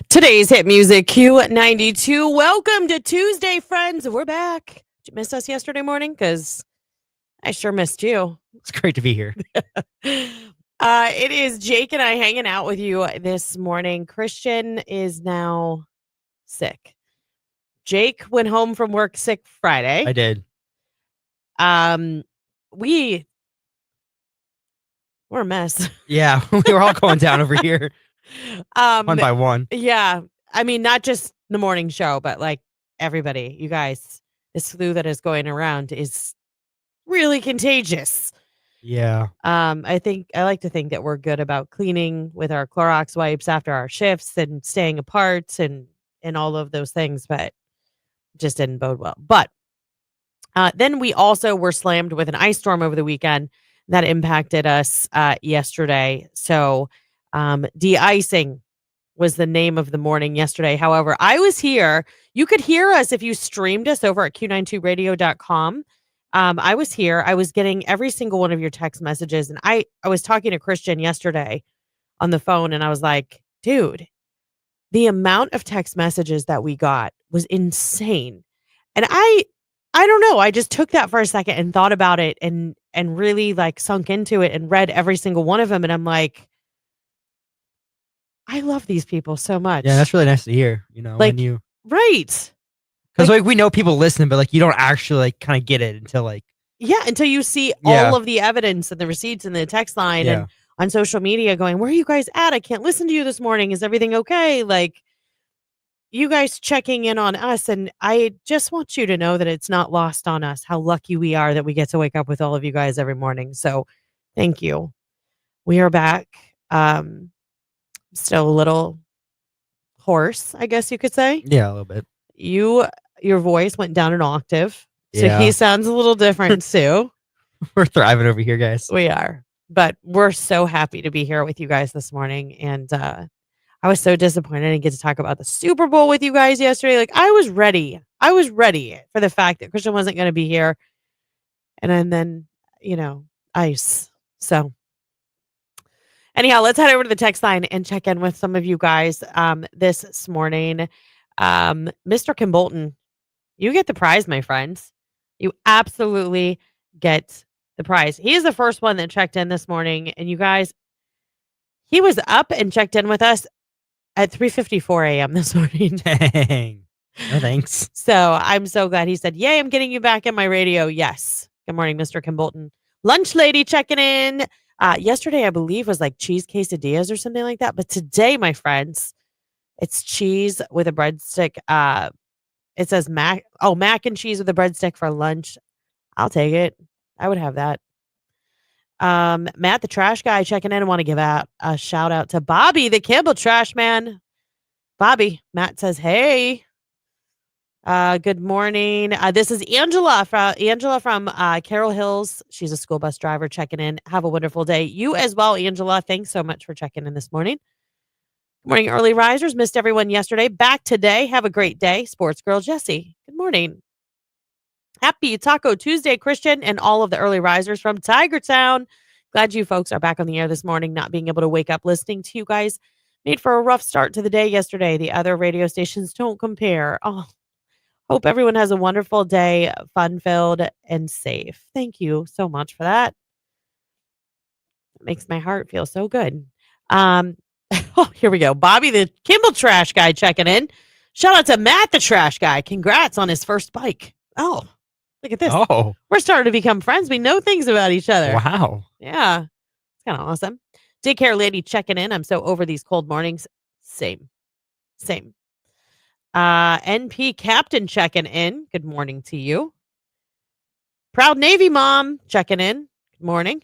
Today's hit music, Q92. Welcome to Tuesday, friends. We're back. Did you miss us yesterday morning? Because I sure missed you. It's great to be here. It is Jake and I hanging out with you this morning. Christian is now sick. Jake went home from work sick Friday. I did. We're a mess. Yeah, we were all going down over here one by one. Yeah. I mean, not just the morning show, but like everybody, you guys, this flu that is going around is really contagious. Yeah. I like to think that we're good about cleaning with our Clorox wipes after our shifts and staying apart and all of those things, but it just didn't bode well. But then we also were slammed with an ice storm over the weekend that impacted us yesterday. So de-icing was the name of the morning yesterday. However, I was here. You could hear us if you streamed us over at Q92radio.com. I was here. I was getting every single one of your text messages. And I was talking to Christian yesterday on the phone, and I was like, dude, the amount of text messages that we got was insane. And I don't know. I just took that for a second and thought about it and really like sunk into it and read every single one of them. And I'm like, I love these people so much. Yeah, that's really nice to hear, Like, when you... right. Because we know people listen, but like you don't actually like kind of get it until like... Yeah, until you see all of the evidence and the receipts and the text line and on social media going, where are you guys at? I can't listen to you this morning. Is everything okay? Like, you guys checking in on us. And I just want you to know that it's not lost on us how lucky we are that we get to wake up with all of you guys every morning. So thank you. We are back. Still a little hoarse, I guess you could say. Yeah, a little bit. Your voice went down an octave. So Yeah. he sounds a little different too. We're thriving over here, guys. We are. But we're so happy to be here with you guys this morning. And I was so disappointed I didn't get to talk about the Super Bowl with you guys yesterday. Like, I was ready. I was ready for the fact that Christian wasn't going to be here. And then, ice. So anyhow, let's head over to the text line and check in with some of you guys this morning. Mr. Kim Bolton, you get the prize, my friends. You absolutely get the prize. He is the first one that checked in this morning. And you guys, he was up and checked in with us at 3:54 a.m. this morning. Dang. No thanks. So I'm so glad he said, yay, I'm getting you back in my radio. Yes. Good morning, Mr. Kim Bolton. Lunch lady checking in. Yesterday, I believe, was like cheese quesadillas or something like that. But today, my friends, it's cheese with a breadstick. It says mac and cheese with a breadstick for lunch. I'll take it. I would have that. Matt, the trash guy, checking in. I want to give out a shout out to Bobby, the Campbell trash man. Bobby, Matt says, hey. Good morning. This is Angela from Carroll Hills. She's a school bus driver checking in. Have a wonderful day. You as well, Angela. Thanks so much for checking in this morning. Good morning, early risers. Missed everyone yesterday. Back today. Have a great day. Sports girl Jessie. Good morning. Happy Taco Tuesday, Christian, and all of the early risers from Tigertown. Glad you folks are back on the air this morning. Not being able to wake up listening to you guys made for a rough start to the day yesterday. The other radio stations don't compare. Oh, hope everyone has a wonderful day, fun-filled and safe. Thank you so much for that. It makes my heart feel so good. Here we go. Bobby, the Kimball trash guy, checking in. Shout out to Matt, the trash guy. Congrats on his first bike. Oh, look at this. Oh. We're starting to become friends. We know things about each other. Wow. Yeah. It's kind of awesome. Daycare lady checking in. I'm so over these cold mornings. Same. NP Captain checking in. Good morning to you. Proud Navy mom checking in. Good morning.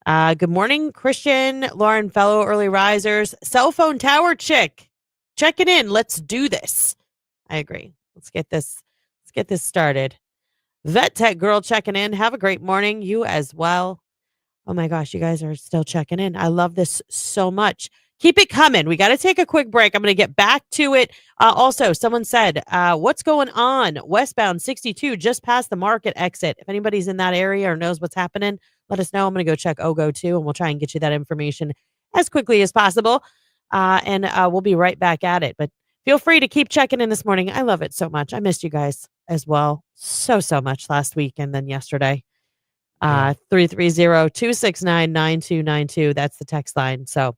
Good morning, Christian, Lauren, fellow early risers. Cell phone tower chick checking in. Let's do this. I agree. Let's get this started. Vet Tech girl checking in. Have a great morning. You as well. Oh my gosh, you guys are still checking in. I love this so much. Keep it coming. We got to take a quick break. I'm going to get back to it. Also, someone said, what's going on? Westbound 62, just past the market exit. If anybody's in that area or knows what's happening, let us know. I'm going to go check OGO too, and we'll try and get you that information as quickly as possible. and we'll be right back at it. But feel free to keep checking in this morning. I love it so much. I missed you guys as well so much last week and then yesterday. 330-269-9292. That's the text line. So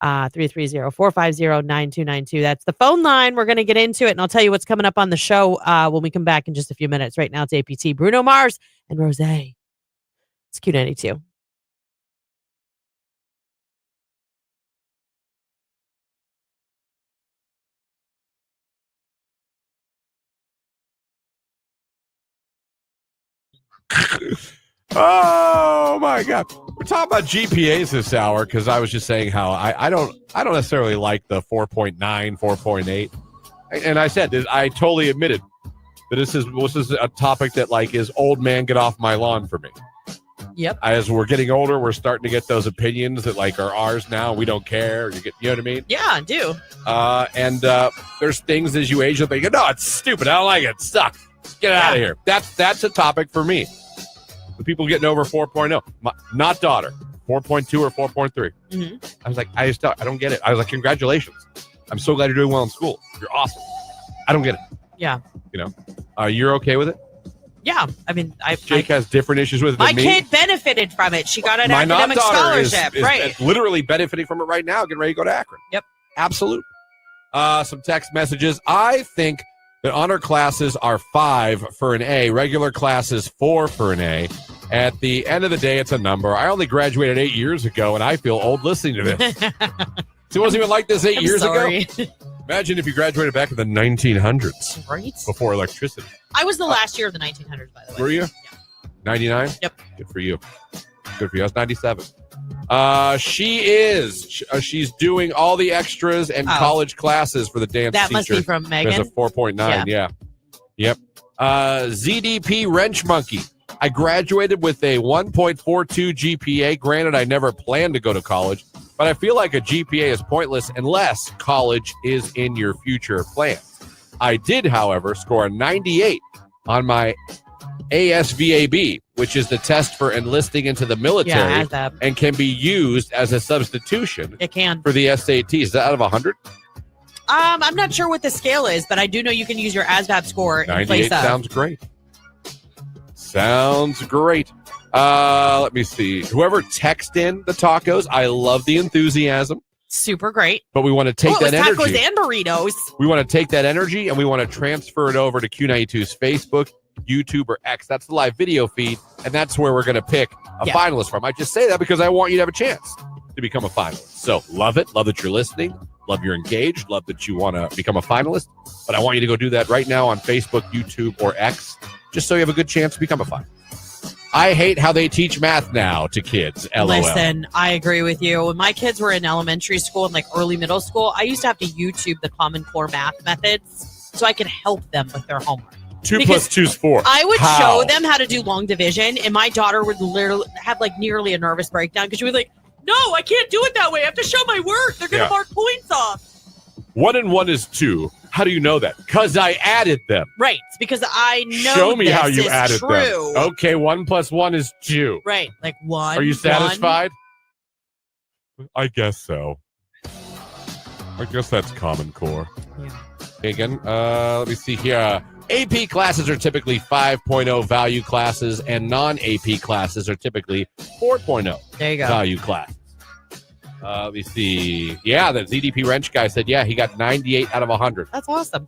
330-450-9292. That's the phone line. We're going to get into it, and I'll tell you what's coming up on the show when we come back in just a few minutes. Right now, it's APT, Bruno Mars, and Rosé. It's Q92. Oh my God. We're talking about GPAs this hour because I was just saying how I don't necessarily like the 4.9, 4.8. And I said this, I totally admitted that this is a topic that like is old man get off my lawn for me. Yep. As we're getting older, we're starting to get those opinions that like are ours now. We don't care. You know what I mean? Yeah, I do. And there's things as you age that you go, no, it's stupid. I don't like it. It sucks. Get out of here. That's a topic for me. The people getting over 4.0, not daughter, 4.2 or 4.3. Mm-hmm. I was like, I don't get it. I was like, congratulations. I'm so glad you're doing well in school. You're awesome. I don't get it. Yeah. You know, you're okay with it? Yeah. I mean, Jake has different issues with it my than me. kid benefited from it. She got an My academic scholarship. is right. literally benefiting from it right now, getting ready to go to Akron. Yep. Absolutely. Some text messages. I think that honor classes are 5 for an A, regular classes 4 for an A. At the end of the day, it's a number. I only graduated 8 years ago, and I feel old listening to this. It wasn't even like this 8 years ago. Imagine if you graduated back in the 1900s. Right. Before electricity. I was the last year of the 1900s, by the way. Were you? Yeah. 99? Yep. Good for you. Good for you. I was 97. She's doing all the extras and college classes for the dance teacher. That must be from Megan. There's a 4.9, yeah. Yep. ZDP Wrench Monkey. I graduated with a 1.42 GPA. Granted, I never planned to go to college, but I feel like a GPA is pointless unless college is in your future plans. I did, however, score a 98 on my ASVAB, which is the test for enlisting into the military and can be used as a substitution it can. For the SATs. Is that out of 100? I'm not sure what the scale is, but I do know you can use your ASVAB score in place of. 98 sounds great. Sounds great. Let me see. Whoever texted in the tacos, I love the enthusiasm. Super great. But we want to take that energy. Tacos and burritos. We want to take that energy and we want to transfer it over to Q92's Facebook, YouTube, or X. That's the live video feed, and that's where we're going to pick a finalist from. I just say that because I want you to have a chance to become a finalist. So love it. Love that you're listening. Love you're engaged. Love that you want to become a finalist. But I want you to go do that right now on Facebook, YouTube, or X, just so you have a good chance to become a finalist. I hate how they teach math now to kids. LOL. Listen, I agree with you. When my kids were in elementary school and like early middle school, I used to have to YouTube the Common Core math methods so I could help them with their homework. 2 plus 2 is 4. I would show them how to do long division, and my daughter would literally have like nearly a nervous breakdown because she was like, "No, I can't do it that way. I have to show my work. They're going to mark points off." 1 and 1 is 2. How do you know that? Because I added them. Right. Because I know. Show me how you added true. them. Okay, 1 plus 1 is 2. Right. Like 1. Are you satisfied? I guess so. I guess that's Common Core. Yeah. Again, let me see here. AP classes are typically 5.0 value classes, and non-AP classes are typically 4.0 there you go. value classes. Let me see. Yeah, the ZDP Wrench guy said, he got 98 out of 100. That's awesome.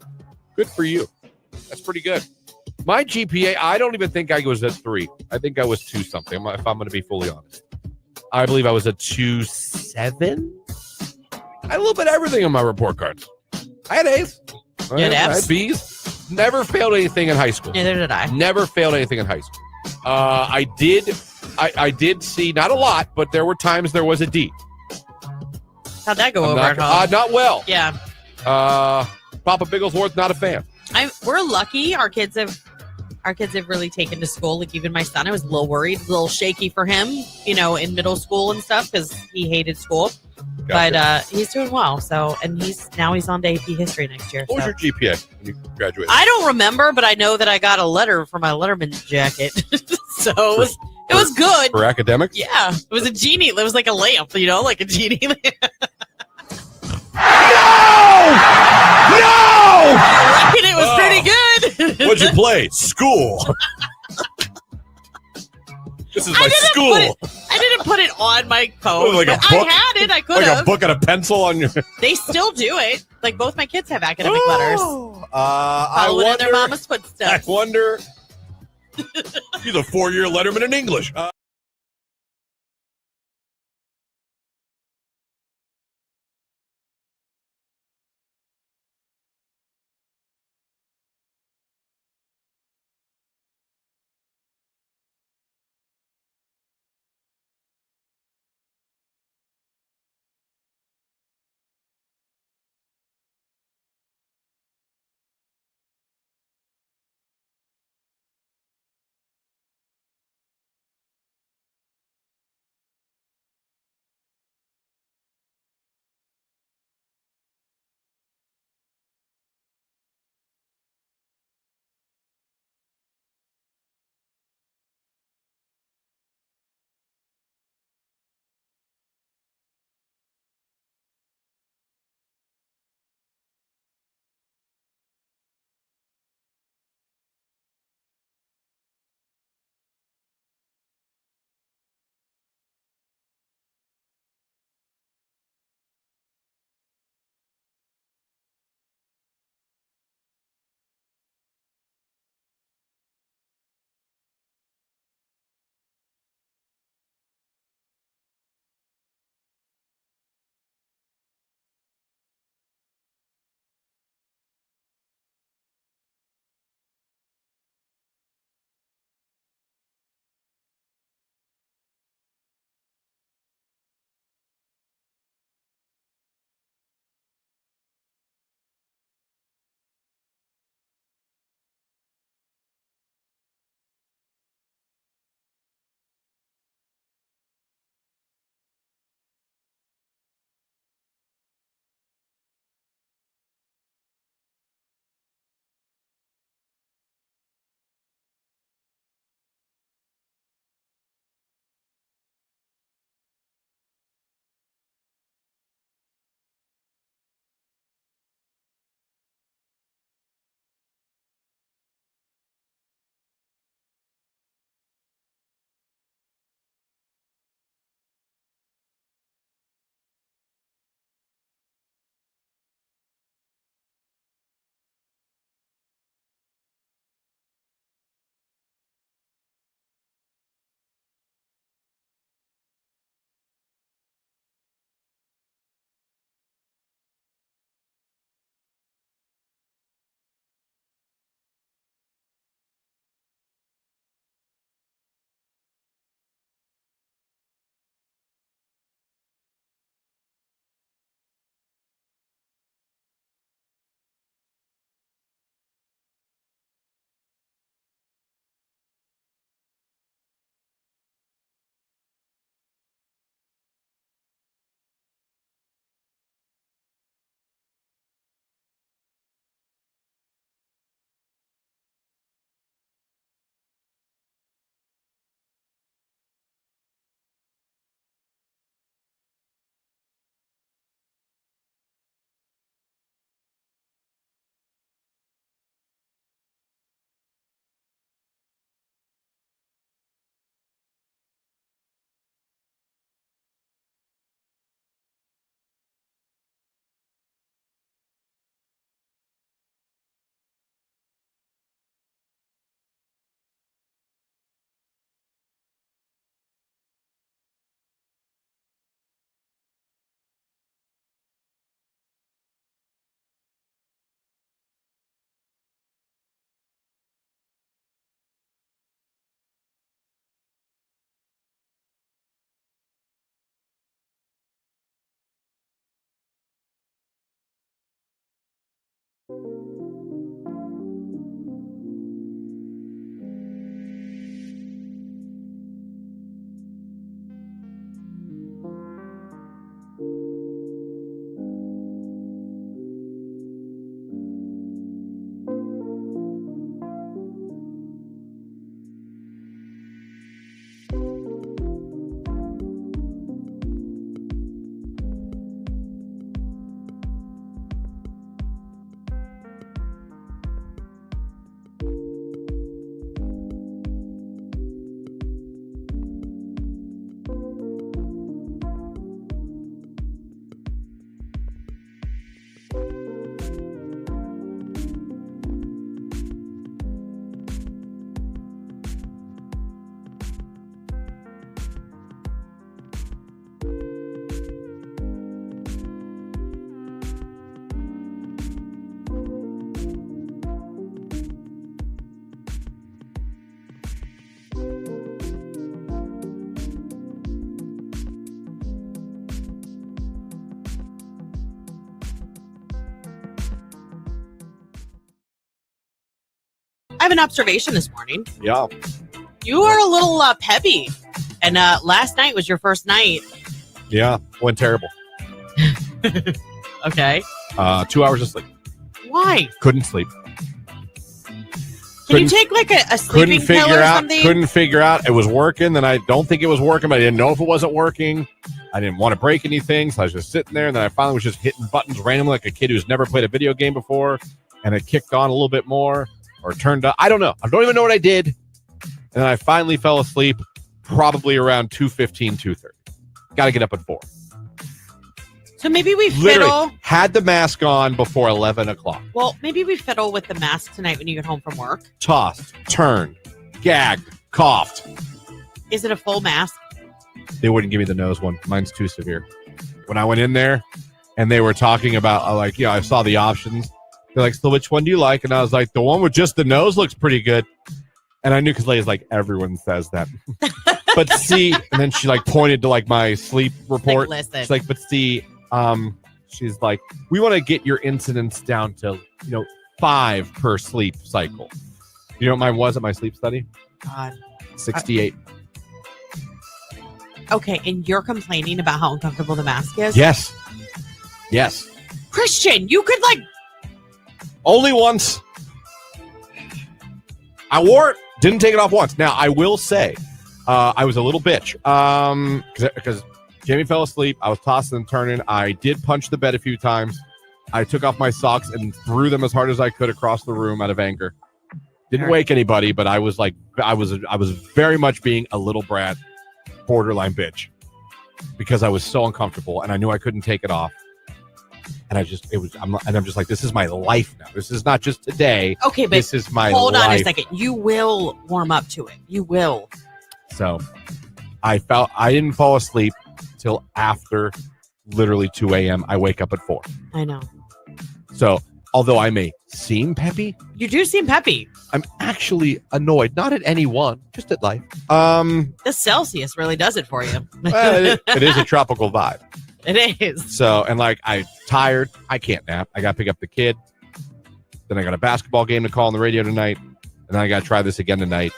Good for you. That's pretty good. My GPA, I don't even think I was at 3. I think I was 2 something, if I'm going to be fully honest. I believe I was a 2.7. I had a little bit of everything on my report cards. I had A's. I had B's. Never failed anything in high school. Neither did I. Never failed anything in high school. I did see, not a lot, but there were times there was a D. How'd that go over at home? Not well. Yeah. Papa Bigglesworth, not a fan. We're lucky. Our kids have really taken to school. Like even my son, I was a little worried, a little shaky for him, in middle school and stuff because he hated school. Gotcha. But he's doing well. So, and he's on to AP history next year. What was your GPA when you graduated? I don't remember, but I know that I got a letter for my Letterman jacket. So it was good. For academics? Yeah. It was a genie. It was like a lamp, like a genie lamp. No! I reckon it was pretty good. What'd you play? School. This is my school. I didn't put it on my phone. Like a but book? I had it. I could Like have. a book and a pencil on your. They still do it. Like both my kids have academic letters. I Following in wonder. their mama's I footsteps. wonder. He's a 4-year letterman in English. I have an observation this morning. Yeah. You are a little peppy. And last night was your first night. Yeah. Went terrible. Okay. 2 hours of sleep. Why? Couldn't sleep. Can you take like a sleeping pill or something? Couldn't figure out. It was working. Then I don't think it was working, but I didn't know if it wasn't working. I didn't want to break anything, so I was just sitting there. And then I finally was just hitting buttons randomly like a kid who's never played a video game before. And it kicked on a little bit more or turned up. I don't know. I don't even know what I did. And then I finally fell asleep probably around 2:15, 2:30. Got to get up at 4. So maybe we Literally fiddle. had the mask on before 11 o'clock. Well, maybe we fiddle with the mask tonight when you get home from work. Tossed, turned, gagged, coughed. Is it a full mask? They wouldn't give me the nose one. Mine's too severe. When I went in there and they were talking about, I saw the options. They're like, so which one do you like? And I was like, the one with just the nose looks pretty good. And I knew because Leia's like, everyone says that. But see, and then she like pointed to like my sleep report. Like, listen. She's like, but see, she's like, we want to get your incidence down to, 5 per sleep cycle. You know what mine was at my sleep study? God. 68. Okay, and you're complaining about how uncomfortable the mask is? Yes. Christian, you could like... Only once. I wore it. Didn't take it off once. Now, I will say, I was a little bitch. Because Jamie fell asleep. I was tossing and turning. I did punch the bed a few times. I took off my socks and threw them as hard as I could across the room out of anger. Didn't wake anybody, but I was very much being a little brat, borderline bitch, because I was so uncomfortable and I knew I couldn't take it off. And I'm just like, this is my life now. This is not just today. Okay, but this is my hold life. on a second. You will warm up to it. You will. So I didn't fall asleep till after literally 2 a.m. I wake up at 4. I know. So although I may seem peppy, You do seem peppy. I'm actually annoyed. Not at anyone, just at life. The Celsius really does it for you. It is a tropical vibe. It is. So, and like, I'm tired. I can't nap. I got to pick up the kid. Then I got a basketball game to call on the radio tonight. And then I got to try this again tonight.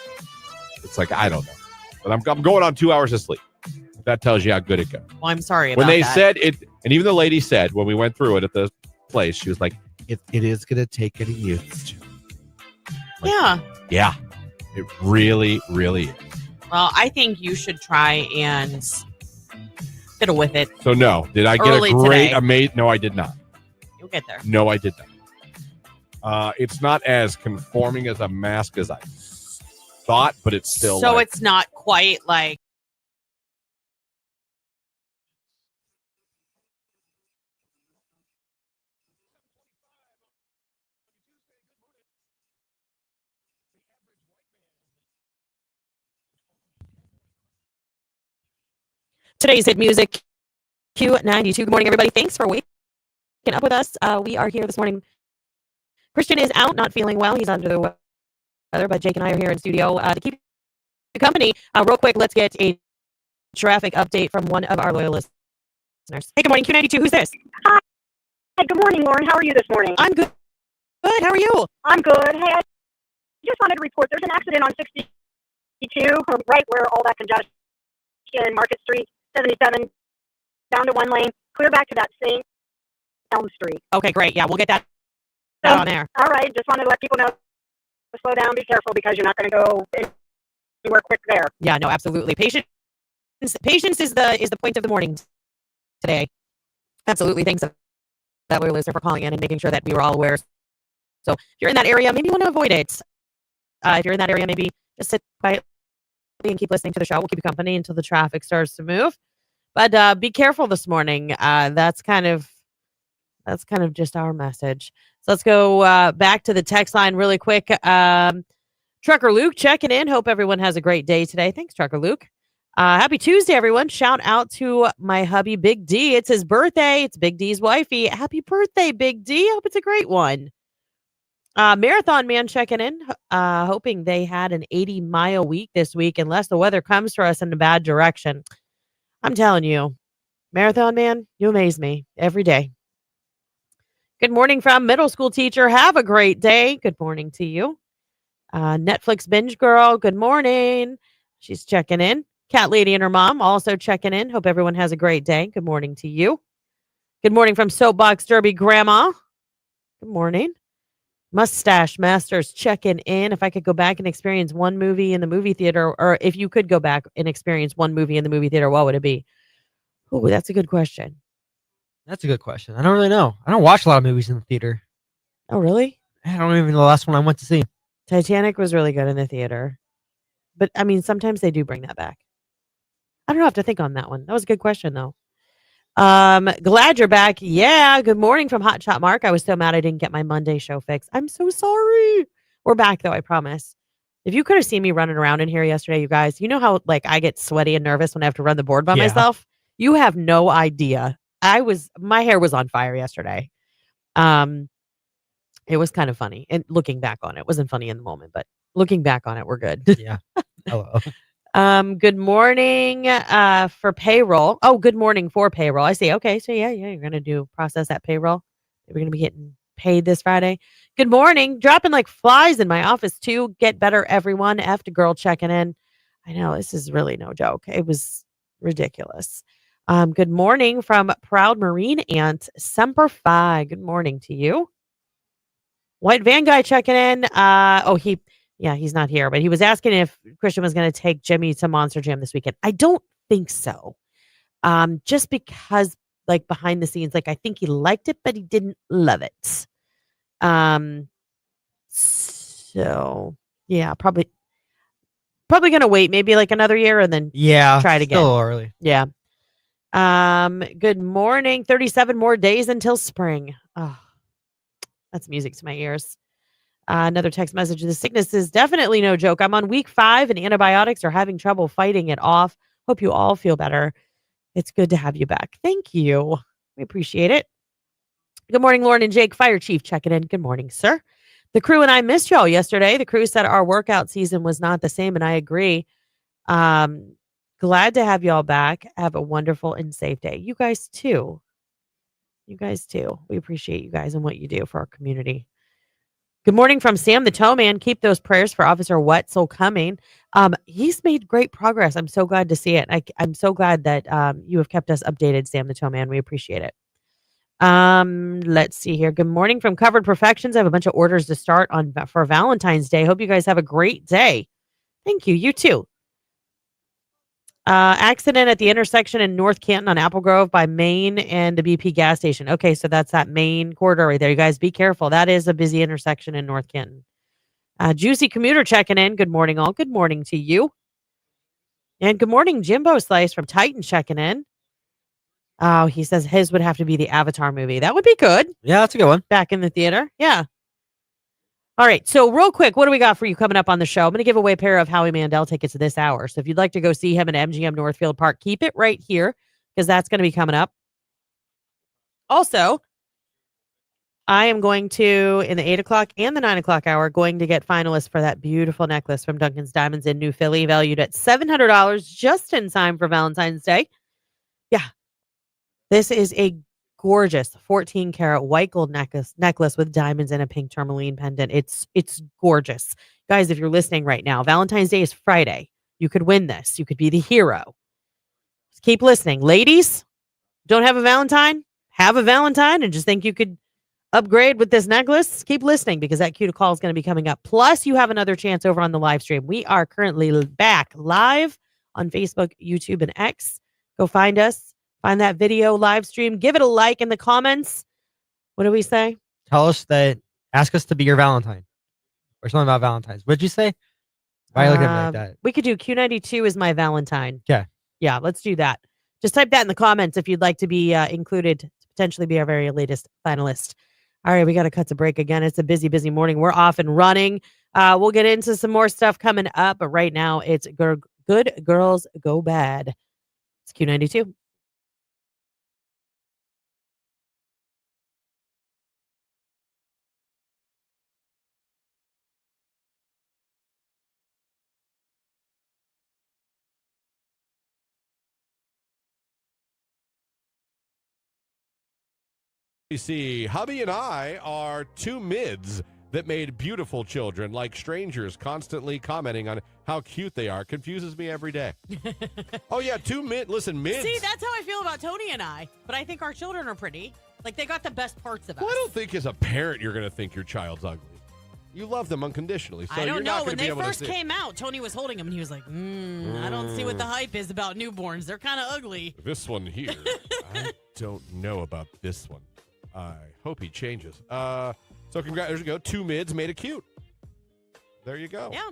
It's like, I don't know. But I'm going on 2 hours of sleep. That tells you how good it goes. Well, I'm sorry about when they that. said it, and even the lady said when we went through it at the place, she was like, it is going to take getting used to. Like, Yeah. Yeah. It really, really is. Well, I think you should try and fiddle with it. So, no. Did I get Early a great, today. amazing? No, I did not. You'll get there. No, I did not. It's not as conforming as a mask as I thought, but it's still So like, it's not quite like... Today's hit music, Q92. Good morning, everybody. Thanks for waking up with us. We are here this morning. Christian is out, not feeling well. He's under the weather, but Jake and I are here in studio to keep you company. Real quick, let's get a traffic update from one of our loyal listeners. Hey, good morning, Q92. Who's this? Hi, good morning, Lauren. How are you this morning? I'm good. Good. How are you? I'm good. Hey, I just wanted to report there's an accident on 62, right where all that congestion, Market Street, 77, down to one lane, clear back to that same Elm Street. Okay, great. Yeah, we'll get that on there. All right, just wanted to let people know to slow down, be careful, because you're not going to go anywhere quick there. Yeah, no, absolutely. Patience is the point of the morning today. Absolutely. Thanks that loyal listener for calling in and making sure that we were all aware. So if you're in that area, maybe you want to avoid it. If you're in that area, maybe just sit quietly and keep listening to the show. We'll keep you company until the traffic starts to move. But be careful this morning. That's kind of just our message. So let's go back to the text line really quick. Trucker Luke checking in. Hope everyone has a great day today. Thanks, Trucker Luke. Happy Tuesday, everyone. Shout out to my hubby, Big D. It's his birthday. It's Big D's wifey. Happy birthday, Big D. Hope it's a great one. Marathon Man checking in. Hoping they had an 80-mile week this week, unless the weather comes for us in a bad direction. I'm telling you, Marathon Man, you amaze me every day. Good morning from middle school teacher. Have a great day. Good morning to you. Netflix binge girl, good morning. She's checking in. Cat lady and her mom also checking in. Hope everyone has a great day. Good morning to you. Good morning from Soapbox Derby Grandma. Good morning. Mustache Masters checking in. If I could go back and experience one movie in the movie theater, or if you could go back and experience one movie in the movie theater, what would it be? Oh, that's a good question. That's a good question. I don't really know. I don't watch a lot of movies in the theater. Oh, really? I don't even know the last one I went to see. Titanic was really good in the theater. But I mean, sometimes they do bring that back. I don't have to think on that one. That was a good question, though. Glad you're back. Yeah. Good morning from Hot Shot Mark. I was so mad I didn't get my Monday show fixed. I'm so sorry. We're back though, I promise. If you could have seen me running around in here yesterday, you guys, you know how like I get sweaty and nervous when I have to run the board by Yeah. myself? You have no idea. My hair was on fire yesterday. It was kind of funny. And looking back on it, it wasn't funny in the moment, but looking back on it, we're good. Yeah. Hello. Good morning for payroll. Oh, good morning for payroll. I see. Okay, so yeah, you're gonna process that payroll. We're gonna be getting paid this Friday. Good morning. Dropping like flies in my office too. Get better, everyone. After girl checking in. I know this is really no joke. It was ridiculous. Good morning from Proud Marine Aunt Semper Fi. Good morning to you. White Van Guy checking in. He's not here, but he was asking if Christian was going to take Jimmy to Monster Jam this weekend. I don't think so. Just because, like behind the scenes, like I think he liked it, but he didn't love it. So yeah, probably gonna wait maybe like another year and then try it again. Still early. Yeah. Good morning. 37 more days until spring. Oh, that's music to my ears. Another text message. The sickness is definitely no joke. I'm on week 5 and antibiotics are having trouble fighting it off. Hope you all feel better. It's good to have you back. Thank you. We appreciate it. Good morning, Lauren and Jake. Fire Chief checking in. Good morning, sir. The crew and I missed y'all yesterday. The crew said our workout season was not the same, and I agree. Glad to have y'all back. Have a wonderful and safe day. You guys too. We appreciate you guys and what you do for our community. Good morning from Sam the Toe Man. Keep those prayers for Officer Wetzel coming. He's made great progress. I'm so glad to see it. I'm so glad that you have kept us updated, Sam the Toe Man. We appreciate it. Let's see here. Good morning from Covered Perfections. I have a bunch of orders to start on for Valentine's Day. Hope you guys have a great day. Thank you. You too. Accident at the intersection in North Canton on Apple Grove by Main and the BP gas station. Okay, so that's that main corridor right there. You guys be careful. That is a busy intersection in North Canton. Juicy Commuter checking in. Good morning, all. Good morning to you. And good morning, Jimbo Slice from Titan checking in. Oh, he says his would have to be the Avatar movie. That would be good. Yeah, that's a good one. Back in the theater. Yeah. All right. So real quick, what do we got for you coming up on the show? I'm going to give away a pair of Howie Mandel tickets this hour. So if you'd like to go see him at MGM Northfield Park, keep it right here because that's going to be coming up. Also, I am going to, in the 8 o'clock and the 9 o'clock hour, going to get finalists for that beautiful necklace from Duncan's Diamonds in New Philly, valued at $700, just in time for Valentine's Day. Yeah. This is a gorgeous 14 karat white gold necklace with diamonds and a pink tourmaline pendant. It's gorgeous. Guys, if you're listening right now, Valentine's Day is Friday. You could win this. You could be the hero. Just keep listening. Ladies, don't have a Valentine? Have a Valentine and just think you could upgrade with this necklace? Keep listening because that cue to call is going to be coming up. Plus, you have another chance over on the live stream. We are currently back live on Facebook, YouTube, and X. Go find us. Find that video live stream. Give it a like in the comments. What do we say? Ask us to be your Valentine. Or something about Valentine's. What'd you say? Why are you looking at me like that? We could do Q92 is my Valentine. Okay. Yeah, let's do that. Just type that in the comments if you'd like to be included to potentially be our very latest finalist. All right, we got to cut to break again. It's a busy, busy morning. We're off and running. We'll get into some more stuff coming up. But right now, it's Good Girls Go Bad. It's Q92. You see, hubby and I are two mids that made beautiful children like strangers constantly commenting on how cute they are confuses me every day. Oh, yeah, listen, mids. See, that's how I feel about Tony and I. But I think our children are pretty. Like, they got the best parts of us. Well, I don't think as a parent you're going to think your child's ugly. You love them unconditionally. So I don't you're know. Not When be they able first to see. came out, Tony was holding them, and he was like, I don't see what the hype is about newborns. They're kind of ugly. This one here, I don't know about this one. I hope he changes. So congrats. There you go. 2 mids made it cute. There you go. Yeah.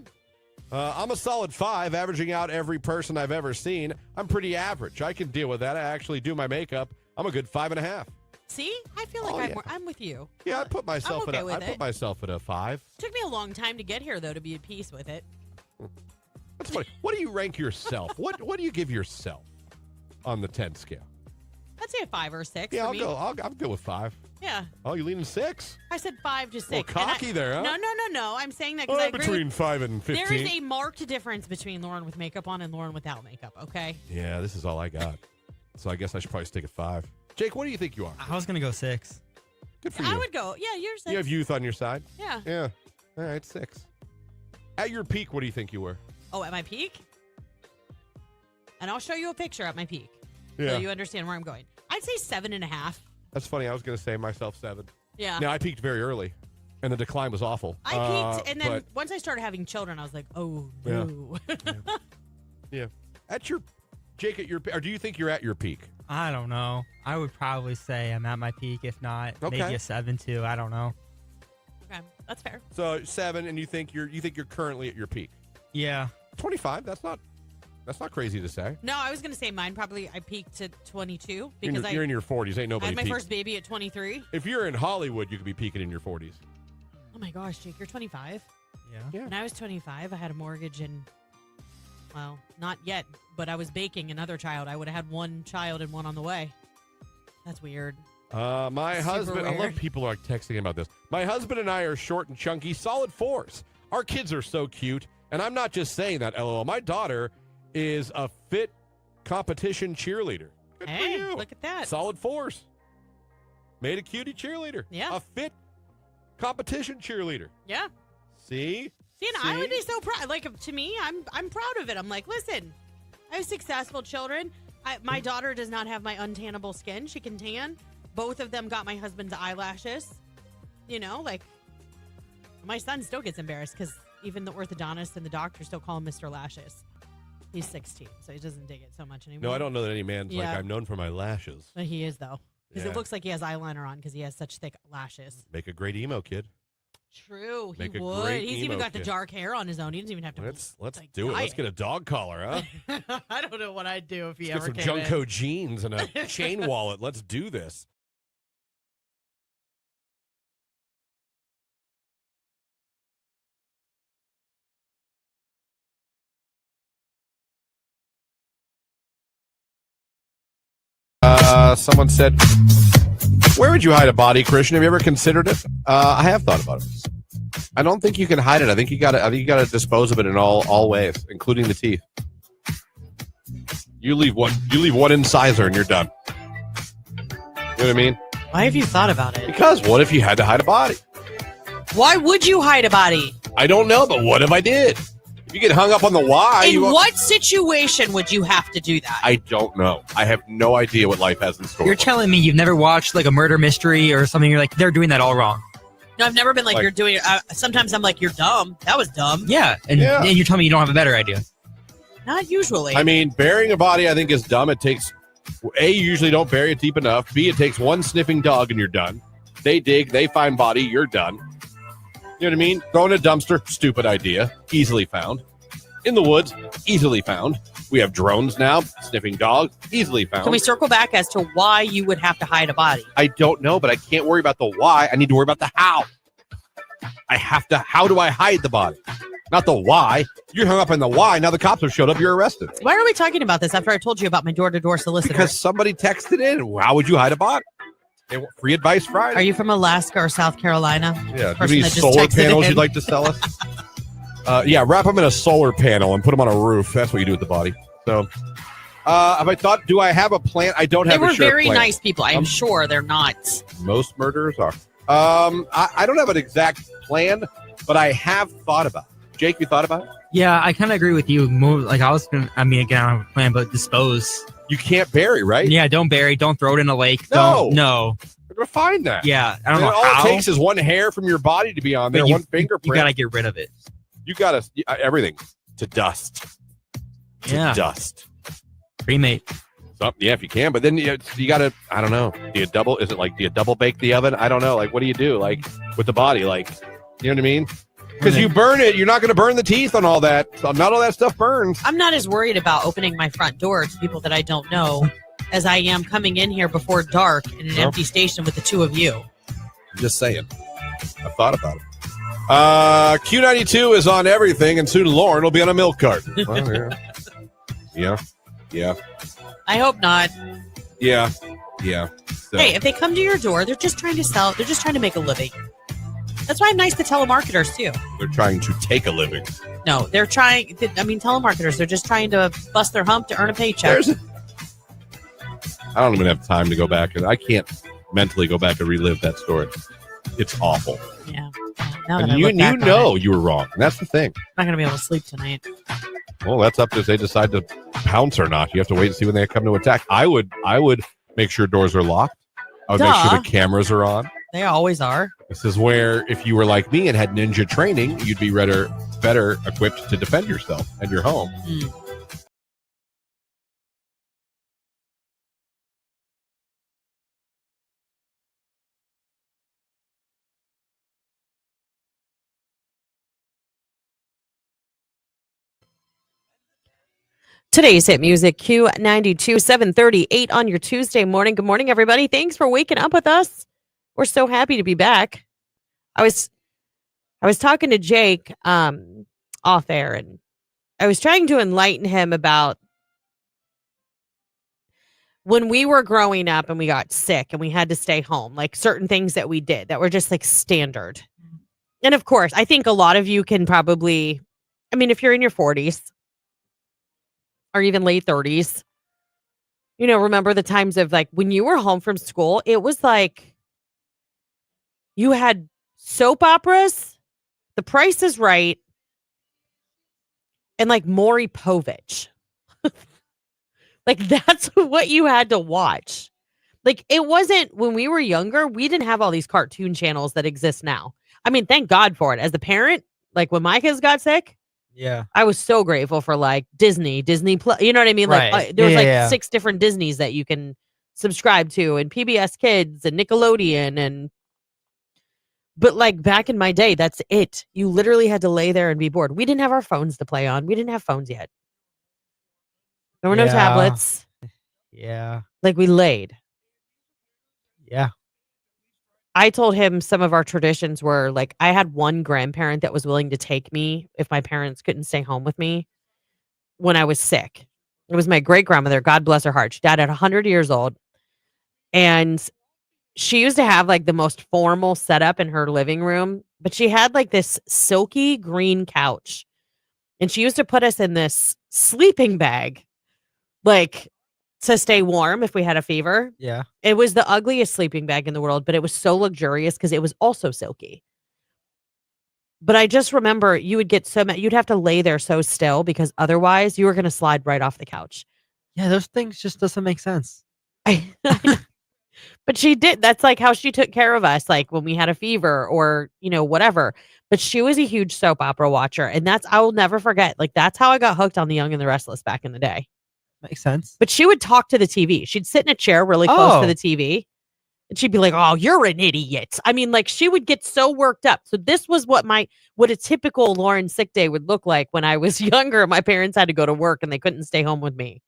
I'm a solid 5, averaging out every person I've ever seen. I'm pretty average. I can deal with that. I actually do my makeup. I'm a good 5.5. See, I feel like I'm with you. Yeah, I put myself okay at with I put myself at a 5. Took me a long time to get here, though, to be at peace with it. That's funny. What do you rank yourself? What do you give yourself on the 10 scale? I'd say a 5 or a 6. Yeah, for me. I'll go with 5. Yeah. Oh, you leaning 6? I said 5 to 6. Well, cocky there, huh? No. I'm saying that because I agree between with, 5 and 15. there is a marked difference between Lauren with makeup on and Lauren without makeup, okay? Yeah, this is all I got. So I guess I should probably stick at 5. Jake, what do you think you are? I was going to go 6. Good for you. I would go, you're 6. You have youth on your side? Yeah. Yeah. All right, 6. At your peak, what do you think you were? Oh, at my peak? And I'll show you a picture at my peak. Yeah. So you understand where I'm going. I'd say 7.5. That's funny. I was going to say myself 7. Yeah. Now, I peaked very early, and the decline was awful. I peaked, and then but, once I started having children, I was like, oh, no. yeah. At your, Jake, or do you think you're at your peak? I don't know. I would probably say I'm at my peak. If not, maybe a 7 too. I don't know. Okay, that's fair. So 7, and you think you're currently at your peak? Yeah. 25. That's not crazy to say. No, I was going to say mine probably I peaked at 22 because You're in your 40s. Ain't nobody I had my peaked. first baby at 23. If you're in Hollywood, you could be peaking in your 40s. Oh my gosh, Jake, you're 25? Yeah. When I was 25, I had a mortgage and, well, not yet, but I was baking another child. I would have had one child and one on the way. That's weird. My husband, I love weird. people are texting about this. My husband and I are short and chunky, solid 4s. Our kids are so cute. And I'm not just saying that, LOL. My daughter is a fit competition cheerleader. Good for Hey, you. look at that. Solid 4s. Made a cutie cheerleader. Yeah. A fit competition cheerleader. Yeah. See? See, and I would be so proud. Like, to me, I'm proud of it. I'm like, listen, I have successful children. My daughter does not have my untannable skin. She can tan. Both of them got my husband's eyelashes. You know, like, my son still gets embarrassed because even the orthodontist and the doctor still call him Mr. Lashes. He's 16, so he doesn't dig it so much anymore. No, I don't know that any man's like, Yeah. I'm known for my lashes. But he is, though. Because Yeah. it looks like he has eyeliner on because he has such thick lashes. Make a great emo kid. True, he Make a would. great He's even emo got the kid. dark hair on his own. He doesn't even have to. Let's like, do it. dye Let's get a dog collar, huh? I don't know what I'd do if he Let's ever get some came Junko jeans and a chain wallet. Let's do this. Someone said, where would you hide a body, Christian? Have you ever considered it? I have thought about it. I don't think you can hide it. I think you got to dispose of it in all ways, including the teeth. You leave one incisor and you're done. You know what I mean? Why have you thought about it? Because what if you had to hide a body? Why would you hide a body? I don't know, but what if I did? If you get hung up on the why. In what situation would you have to do that? I don't know. I have no idea what life has in store. You're telling me you've never watched like a murder mystery or something? You're like, they're doing that all wrong. No, I've never been like, Like- you're doing it. Sometimes I'm like, you're dumb. That was dumb. Yeah, and you're telling me you don't have a better idea. Not usually. I mean, burying a body, I think, is dumb. It takes, A, you usually don't bury it deep enough. B, it takes one sniffing dog and you're done. They dig, they find body, you're done. You know what I mean? Throw in a dumpster, stupid idea. Easily found. In the woods, easily found. We have drones now, sniffing dogs, easily found. Can we circle back as to why you would have to hide a body? I don't know, but I can't worry about the why. I need to worry about the how. How do I hide the body? Not the why. You're hung up on the why. Now the cops have showed up. You're arrested. Why are we talking about this after I told you about my door-to-door solicitor? Because somebody texted in. How would you hide a body? They want free advice Friday. Are you from Alaska or South Carolina? Yeah, do Person you that just solar texted panels in. you'd like to sell us? Yeah, wrap them in a solar panel and put them on a roof. That's what you do with the body. So, have I thought, do I have a plan? I don't They have were a sure very plan. nice people. I'm sure they're not. Most murderers are. I don't have an exact plan, but I have thought about it. Jake, you thought about it? Yeah, I kind of agree with you. More like I was gonna. I mean, again, I don't have a plan, but dispose. You can't bury, right? Yeah, don't bury. Don't throw it in a lake. No. No. We're going to find that. Yeah, I don't know all how. it takes is one hair from your body to be on there, but one fingerprint. You gotta get rid of it. You gotta everything to dust. To dust. Cremate. Yeah, if you can, but then you gotta. I don't know. Do you double? Is it like do you double bake the oven? I don't know. Like, what do you do? Like with the body? Like, you know what I mean? Because you burn it, you're not going to burn the teeth on all that. So not all that stuff burns. I'm not as worried about opening my front door to people that I don't know as I am coming in here before dark in an empty station with the two of you. I'm just saying. I thought about it. Q92 is on everything, and soon Lauren will be on a milk carton. Oh, yeah. I hope not. Yeah. So. Hey, if they come to your door, they're just trying to sell. They're just trying to make a living. That's why I'm nice to telemarketers, too. They're trying to take a living. No, they're trying. I mean, telemarketers, they're just trying to bust their hump to earn a paycheck. I don't even have time to go back. And I can't mentally go back and relive that story. It's awful. Yeah. Now that And I you look back on know it, you were wrong. And that's the thing. I'm not going to be able to sleep tonight. Well, that's up to if they decide to pounce or not. You have to wait and see when they come to attack. I would make sure doors are locked. I would make sure the cameras are on. They always are. This is where, if you were like me and had ninja training, you'd be better equipped to defend yourself and your home. Today's hit music, Q92, 738 on your Tuesday morning. Good morning, everybody. Thanks for waking up with us. We're so happy to be back. I was talking to Jake off air, and I was trying to enlighten him about when we were growing up and we got sick and we had to stay home, like certain things that we did that were just like standard. And of course, I think a lot of you can probably, I mean, if you're in your 40s or even late 30s, you know, remember the times of like when you were home from school, it was like you had soap operas, The Price is Right, and like Maury Povich. Like that's what you had to watch. Like it wasn't when we were younger, we didn't have all these cartoon channels that exist now. I mean, thank God for it. As the parent, like when my kids got sick, I was so grateful for like Disney Plus. You know what I mean? Like there was 6 different Disneys that you can subscribe to, and PBS Kids and Nickelodeon, but like back in my day, that's it. You literally had to lay there and be bored. We didn't have our phones to play on. We didn't have phones yet. There were no tablets. Yeah. Like we laid. Yeah. I told him some of our traditions were like, I had one grandparent that was willing to take me if my parents couldn't stay home with me when I was sick. It was my great grandmother. God bless her heart. She died at 100 years old. And she used to have like the most formal setup in her living room, but she had like this silky green couch. And she used to put us in this sleeping bag, like to stay warm if we had a fever. Yeah. It was the ugliest sleeping bag in the world, but it was so luxurious because it was also silky. But I just remember you would get so mad. You'd have to lay there so still because otherwise you were going to slide right off the couch. Yeah, those things just doesn't make sense. But she did. That's like how she took care of us, like when we had a fever or, you know, whatever. But she was a huge soap opera watcher. And I will never forget. Like, that's how I got hooked on The Young and the Restless back in the day. Makes sense. But she would talk to the TV. She'd sit in a chair really close to the TV. And she'd be like, oh, you're an idiot. I mean, like, she would get so worked up. So this was what a typical Lauren sick day would look like when I was younger. My parents had to go to work and they couldn't stay home with me.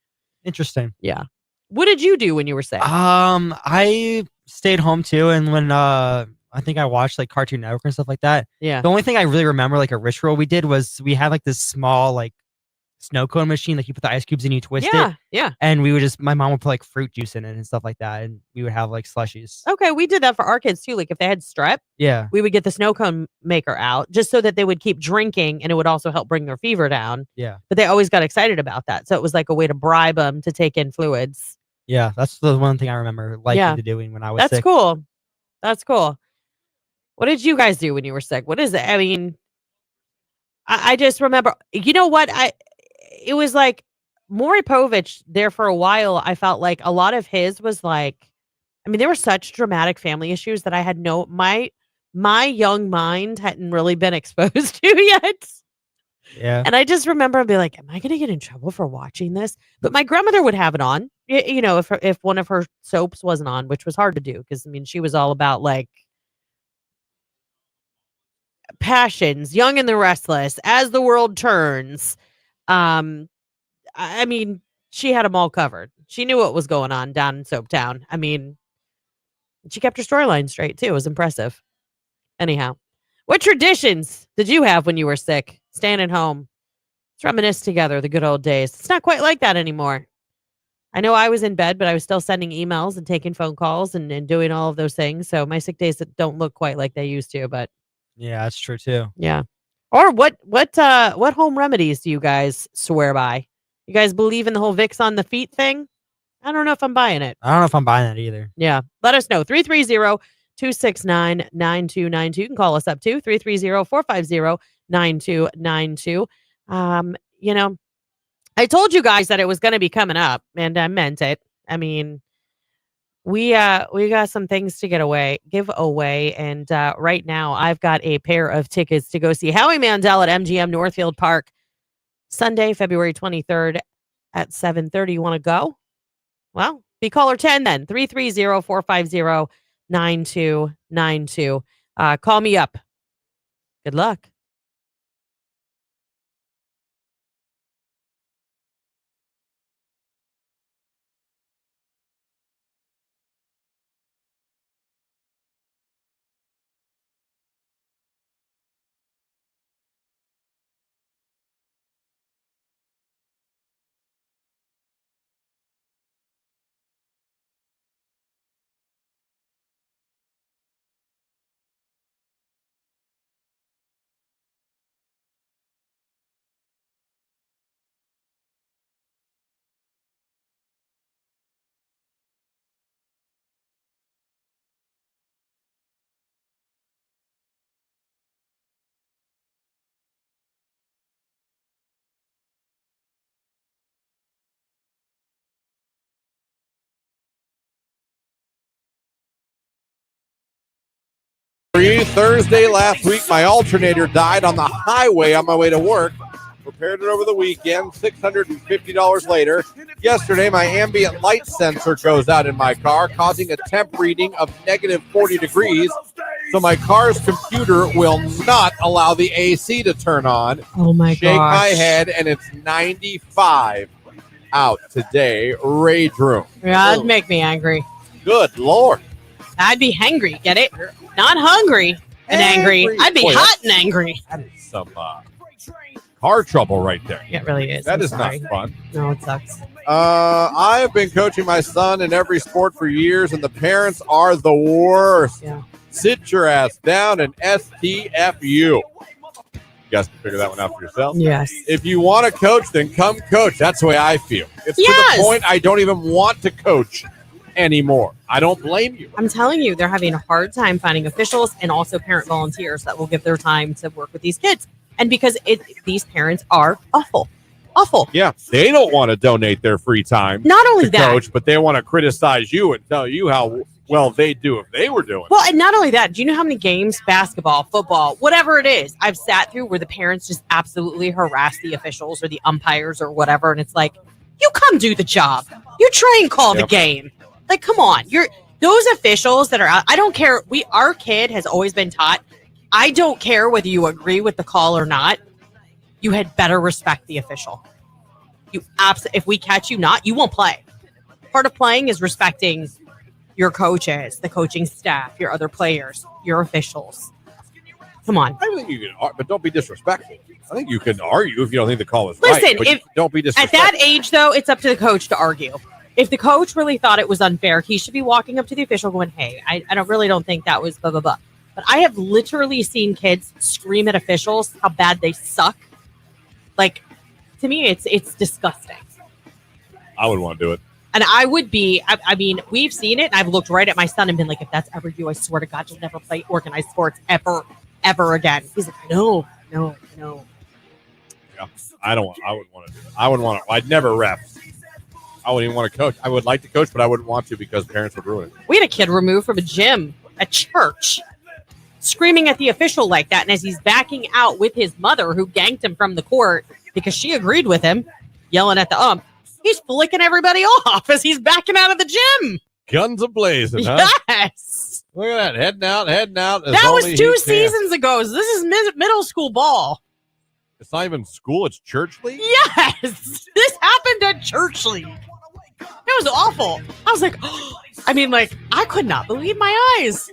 Interesting. Yeah. What did you do when you were sick? I stayed hone too, and when I think I watched like Cartoon Network and stuff like that. Yeah. The only thing I really remember, like a ritual we did, was we had like this small like snow cone machine, like you put the ice cubes in, you twist it. Yeah. And we would my mom would put like fruit juice in it and stuff like that, and we would have like slushies. Okay, we did that for our kids too. Like if they had strep, we would get the snow cone maker out just so that they would keep drinking, and it would also help bring their fever down. Yeah. But they always got excited about that. So it was like a way to bribe them to take in fluids. Yeah, that's the one thing I remember liking to doing when I was sick. That's cool. That's cool. What did you guys do when you were sick? What is it? I mean, I just remember, you know what? It was like Maury Povich there for a while. I felt like a lot of his was like, I mean, there were such dramatic family issues that I had my young mind hadn't really been exposed to yet. Yeah. And I just remember being like, am I going to get in trouble for watching this? But my grandmother would have it on, you know, if one of her soaps wasn't on, which was hard to do because, I mean, she was all about like passions, Young and the Restless, As the World Turns. I mean, she had them all covered. She knew what was going on down in Soap Town. I mean, she kept her storyline straight too. It was impressive. Anyhow, what traditions did you have when you were sick? Staying at home. Let's reminisce together the good old days. It's not quite like that anymore. I know I was in bed, but I was still sending emails and taking phone calls and doing all of those things. So my sick days don't look quite like they used to, but Yeah, that's true too. yeah. Or what home remedies do you guys swear by? You guys believe in the whole Vicks on the feet thing? I don't know if I'm buying it. I don't know if I'm buying that either. Yeah. Let us know. 330-269-9292. You can call us up too. 330-450-9292. You know, I told you guys that it was going to be coming up, and I meant it. I mean, we got some things to give away, and right now I've got a pair of tickets to go see Howie Mandel at MGM Northfield Park Sunday, February 23rd at 7:30. You want to go? Well, be caller 10 then. 330-450-9292. Call me up. Good luck. Thursday last week, my alternator died on the highway on my way to work. Repaired it over the weekend, $650 later. Yesterday, my ambient light sensor goes out in my car, causing a temp reading of negative 40 degrees. So my car's computer will not allow the AC to turn on. Oh my gosh. Shake my head, and it's 95 out today. Rage room. Yeah, that'd make me angry. Good Lord. I'd be hangry, get it? Not hungry and angry. I'd be hot and angry. That is some car trouble right there. It really is. That I'm is sorry. not fun. No, it sucks. I've been coaching my son in every sport for years, and the parents are the worst. Yeah. Sit your ass down and STFU. You guys can figure that one out for yourself. Yes. If you want to coach, then come coach. That's the way I feel. It's to Yes. the point I don't even want to coach anymore. I don't blame you. I'm telling you, they're having a hard time finding officials and also parent volunteers that will give their time to work with these kids. And because these parents are awful. Yeah, they don't want to donate their free time Not only to that, coach, but they want to criticize you and tell you how well they do if they were doing it. well, and not only that, do you know how many games, basketball, football, whatever it is, I've sat through where the parents just absolutely harass the officials or the umpires or whatever, and it's like, you come do the job. You try and call the game. Like, come on. Those officials that are out, I don't care. Our kid has always been taught, I don't care whether you agree with the call or not. You had better respect the official. If we catch you not, you won't play. Part of playing is respecting your coaches, the coaching staff, your other players, your officials. Come on. I think you can, but don't be disrespectful. I think you can argue if you don't think the call is Listen, right. But don't be At disrespectful. that age, though, it's up to the coach to argue. If the coach really thought it was unfair, he should be walking up to the official going, hey, I really don't think that was blah, blah, blah. But I have literally seen kids scream at officials how bad they suck. Like, to me, it's disgusting. I would want to do it. And I would be, I mean, we've seen it. And I've looked right at my son and been like, if that's ever you, I swear to God, you'll never play organized sports ever again. He's like, no. Yeah, I wouldn't want to do it. I wouldn't want to. I'd never ref. I wouldn't even want to coach. I would like to coach, but I wouldn't want to because parents would ruin it. We had a kid removed from a gym at church screaming at the official like that. And as he's backing out with his mother, who ganked him from the court because she agreed with him, yelling at the ump, he's flicking everybody off as he's backing out of the gym. Guns a-blazing, huh? Yes. Look at that. Heading out. That was 2 seasons ago. So this is middle school ball. It's not even school. It's church league? Yes. This happened at church league. It was awful. I was like, oh, I mean, like, I could not believe my eyes.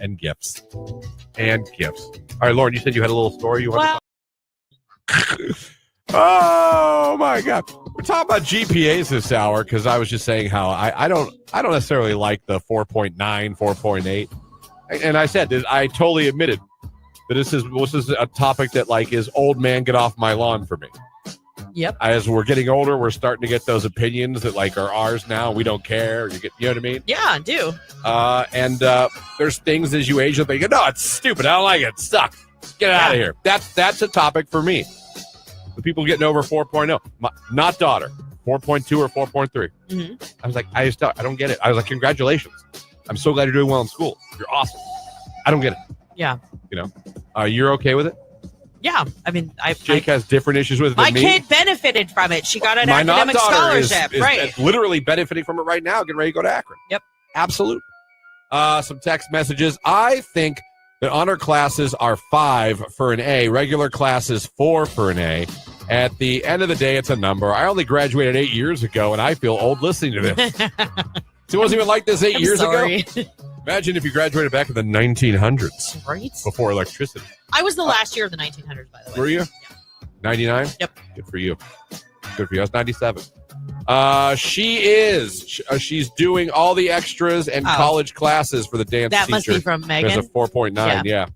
And gifts. All right, Lauren, you said you had a little story you want to Oh, my God. We're talking about GPAs this hour because I was just saying how I don't necessarily like the 4.9, 4.8. And I said that I totally admitted that this is a topic that, like, is old man get off my lawn for me. Yep. As we're getting older, we're starting to get those opinions that, like, are ours now. We don't care. You know what I mean? Yeah, I do. And there's things as you age, you'll think, no, it's stupid. I don't like it. It sucks. Get out of here. That's a topic for me. The people getting over 4.0. Not daughter. 4.2 or 4.3. Mm-hmm. I was like, I don't get it. I was like, congratulations. I'm so glad you're doing well in school. You're awesome. I don't get it. Yeah. You know, you're okay with it? Yeah. I mean, Jake has different issues with it my than me. kid benefited from it. She got an My academic daughter scholarship. is right. literally benefiting from it right now, getting ready to go to Akron. Yep. Absolute. Some text messages. I think that honor classes are 5 for an A. Regular classes 4 for an A. At the end of the day, it's a number. I only graduated 8 years ago, and I feel old listening to this. It wasn't even like this 8 years ago. Imagine if you graduated back in the 1900s. Right? Before electricity. I was the last year of the 1900s, by the way. Were you? Yeah. 99? Yep. Good for you. Good for you. I was 97. She's doing all the extras and college classes for the dance teacher. That must be from Megan. There's a 4.9, yeah.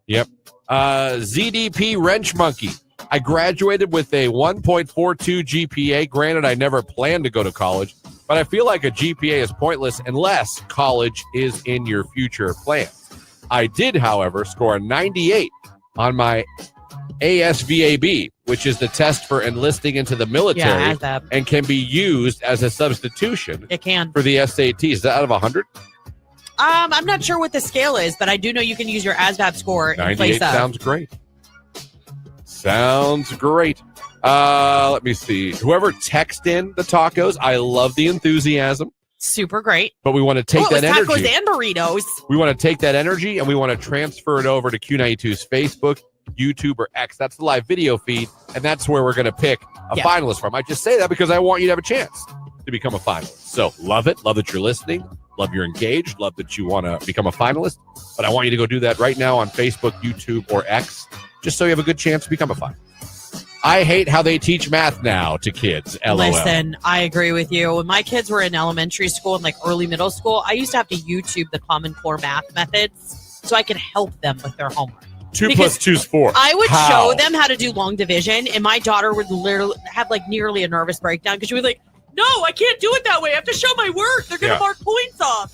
Yep. ZDP Wrench Monkey. I graduated with a 1.42 GPA. Granted, I never planned to go to college, but I feel like a GPA is pointless unless college is in your future plans. I did, however, score a 98 on my ASVAB, which is the test for enlisting into the military and can be used as a substitution It can. for the SATs. Is that out of 100? I'm not sure what the scale is, but I do know you can use your ASVAB score in place 98 of. sounds great. Sounds great. Let me see. Whoever texted in the tacos, I love the enthusiasm. Super great. But we want to take that energy. Tacos and burritos. We want to take that energy and we want to transfer it over to Q92's Facebook, YouTube, or X. That's the live video feed, and that's where we're going to pick a finalist from. I just say that because I want you to have a chance to become a finalist. So love it. Love that you're listening. Love you're engaged. Love that you want to become a finalist. But I want you to go do that right now on Facebook, YouTube, or X, just so you have a good chance to become a finalist. I hate how they teach math now to kids. LOL. Listen, I agree with you. When my kids were in elementary school and like early middle school, I used to have to YouTube the Common Core math methods so I could help them with their homework. 2 plus 2 is 4. I would show them how to do long division, and my daughter would literally have like nearly a nervous breakdown because she was like, "No, I can't do it that way. I have to show my work. They're going to mark points off."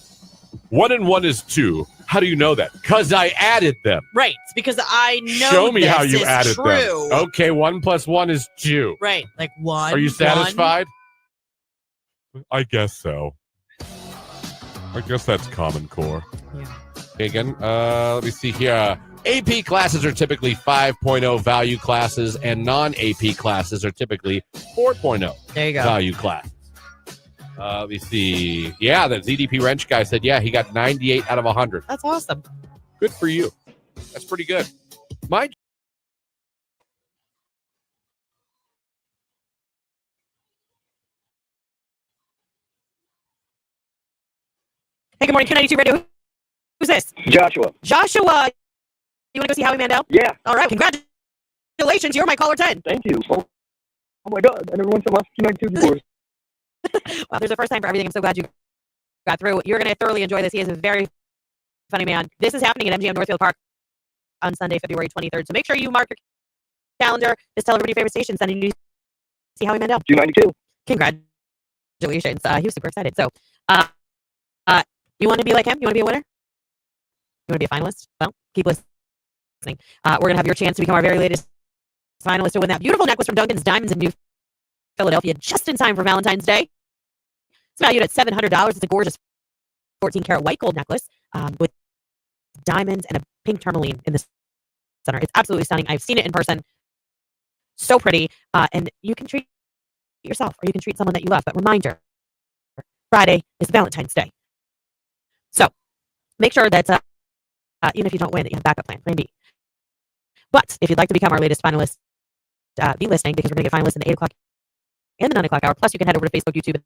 1 and 1 is 2. How do you know that? Because I added them. Right, because I know. Show me this how you is added true. them. Okay, 1 plus 1 is 2. Right, like 1. Are you satisfied? I guess so. I guess that's Common Core. Yeah. Okay, again, let me see here. AP classes are typically 5.0 value classes, and non-AP classes are typically 4.0 there you go. value classes. Let me see. Yeah, the ZDP wrench guy said, yeah, he got 98 out of 100. That's awesome. Good for you. That's pretty good. My Hey, good morning, Q92 Radio. Who's this? Joshua. Joshua. You want to go see Howie Mandel? Yeah. All right, congratulations. You're my caller 10. Thank you. Oh my God. I never went to watch Q92 before. Well, there's a first time for everything. I'm so glad you got through. You're going to thoroughly enjoy this. He is a very funny man. This is happening at MGM Northfield Park on Sunday, February 23rd. So make sure you mark your calendar. Just tell everybody your favorite station, sending you to see Howie Mandel. Q92. Congratulations. He was super excited. So you want to be like him? You want to be a winner? You want to be a finalist? Well, keep listening. We're going to have your chance to become our very latest finalist to win that beautiful necklace from Duncan's Diamonds in New Philadelphia just in time for Valentine's Day. It's valued at $700. It's a gorgeous 14-karat white gold necklace with diamonds and a pink tourmaline in the center. It's absolutely stunning. I've seen it in person. So pretty. And you can treat yourself or you can treat someone that you love. But reminder, Friday is Valentine's Day. So make sure that even if you don't win, that you have a backup plan B. But if you'd like to become our latest finalist, be listening because we're going to get finalists in the 8 o'clock and the 9 o'clock hour. Plus, you can head over to Facebook, YouTube, and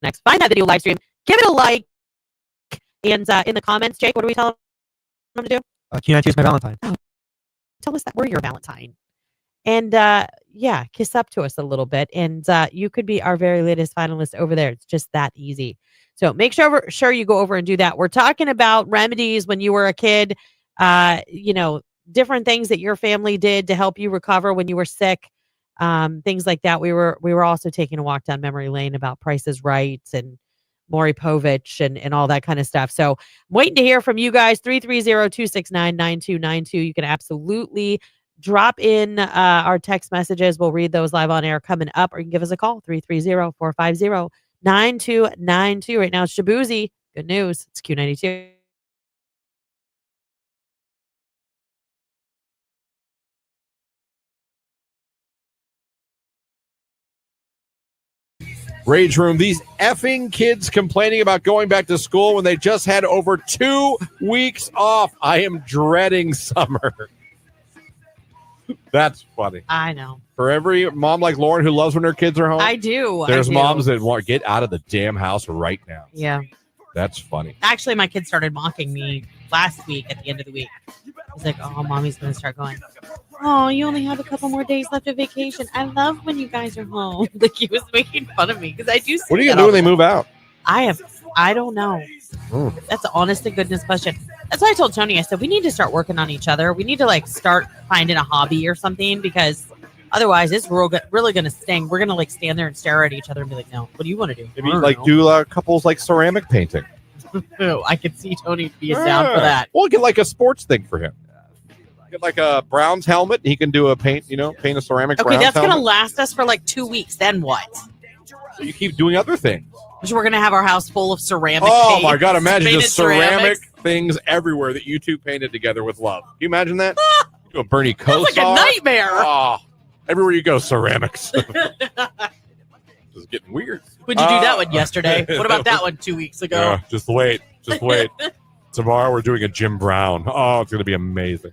next. Find that video live stream. Give it a like. And in the comments, Jake, what do we tell them to do? Q92 is my Valentine. Oh, tell us that we're your Valentine. And kiss up to us a little bit. And you could be our very latest finalist over there. It's just that easy. So make sure you go over and do that. We're talking about remedies when you were a kid, different things that your family did to help you recover when you were sick, things like that. We were also taking a walk down memory lane about Price is Right and Maury Povich and all that kind of stuff. So I'm waiting to hear from you guys. 330-269-9292. You can absolutely drop in our text messages. We'll read those live on air coming up, or you can give us a call, 330-450-9292. Right now, it's Shabuzi. Good news. It's Q92. Rage Room. These effing kids complaining about going back to school when they just had over 2 weeks off. I am dreading summer. That's funny. I know. For every mom like Lauren who loves when her kids are home, I do. There's moms that want to get out of the damn house right now. Yeah. That's funny. Actually, my kids started mocking me last week at the end of the week. He's like, oh, mommy's going to start going, oh, you only have a couple more days left of vacation. I love when you guys are home. Like, he was making fun of me because I do. What are you going to do when they move out? I don't know. That's an honest to goodness question. That's why I told Tony, I said, we need to start working on each other. We need to start finding a hobby or something because Otherwise, it's really going to sting. We're going to like stand there and stare at each other and be like, no, what do you want to do? Maybe like do couples like ceramic painting. I could see Tony being down for that. We'll get like a sports thing for him. Get like a Browns helmet. He can do a paint a ceramic. Okay, Browns that's going to helmet. last us for like 2 weeks. Then what? So you keep doing other things. So we're going to have our house full of ceramic Oh paint, my God, imagine painted just ceramic ceramics. things everywhere that you two painted together with love. Can you imagine that? Do a Bernie Kosar. That's like a nightmare. Oh, everywhere you go, ceramics. This is getting weird. Would you do that one yesterday? What about that one 2 weeks ago? Yeah, just wait. Tomorrow we're doing a Jim Brown. Oh, it's going to be amazing.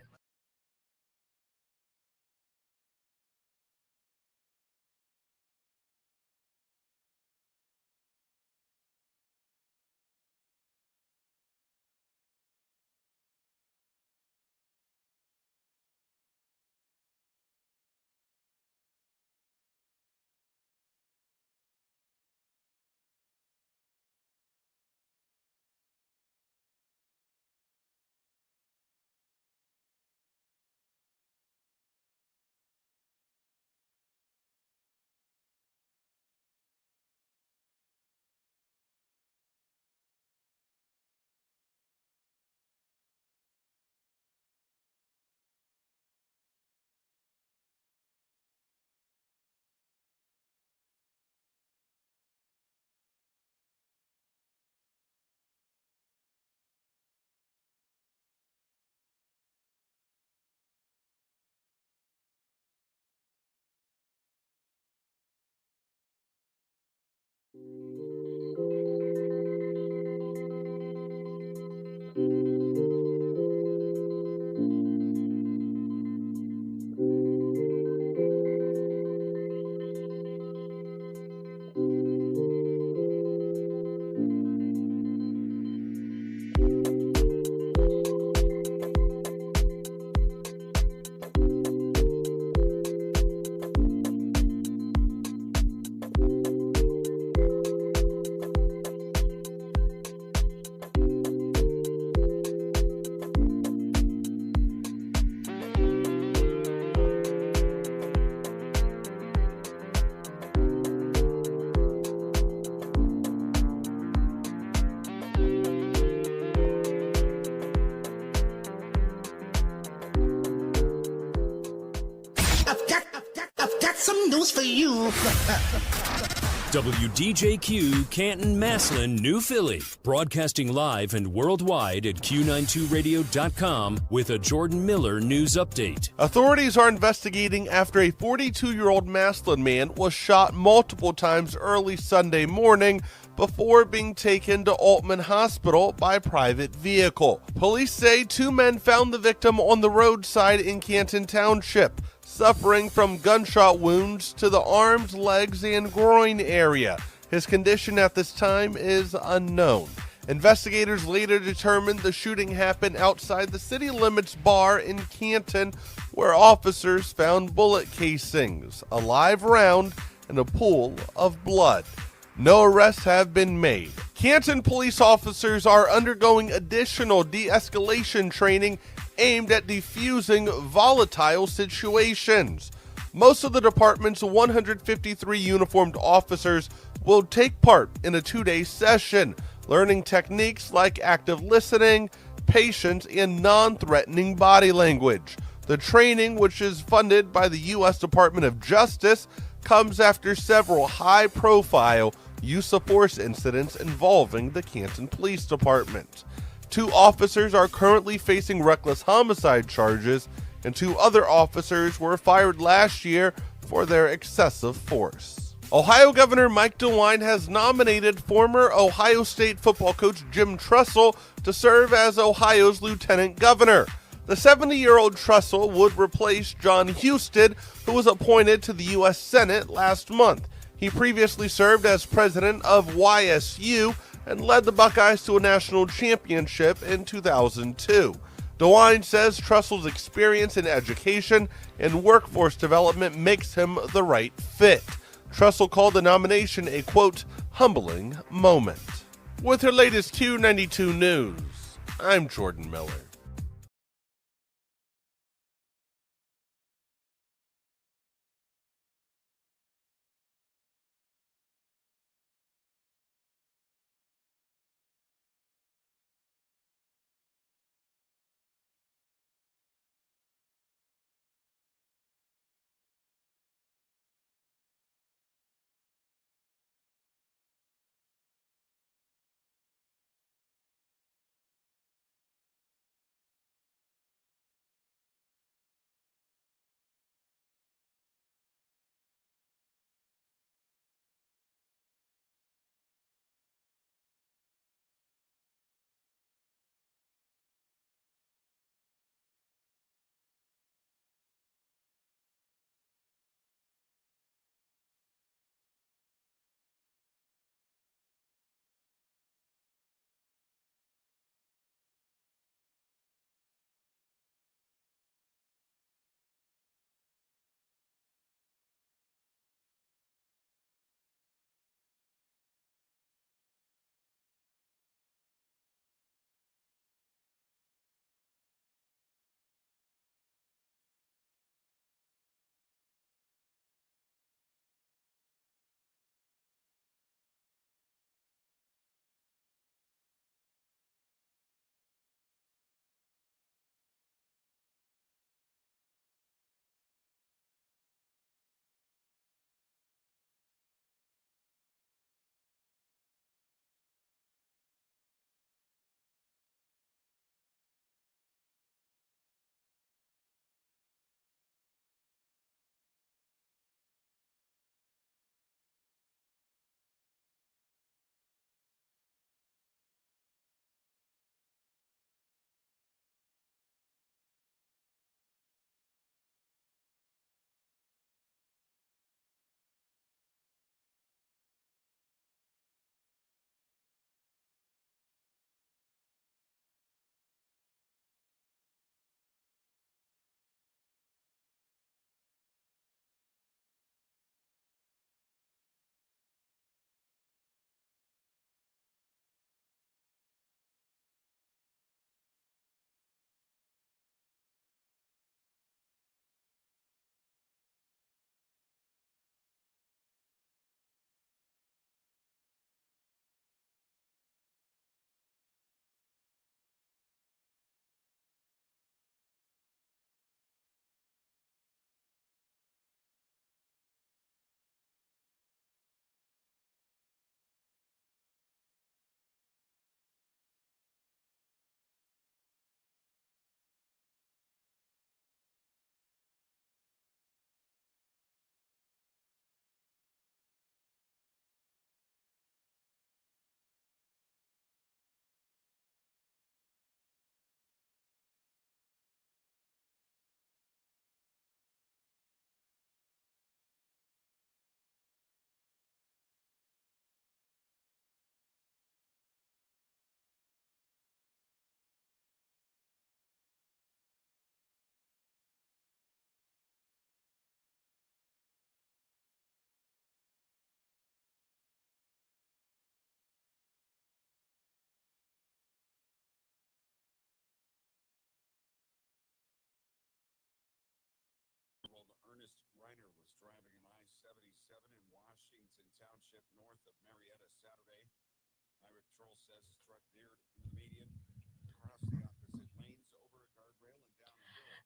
I've got some news for you. WDJQ Canton, Massillon, New Philly. Broadcasting live and worldwide at Q92radio.com with a Jordan Miller news update. Authorities are investigating after a 42-year-old Massillon man was shot multiple times early Sunday morning before being taken to Altman Hospital by private vehicle. Police say 2 men found the victim on the roadside in Canton Township, suffering from gunshot wounds to the arms, legs, and groin area. His condition at this time is unknown. Investigators later determined the shooting happened outside the city limits bar in Canton, where officers found bullet casings, a live round, and a pool of blood. No arrests have been made. Canton police officers are undergoing additional de-escalation training aimed at defusing volatile situations. Most of the department's 153 uniformed officers will take part in a 2-day session, learning techniques like active listening, patience, and non-threatening body language. The training, which is funded by the U.S. Department of Justice, comes after several high-profile use of force incidents involving the Canton Police Department. 2 officers are currently facing reckless homicide charges, and 2 other officers were fired last year for their excessive force. Ohio Governor Mike DeWine has nominated former Ohio State football coach Jim Tressel to serve as Ohio's lieutenant governor. The 70-year-old Tressel would replace John Husted, who was appointed to the U.S. Senate last month. He previously served as president of YSU and led the Buckeyes to a national championship in 2002. DeWine says Tressel's experience in education and workforce development makes him the right fit. Tressel called the nomination a, quote, humbling moment. With her latest Q92 news, I'm Jordan Miller.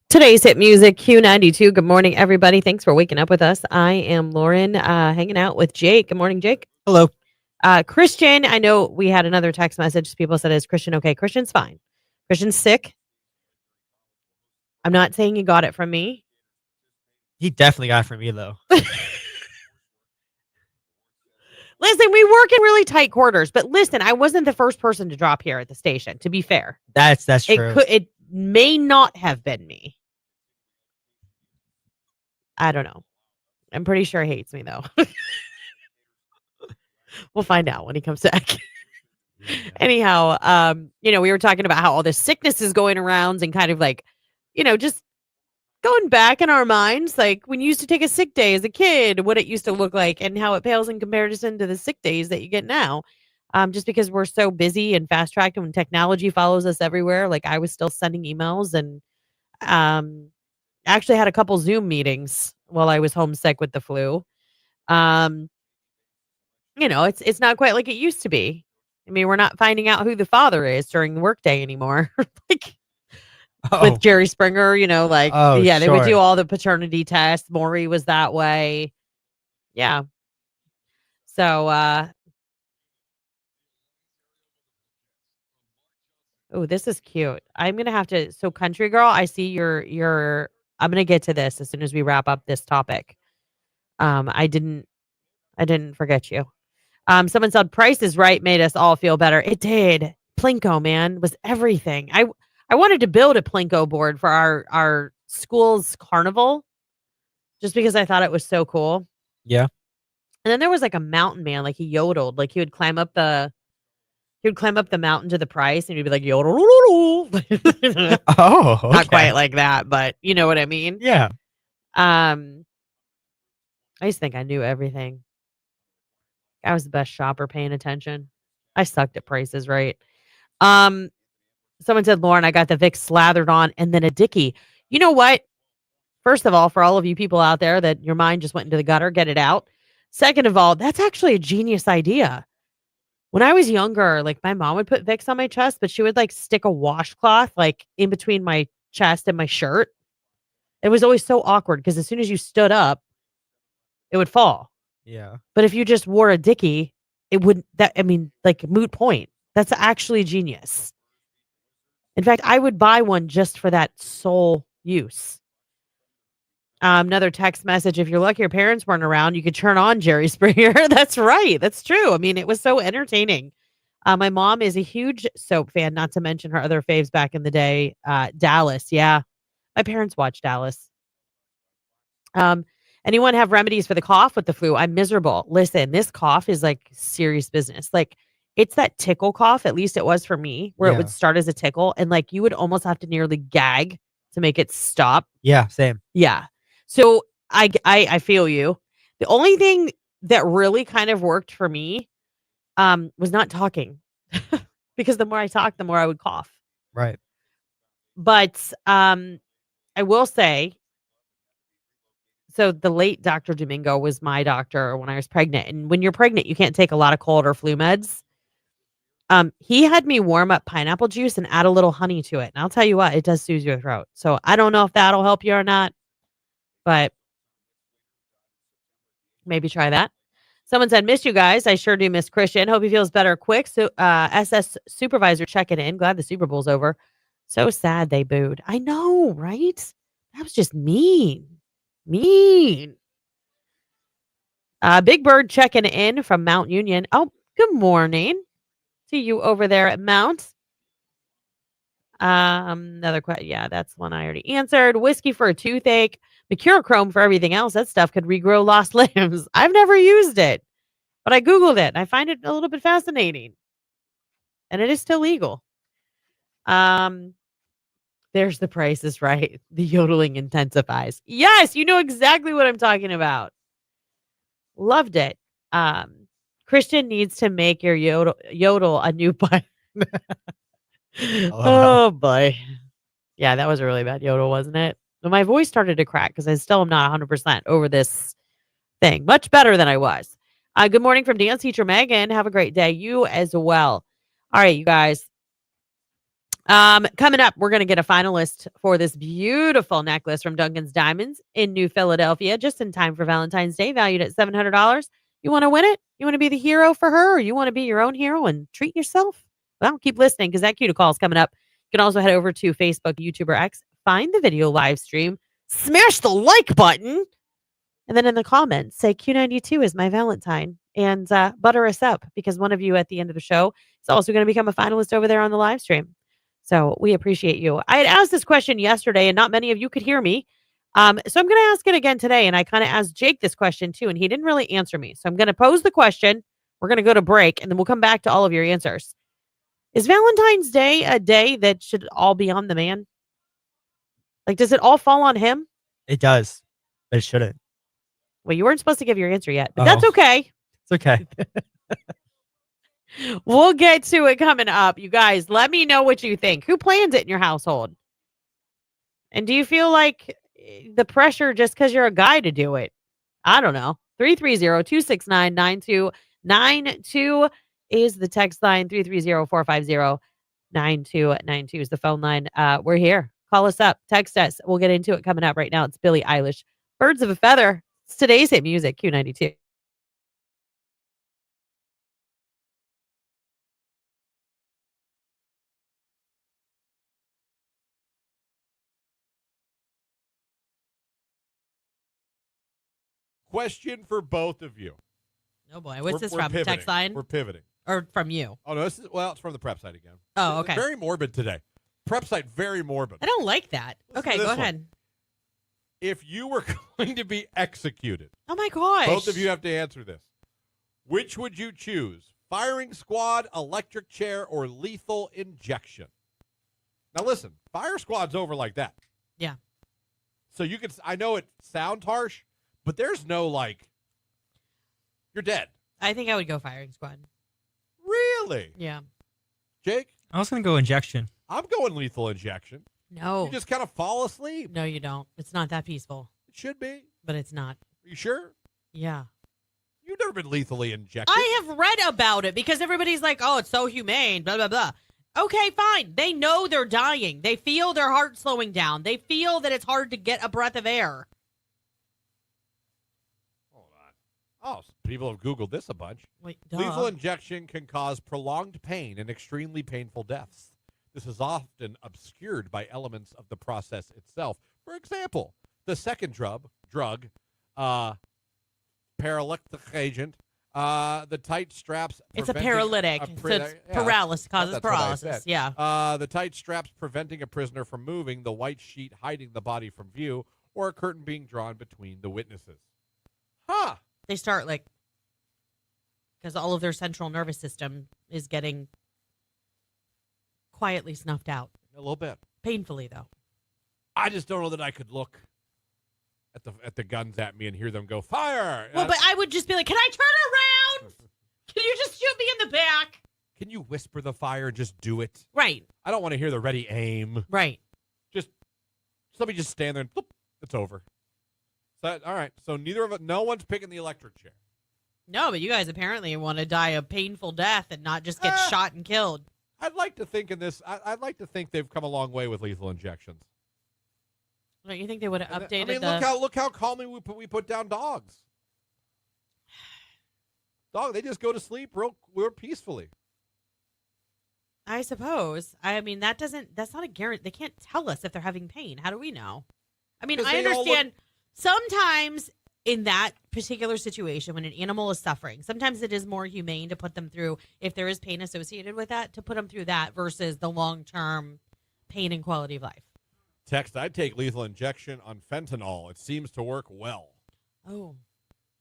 Today's hit music, Q92. Good morning, everybody. Thanks for waking up with us. I am Lauren, hanging out with Jake. Good morning, Jake. Hello. Christian, I know we had another text message. People said, is Christian okay? Christian's fine. Christian's sick. I'm not saying he got it from me. He definitely got it from me, though. Listen, we work in really tight quarters, but listen, I wasn't the first person to drop here at the station, to be fair. That's true. It may not have been me. I don't know. I'm pretty sure he hates me, though. We'll find out when he comes back. Anyhow, we were talking about how all this sickness is going around and kind of like, just going back in our minds, like when you used to take a sick day as a kid, what it used to look like and how it pales in comparison to the sick days that you get now. Just because we're so busy and fast tracked and when technology follows us everywhere, like I was still sending emails and actually had a couple Zoom meetings while I was homesick with the flu. It's not quite like it used to be. I mean, we're not finding out who the father is during the workday anymore. Like with Jerry Springer, they would do all the paternity tests. Maury was that way. Yeah. So, oh, this is cute. I'm going to have to, so country girl, I see I'm going to get to this as soon as we wrap up this topic. I didn't forget you. Someone said Price is Right made us all feel better. It did. Plinko, man, was everything. I wanted to build a Plinko board for our school's carnival just because I thought it was so cool. Yeah. And then there was like a mountain man, like he yodeled, like he would climb up the mountain to the Price and he'd be like yodel. Oh, okay. Not quite like that, but you know what I mean? Yeah. I just think I knew everything. I was the best shopper paying attention. I sucked at Prices Right. Someone said, Lauren, I got the Vicks slathered on and then a Dickie. You know what? First of all, for all of you people out there that your mind just went into the gutter, get it out. Second of all, that's actually a genius idea. When I was younger, like my mom would put Vicks on my chest, but she would like stick a washcloth like in between my chest and my shirt. It was always so awkward because as soon as you stood up, it would fall. Yeah. But if you just wore a Dickie, it wouldn't, like moot point. That's actually genius. In fact, I would buy one just for that sole use. Another text message. If you're lucky your parents weren't around, you could turn on Jerry Springer. That's right. That's true. I mean, it was so entertaining. My mom is a huge soap fan, not to mention her other faves back in the day. Dallas. Yeah. My parents watched Dallas. Anyone have remedies for the cough with the flu? I'm miserable. Listen, this cough is like serious business. Like it's that tickle cough, at least it was for me, where it would start as a tickle and like you would almost have to nearly gag to make it stop. Yeah, same. Yeah. So I feel you. The only thing that really kind of worked for me was not talking. Because the more I talked, the more I would cough. Right. But I will say, so the late Dr. Domingo was my doctor when I was pregnant. And when you're pregnant, you can't take a lot of cold or flu meds. He had me warm up pineapple juice and add a little honey to it. And I'll tell you what, it does soothe your throat. So I don't know if that'll help you or not, but maybe try that. Someone said, miss you guys. I sure do miss Christian. Hope he feels better quick. So SS supervisor checking in. Glad the Super Bowl's over. So sad they booed. I know, right? That was just mean. Mean. Big Bird checking in from Mount Union. Oh, good morning. See you over there at Mount. Another question. Yeah, that's one I already answered. Whiskey for a toothache. Mercurochrome for everything else. That stuff could regrow lost limbs. I've never used it, but I Googled it and I find it a little bit fascinating. And it is still legal. There's the Price is Right. The yodeling intensifies. Yes, you know exactly what I'm talking about. Loved it. Christian needs to make your yodel a new button. Oh boy. Yeah, that was a really bad yodel, wasn't it? But my voice started to crack because I still am not 100% over this thing. Much better than I was. Good morning from dance teacher Megan. Have a great day. You as well. All right, you guys. Coming up, we're going to get a finalist for this beautiful necklace from Duncan's Diamonds in New Philadelphia, just in time for Valentine's Day, valued at $700. You want to win it? You want to be the hero for her, or you want to be your own hero and treat yourself? Well, keep listening because that cue to call is coming up. You can also head over to Facebook, YouTube, or X, find the video live stream, smash the like button, and then in the comments, say Q92 is my Valentine and butter us up because one of you at the end of the show is also going to become a finalist over there on the live stream. So we appreciate you. I had asked this question yesterday and not many of you could hear me. So I'm going to ask it again today. And I kind of asked Jake this question too, and he didn't really answer me. So I'm going to pose the question. We're going to go to break and then we'll come back to all of your answers. Is Valentine's Day a day that should all be on the man? Like, does it all fall on him? It does, but it shouldn't. Well, you weren't supposed to give your answer yet, but that's okay. It's okay. We'll get to it coming up. You guys, let me know what you think. Who plans it in your household? And do you feel like the pressure just because you're a guy to do it? I don't know. 330-269-9292 is the text line. 330-450-9292 is the phone line. We're here. Call us up. Text us. We'll get into it coming up right now. It's Billie Eilish. Birds of a Feather. It's today's hit music, Q92. Question for both of you. Oh boy, what's this We're from? pivoting. Text line? We're pivoting. Or from you? Oh, no, it's from the prep site again. Oh, okay. Very morbid today. Prep site, very morbid. I don't like that. Listen Okay, to go this one. ahead. If you were going to be executed, Oh my gosh. both of you have to answer this. Which would you choose? Firing squad, electric chair, or lethal injection? Now listen, fire squad's over like that. Yeah. So you could, I know it sounds harsh, but there's no you're dead. I think I would go firing squad. Really? Yeah. Jake? I was gonna go injection. I'm going lethal injection. No. You just kind of fall asleep. No, you don't. It's not that peaceful, It should be. but it's not. Are you sure? Yeah. You've never been lethally injected. I have read about it because everybody's like, oh, it's so humane, blah, blah, blah. Okay, fine. They know they're dying. They feel their heart slowing down. They feel that it's hard to get a breath of air. Hold on. Oh, people have Googled this a bunch. Wait, Lethal injection can cause prolonged pain and extremely painful deaths. This is often obscured by elements of the process itself. For example, the second drug, paralytic agent, the tight straps. It's a preventing paralytic. So it's paralysis, causes that's what I paralysis. said. Yeah. The tight straps preventing a prisoner from moving, the white sheet hiding the body from view, or a curtain being drawn between the witnesses. Huh. They start because all of their central nervous system is getting quietly snuffed out. A little bit. Painfully, though. I just don't know that I could look at the guns at me and hear them go fire. Well, but I would just be like, can I turn around? Can you just shoot me in the back? Can you whisper the fire and just do it? Right. I don't want to hear the ready aim. Right. Just somebody just stand there and boop, it's over. So, all right. So no one's picking the electric chair. No, but you guys apparently want to die a painful death and not just get shot and killed. I'd like to think I'd like to think they've come a long way with lethal injections. Don't you think they would have updated look how calmly we put down dogs. They just go to sleep real peacefully. I suppose. I mean, that's not a guarantee. They can't tell us if they're having pain. How do we know? I mean, I understand sometimes in that particular situation when an animal is suffering, sometimes it is more humane to put them through, if there is pain associated with that, to put them through that versus the long-term pain and quality of life. Text, I'd take lethal injection on fentanyl. It seems to work well. Oh.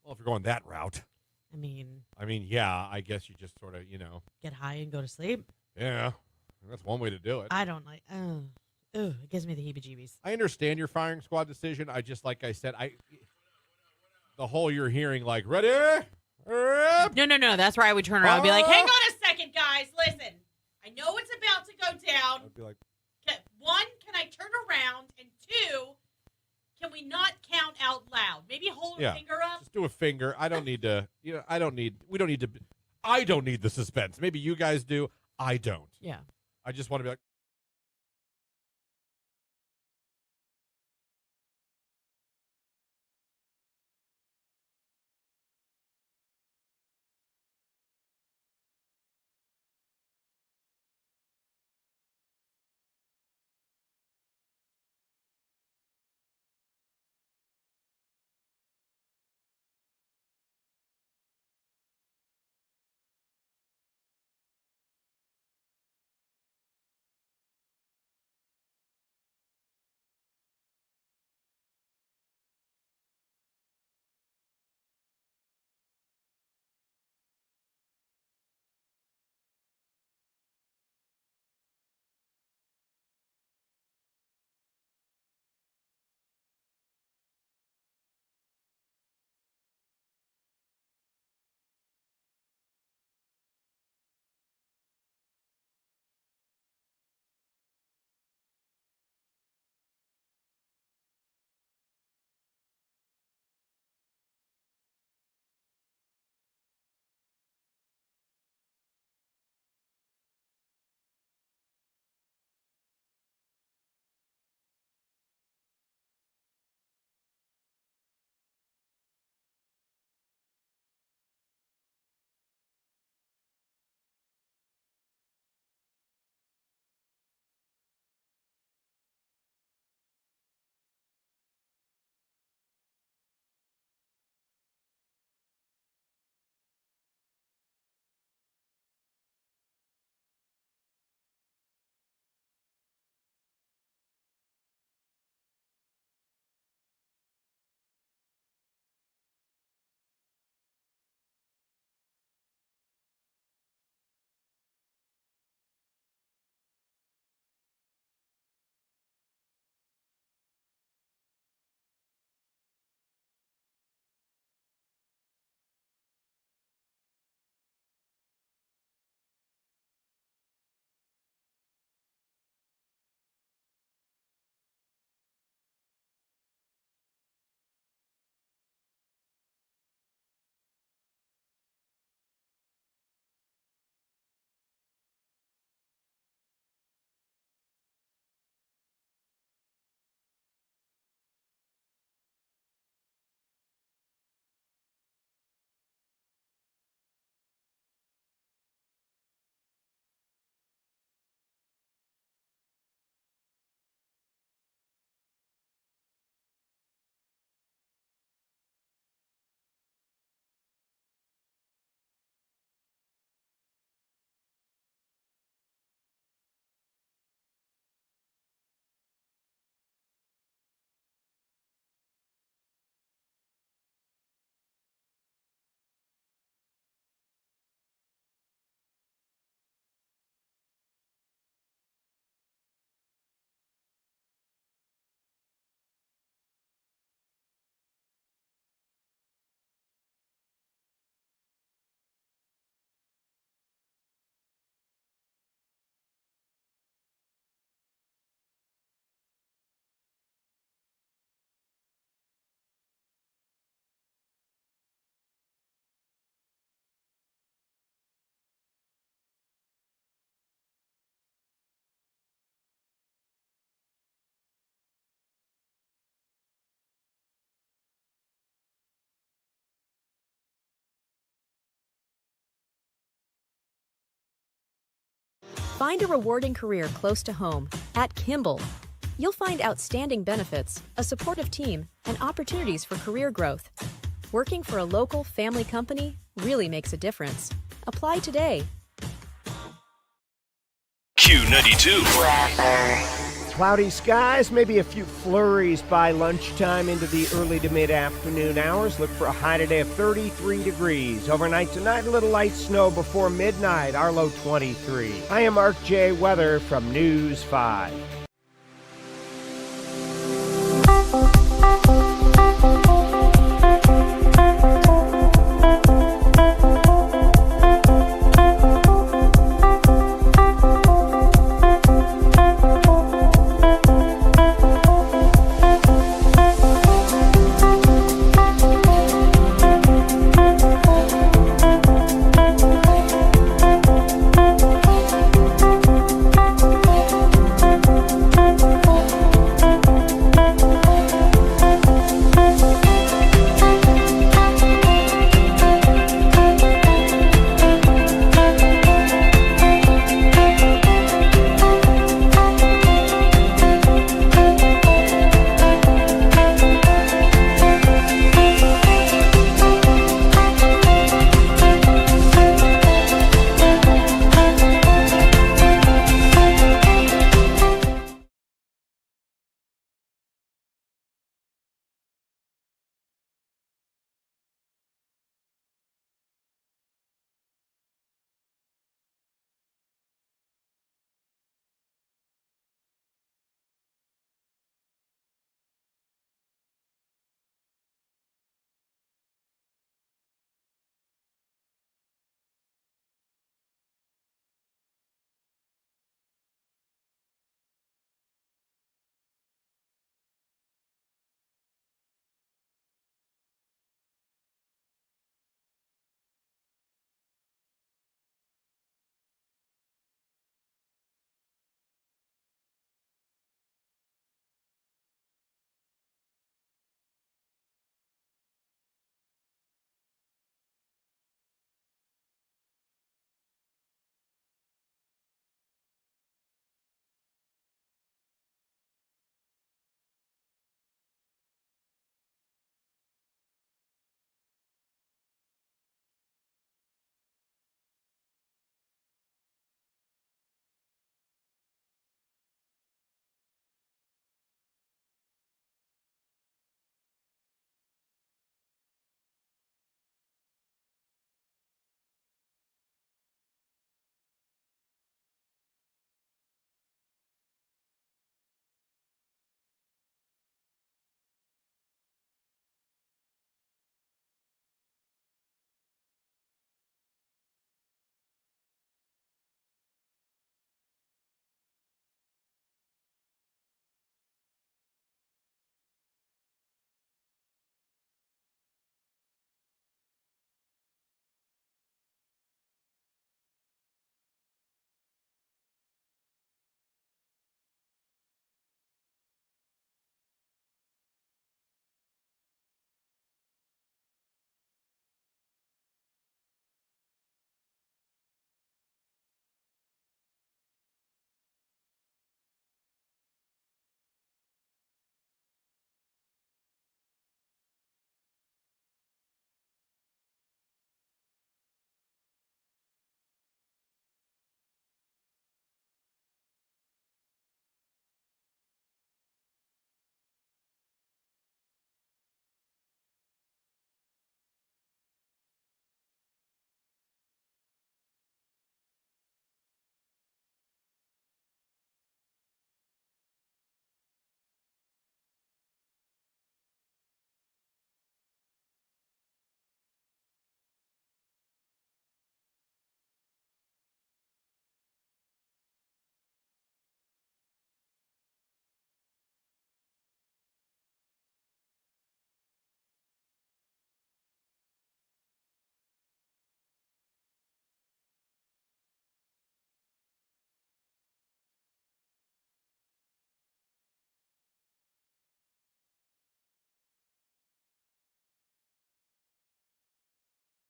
Well, if you're going that route. I mean, yeah, I guess you just sort of, get high and go to sleep. Yeah, that's one way to do it. I don't like, it gives me the heebie-jeebies. I understand your firing squad decision. I just, like I said, the whole you're hearing, ready? No. That's where I would turn around and be like, hang on a second, guys. Listen, I know it's about to go down. I'd be like, one, can I turn around? And two, can we not count out loud? Maybe hold a finger up. do a finger. I don't need to. I don't need. We don't need to. I don't need the suspense. Maybe you guys do. I don't. Yeah. I just want to be like. Find a rewarding career close to home at Kimball. You'll find outstanding benefits, a supportive team, and opportunities for career growth. Working for a local family company really makes a difference. Apply today. Q92. Cloudy skies, maybe a few flurries by lunchtime into the early to mid-afternoon hours. Look for a high today of 33 degrees. Overnight tonight, a little light snow before midnight. Our low 23. I am Mark J. Weather from News 5.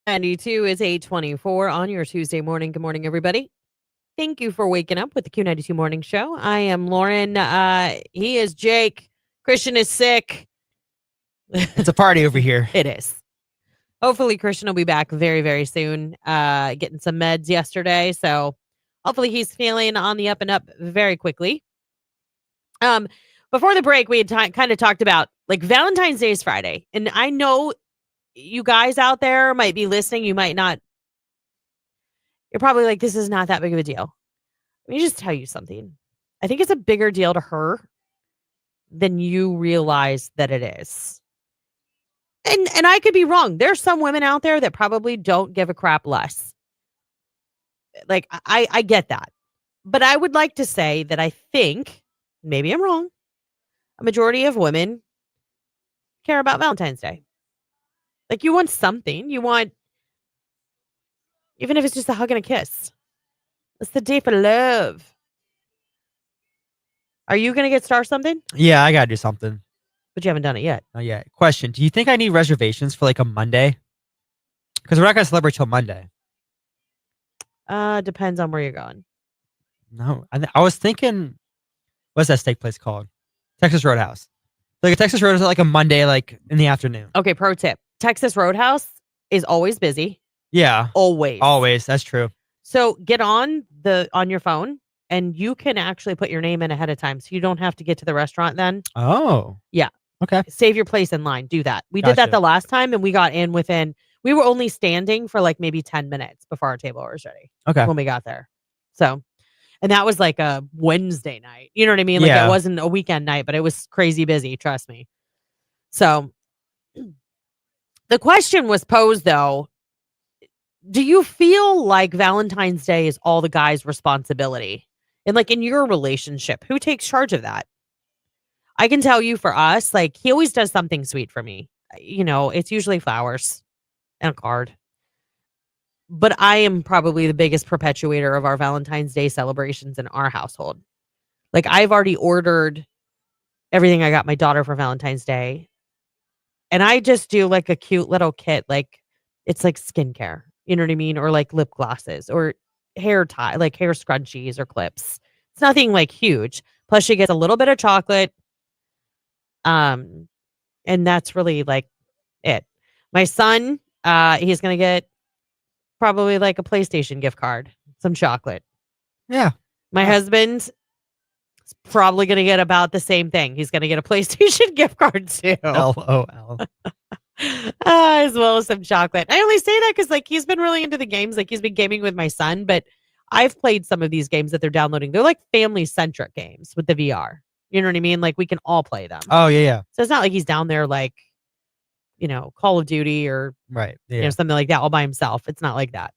92 is 8:24 on your Tuesday morning. Good morning, everybody. Thank you for waking up with the Q92 Morning Show. I am Lauren. He is Jake. Christian is sick. It's a party over here. It is. Hopefully, Christian will be back very, very soon. Getting some meds yesterday, so hopefully he's feeling on the up and up very quickly. Before the break, we had kind of talked about like Valentine's Day is Friday, and I know you guys out there might be listening. You might not. You're probably like, this is not that big of a deal. Let me just tell you something. I think it's a bigger deal to her than you realize that it is. And I could be wrong. There's some women out there that probably don't give a crap less. Like, I get that. But I would like to say that I think, maybe I'm wrong, a majority of women care about Valentine's Day. Like, you want something. You want, even if it's just a hug and a kiss. It's the day for love. Are you going to get star something? Yeah, I gotta do something. But you haven't done it yet. Not yet. Question: do you think I need reservations for like a Monday? Because we're not gonna celebrate till Monday. Depends on where you're going. No, I was thinking, what's that steak place called? Texas Roadhouse. Like a Texas Roadhouse, like a Monday, like in the afternoon. Okay, pro tip: Texas Roadhouse is always busy. Yeah, always. That's true. So get on your phone, and you can actually put your name in ahead of time, so you don't have to get to the restaurant then. Oh, yeah. Okay. Save your place in line. Do that. We did that the last time, and we got in within. We were only standing for like maybe 10 minutes before our table was ready. Okay. When we got there, so, and that was like a Wednesday night. You know what I mean? Like it wasn't a weekend night, but it was crazy busy. Trust me. So, the question was posed though. Do you feel like Valentine's Day is all the guy's responsibility? And like in your relationship, who takes charge of that? I can tell you for us, like he always does something sweet for me. You know, it's usually flowers and a card. But I am probably the biggest perpetuator of our Valentine's Day celebrations in our household. Like I've already ordered everything I got my daughter for Valentine's Day. And I just do like a cute little kit. Like it's like skincare. You know what I mean? Or like lip glosses or hair tie, like hair scrunchies or clips. It's nothing like huge. Plus she gets a little bit of chocolate. And that's really like it. My son, he's going to get probably like a PlayStation gift card, some chocolate. Yeah. My husband is probably going to get about the same thing. He's going to get a PlayStation gift card too. LOL. As well as some chocolate. I only say that because like he's been really into the games. Like he's been gaming with my son, but I've played some of these games that they're downloading. They're like family centric games with the VR. You know what I mean? Like we can all play them. Oh yeah. So it's not like he's down there like, you know, Call of Duty or right. Yeah. You know, something like that all by himself. It's not like that.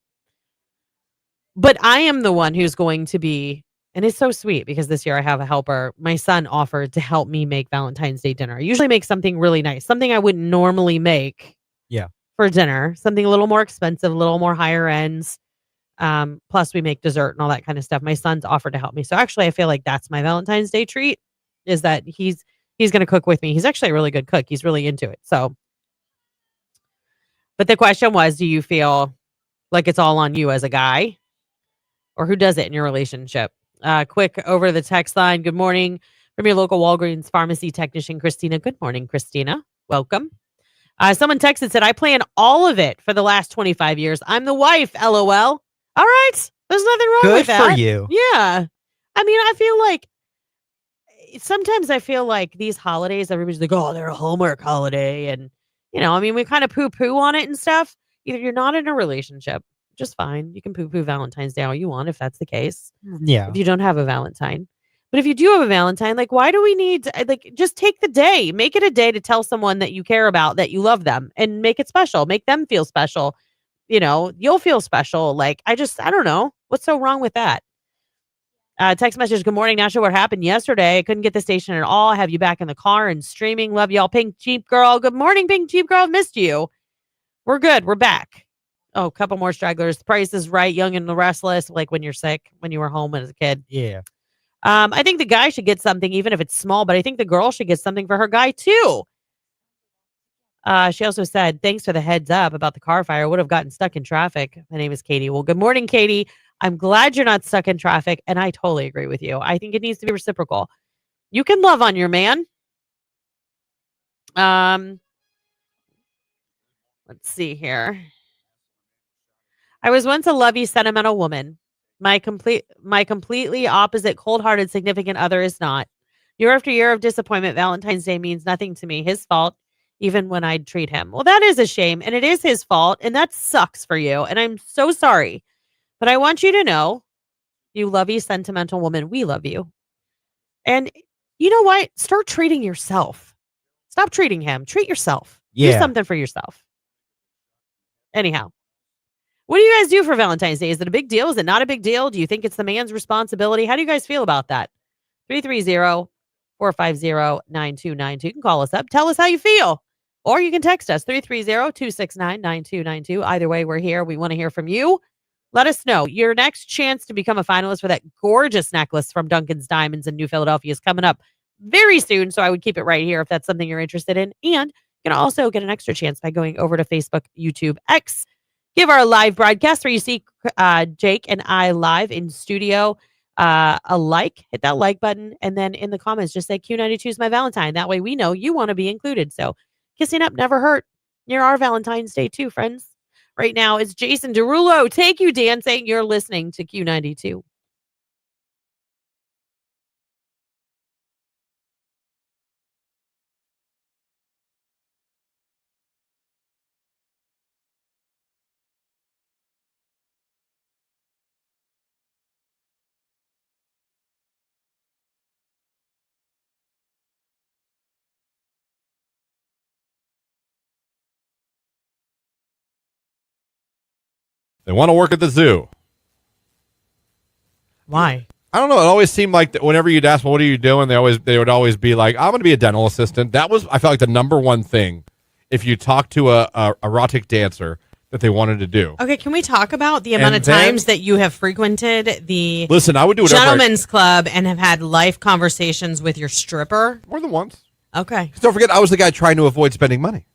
But I am the one who's going to be, and it's so sweet because this year I have a helper. My son offered to help me make Valentine's Day dinner. I usually make something really nice, something I wouldn't normally make. Yeah. For dinner, something a little more expensive, a little more higher ends. Plus we make dessert and all that kind of stuff. My son's offered to help me. So actually I feel like that's my Valentine's Day treat is that he's going to cook with me. He's actually a really good cook. He's really into it. So, but the question was, do you feel like it's all on you as a guy or who does it in your relationship? Quick over the text line. Good morning from your local Walgreens pharmacy technician, Christina. Good morning, Christina. Welcome. Someone texted, said, I plan all of it for the last 25 years. I'm the wife, LOL. All right. There's nothing wrong with that. Good for you. Yeah. I mean, I feel like sometimes I feel like these holidays, everybody's like, oh, they're a Hallmark holiday. And, you know, I mean, we kind of poo-poo on it and stuff. Either you're not in a relationship, just fine. You can poo-poo Valentine's Day all you want if that's the case. Yeah. If you don't have a Valentine. But if you do have a Valentine, like, why do we need to, like, just take the day, make it a day to tell someone that you care about, that you love them and make it special, make them feel special. You know, you'll feel special. Like, I don't know. What's so wrong with that? Text message, good morning. Not sure what happened yesterday. I couldn't get the station at all. Have you back in the car and streaming. Love y'all. Pink Jeep Girl. Good morning, Pink Jeep Girl. Missed you. We're good. We're back. Oh, a couple more stragglers. The Price is Right. Young and the Restless. Like when you're sick, when you were home as a kid. Yeah. I think the guy should get something, even if it's small, but I think the girl should get something for her guy too. She also said, thanks for the heads up about the car fire. Would have gotten stuck in traffic. My name is Katie. Well, good morning, Katie. I'm glad you're not stuck in traffic. And I totally agree with you. I think it needs to be reciprocal. You can love on your man. Let's see here. I was once a lovey, sentimental woman. My completely opposite, cold-hearted significant other is not. Year after year of disappointment, Valentine's Day means nothing to me. His fault, even when I'd treat him. Well, that is a shame, and it is his fault, and that sucks for you. And I'm so sorry. But I want you to know, you lovey, sentimental woman, we love you. And you know what? Start treating yourself. Stop treating him. Treat yourself. Do something for yourself. Anyhow. What do you guys do for Valentine's Day? Is it a big deal? Is it not a big deal? Do you think it's the man's responsibility? How do you guys feel about that? 330-450-9292. You can call us up. Tell us how you feel. Or you can text us 330-269-9292. Either way, we're here. We want to hear from you. Let us know. Your next chance to become a finalist for that gorgeous necklace from Duncan's Diamonds in New Philadelphia is coming up very soon. So I would keep it right here if that's something you're interested in. And you can also get an extra chance by going over to Facebook, YouTube, X. Give our live broadcast where you see Jake and I live in studio a like. Hit that like button. And then in the comments, just say Q92 is my Valentine. That way we know you want to be included. So kissing up never hurt. You're our Valentine's Day too, friends. Right now, it's Jason Derulo. Take You Dancing. You're listening to Q92. They want to work at the zoo. Why? I don't know. It always seemed like that whenever you'd ask them, what are you doing? They would always be like, I'm going to be a dental assistant. That was, I felt like, the number one thing if you talk to a erotic dancer that they wanted to do. Okay, can we talk about the amount of times that you have frequented the Listen, I would do it gentleman's club and have had life conversations with your stripper? More than once. Okay. Don't forget, I was the guy trying to avoid spending money.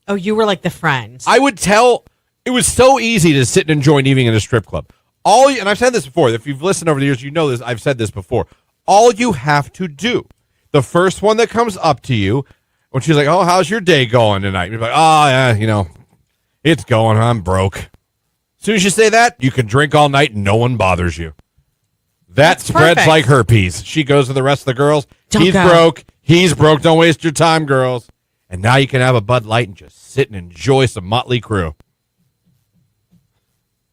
Oh, you were like the friend. I would tell, it was so easy to sit and enjoy an evening in a strip club. And I've said this before, if you've listened over the years, you know this, I've said this before. All you have to do, the first one that comes up to you, when she's like, oh, how's your day going tonight? You're like, oh, yeah, it's going, I'm broke. As soon as you say that, you can drink all night and no one bothers you. That spreads perfect. like herpes. She goes to the rest of the girls. Don't He's go. broke. He's broke. Don't waste your time, girls. And now you can have a Bud Light and just sit and enjoy some Motley Crue.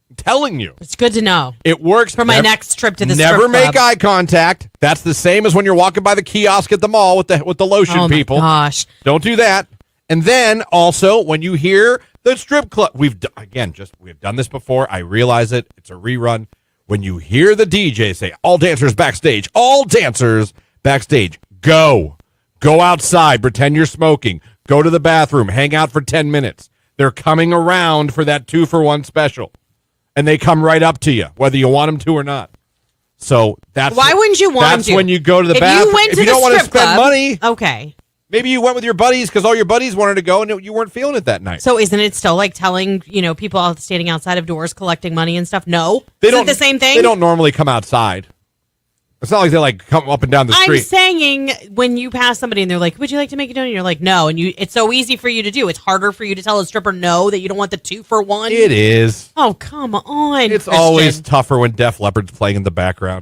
I'm telling you. It's good to know. It works. For my next trip to the strip Never make club. eye contact. That's the same as when you're walking by the kiosk at the mall with the lotion people. Oh, my gosh. Don't do that. And then also when you hear the strip club, we've done this before. I realize it. It's a rerun. When you hear the DJ say, all dancers backstage, go outside, pretend you're smoking, go to the bathroom, hang out for 10 minutes. They're coming around for that 2-for-1 special. And they come right up to you, whether you want them to or not. So why wouldn't you want them to? That's when you go to the bathroom. If you don't want to strip spend club, money. Okay. Maybe you went with your buddies because all your buddies wanted to go and you weren't feeling it that night. So isn't it still like telling, people standing outside of doors collecting money and stuff? No. Is it the same thing? They don't normally come outside. It's not like they come up and down the street. I'm saying when you pass somebody and they're like, would you like to make a donut? And you're like, no. And it's so easy for you to do. It's harder for you to tell a stripper no, that you don't want the 2-for-1. It is. Oh, come on. It's Christian. always tougher when Def Leppard's playing in the background.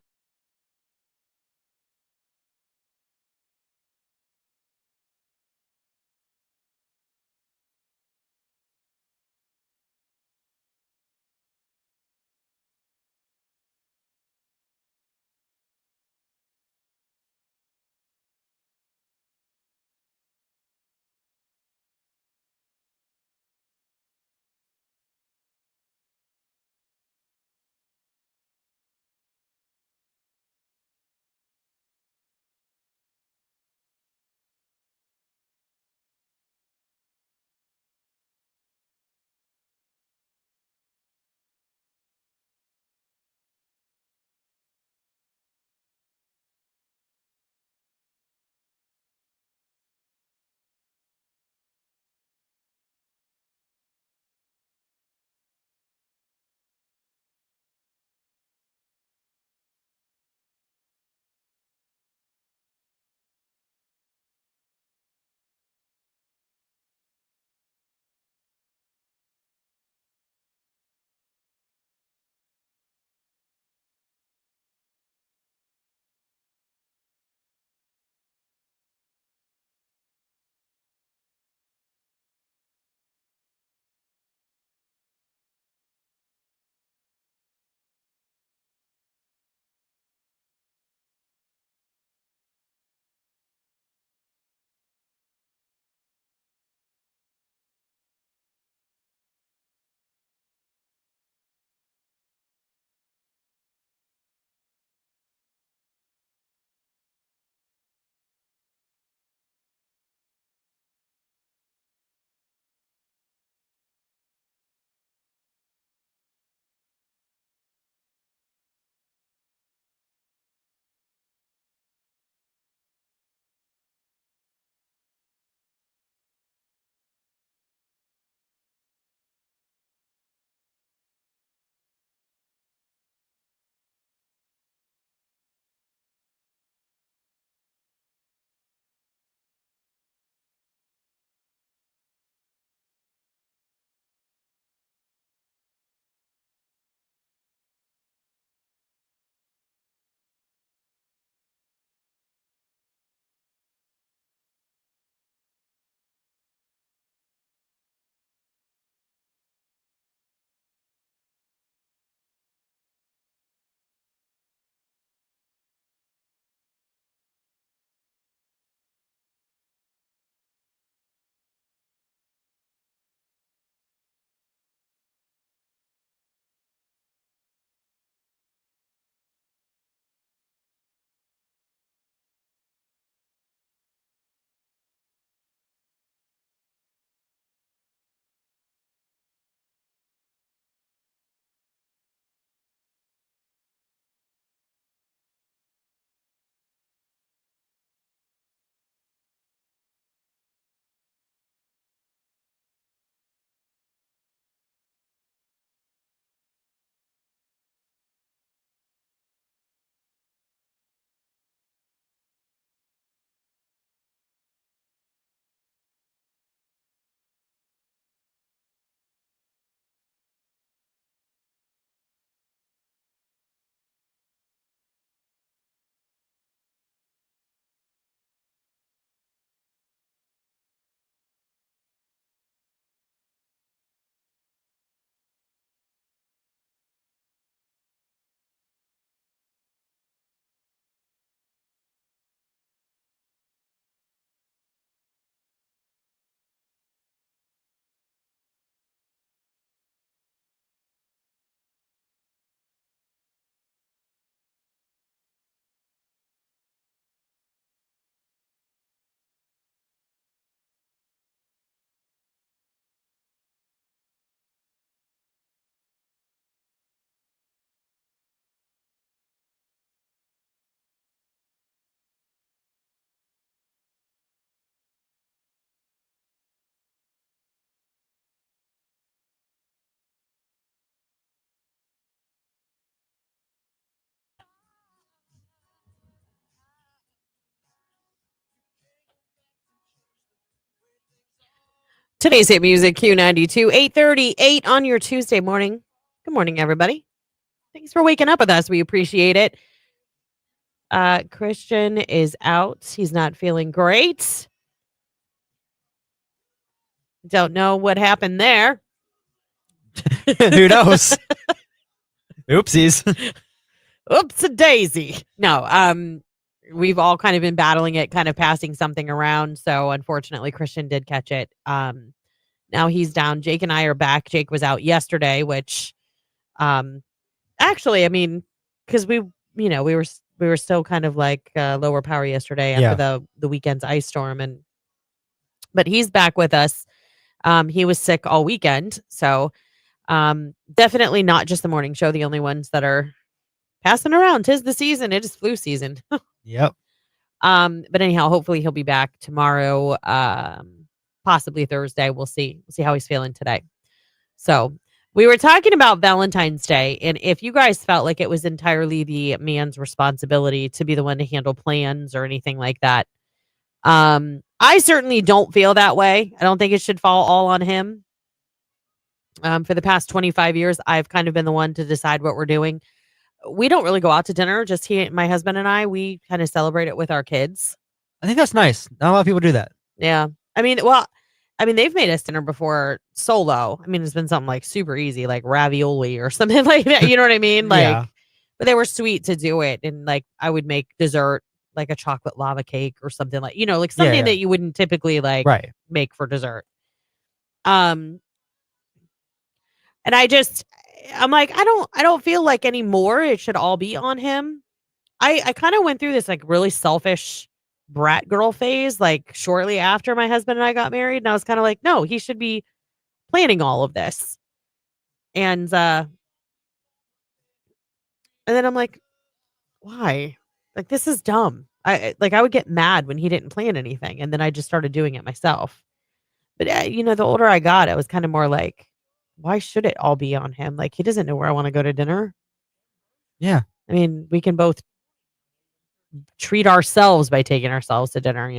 Today's hit music, Q92, 8:38 on your Tuesday morning. Good morning, everybody. Thanks for waking up with us. We appreciate it. Christian is out. He's not feeling great. Don't know what happened there. Who knows? Oopsies. Oops a daisy. No, we've all kind of been battling it, kind of passing something around. So unfortunately, Christian did catch it. Now he's down. Jake and I are back. Jake was out yesterday, which, actually, I mean, because we were still kind of like lower power yesterday after the weekend's ice storm, but he's back with us. He was sick all weekend, so definitely not just the morning show. The only ones that are passing around. 'Tis the season. It is flu season. Yep. But anyhow, hopefully he'll be back tomorrow. Possibly Thursday. We'll see. We'll see how he's feeling today. So we were talking about Valentine's Day, and if you guys felt like it was entirely the man's responsibility to be the one to handle plans or anything like that, I certainly don't feel that way. I don't think it should fall all on him. For the past 25 years, I've kind of been the one to decide what we're doing. We don't really go out to dinner. Just my husband and I, we kind of celebrate it with our kids. I think that's nice. Not a lot of people do that. Yeah. They've made us dinner before solo. I mean, it's been something like super easy, like ravioli or something like that. You know what I mean? Like, Yeah. But they were sweet to do it. And like, I would make dessert, like a chocolate lava cake or something like, like something that you wouldn't typically like make for dessert. And I'm like, I don't feel like anymore it should all be on him. I kind of went through this like really selfish brat girl phase, like shortly after my husband and I got married. And I was kind of like, no, he should be planning all of this. And then I'm like, why? Like, this is dumb. I would get mad when he didn't plan anything. And then I just started doing it myself. But, the older I got, I was kind of more like, why should it all be on him? Like, he doesn't know where I want to go to dinner. Yeah. I mean, we can both treat ourselves by taking ourselves to dinner,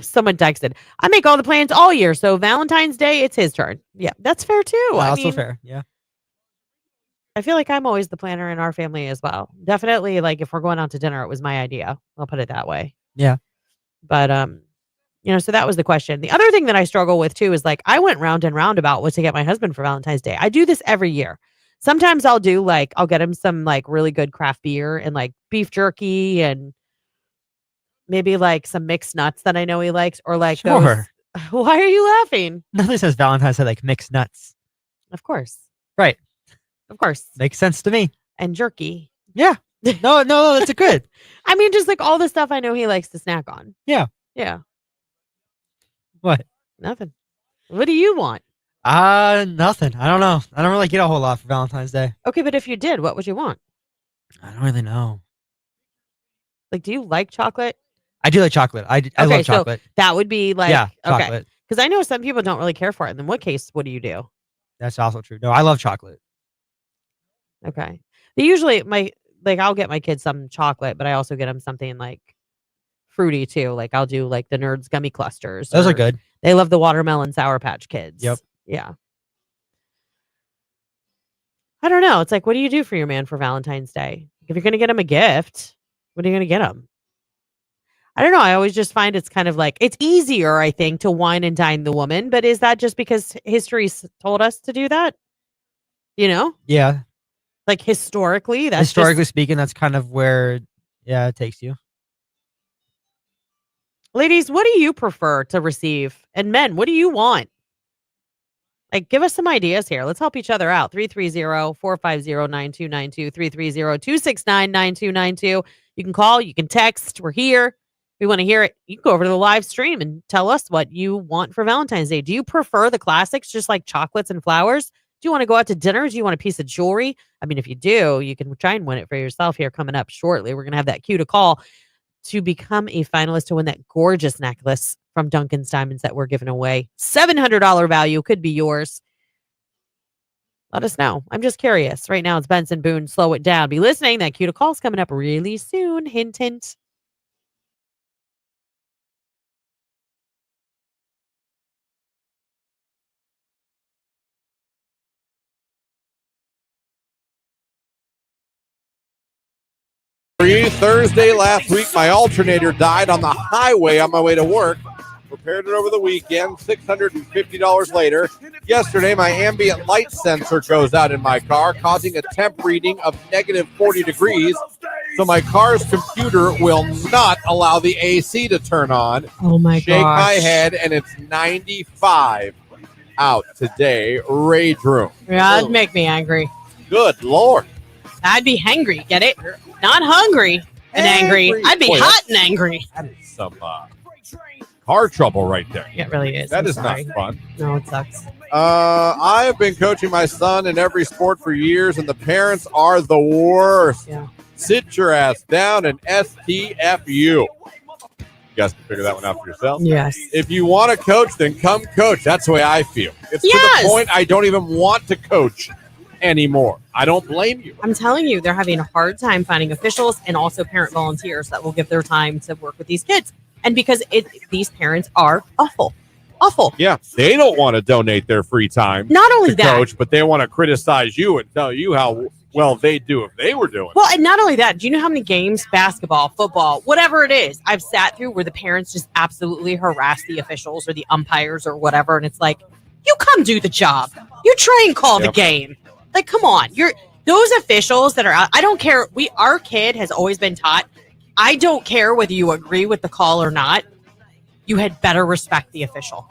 Someone texted, I make all the plans all year. So Valentine's Day, it's his turn. Yeah, that's fair too. Also fair. Yeah. I feel like I'm always the planner in our family as well. Definitely, like if we're going out to dinner, it was my idea. I'll put it that way. Yeah. But so that was the question. The other thing that I struggle with too is like I went round and round about what to get my husband for Valentine's Day. I do this every year. Sometimes I'll get him some like really good craft beer and like beef jerky and maybe like some mixed nuts that I know he likes or like those. Why are you laughing? Nothing says Valentine's Day like mixed nuts. Of course. Right. Of course. Makes sense to me. And jerky. Yeah. No, that's a good. I mean, just like all the stuff I know he likes to snack on. Yeah. Yeah. What? Nothing. What do you want? Nothing. I don't know. I don't really get a whole lot for Valentine's Day. Okay, but if you did, what would you want? I don't really know. Like, do you like chocolate? I do like chocolate. I love chocolate. So that would be like, chocolate. Okay. Because I know some people don't really care for it. And in what case, what do you do? That's also true. No, I love chocolate. Okay. Usually I'll get my kids some chocolate, but I also get them something like fruity too. Like I'll do like the Nerds gummy clusters. Those are good. They love the watermelon Sour Patch Kids. Yep. Yeah. I don't know. It's like, what do you do for your man for Valentine's Day? If you're going to get him a gift, what are you going to get him? I don't know. I always just find it's kind of like, it's easier, I think, to wine and dine the woman. But is that just because history's told us to do that? Yeah. Like historically, speaking, that's kind of where, it takes you. Ladies, what do you prefer to receive? And men, what do you want? Like, give us some ideas here. Let's help each other out. 330-450-9292, 330-269-9292. You can call, you can text. We're here. We want to hear it. You can go over to the live stream and tell us what you want for Valentine's Day. Do you prefer the classics, just like chocolates and flowers? Do you want to go out to dinner? Do you want a piece of jewelry? I mean, if you do, you can try and win it for yourself here coming up shortly. We're going to have that cue to call to become a finalist to win that gorgeous necklace from Duncan's Diamonds that we're giving away. $700 value could be yours. Let us know. I'm just curious. Right now, it's Benson Boone. Slow it down. Be listening. That cue to call is coming up really soon. Hint, hint. Thursday last week, my alternator died on the highway on my way to work. Repaired it over the weekend, $650 later. Yesterday, my ambient light sensor goes out in my car, causing a temp reading of negative 40 degrees. So my car's computer will not allow the AC to turn on. Oh my Shake gosh. my head, and it's 95 out today. Rage room. That'd make me angry. Good Lord. I'd be hangry. Get it? Not hungry and angry. I'd be Boy, hot and angry. That is some car trouble right there. It really is. That I'm is sorry. not fun. No, it sucks. I have been coaching my son in every sport for years, and the parents are the worst. Yeah. Sit your ass down and STFU. You guys can figure that one out for yourself. Yes. If you want to coach, then come coach. That's the way I feel. It's to the point I don't even want to coach anymore. I don't blame you. I'm telling you, they're having a hard time finding officials and also parent volunteers that will give their time to work with these kids. And because these parents are awful. Yeah, they don't want to donate their free time Not only to that, coach, but they want to criticize you and tell you how well they do if they were doing it. well, and not only that, do you know how many games, basketball, football, whatever it is, I've sat through where the parents just absolutely harass the officials or the umpires or whatever, and it's like, you come do the job. You try and call the game. Like, come on. Those officials that are out, I don't care. Our kid has always been taught, I don't care whether you agree with the call or not. You had better respect the official.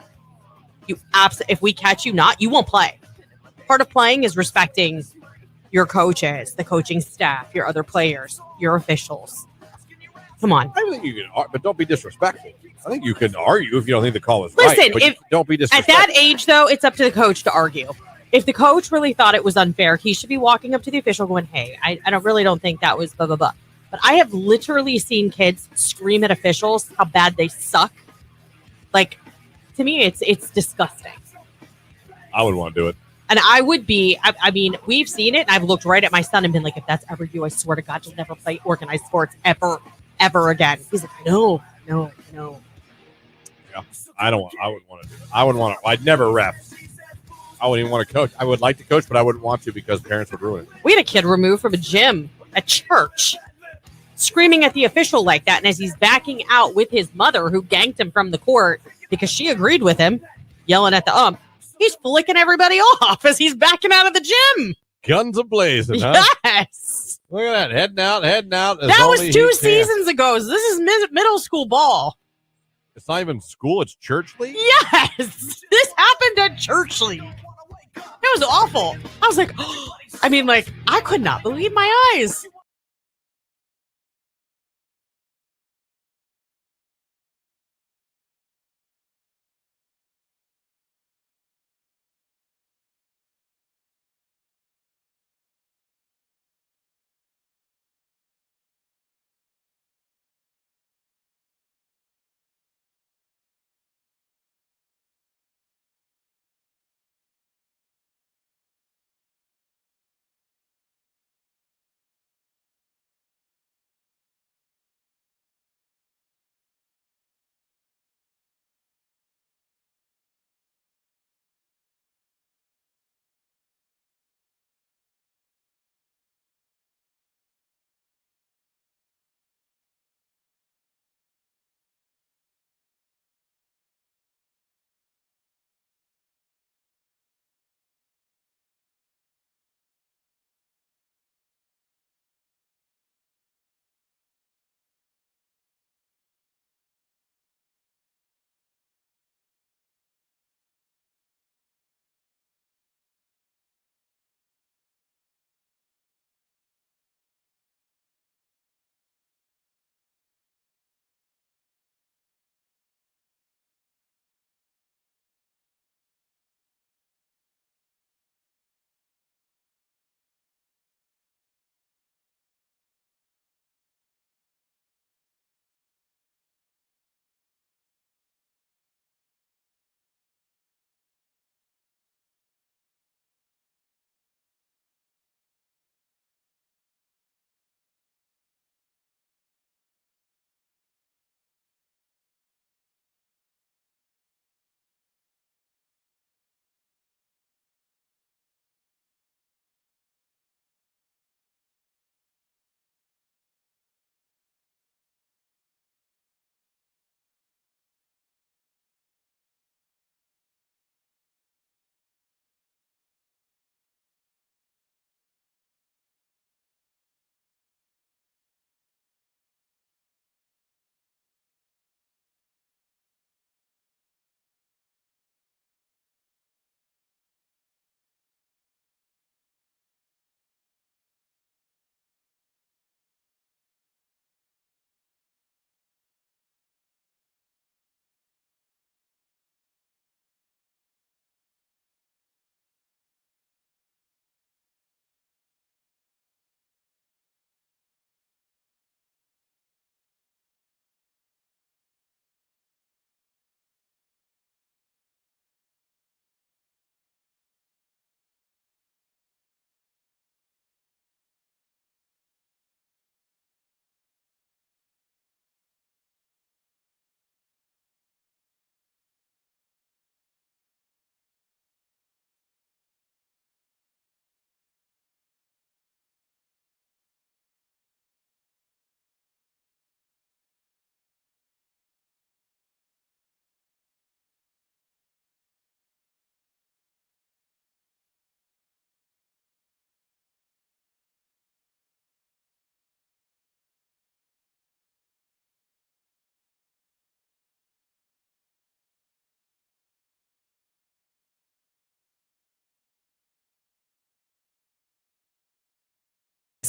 If we catch you not, you won't play. Part of playing is respecting your coaches, the coaching staff, your other players, your officials. Come on. I think you can, but don't be disrespectful. I think you can argue if you don't think the call is Listen, right. But don't be At disrespectful. that age, though, it's up to the coach to argue. If the coach really thought it was unfair, he should be walking up to the official going, hey, I don't think that was blah, blah, blah. But I have literally seen kids scream at officials how bad they suck. Like, to me, it's disgusting. I would want to do it. And I would be, I mean, we've seen it. And I've looked right at my son and been like, if that's ever you, I swear to God, you'll never play organized sports ever again. He's like, no. Yeah, I wouldn't want to do it. I wouldn't want to. I'd never ref. I wouldn't even want to coach. I would like to coach, but I wouldn't want to because parents would ruin it. We had a kid removed from a gym at church, screaming at the official like that. And as he's backing out with his mother, who ganked him from the court because she agreed with him, yelling at the ump, he's flicking everybody off as he's backing out of the gym. Guns a-blazing, huh? Yes. Look at that. Heading out. That was 2 seasons ago. So this is middle school ball. It's not even school. It's church league? Yes. This happened at church league. It was awful. I was like, I could not believe my eyes.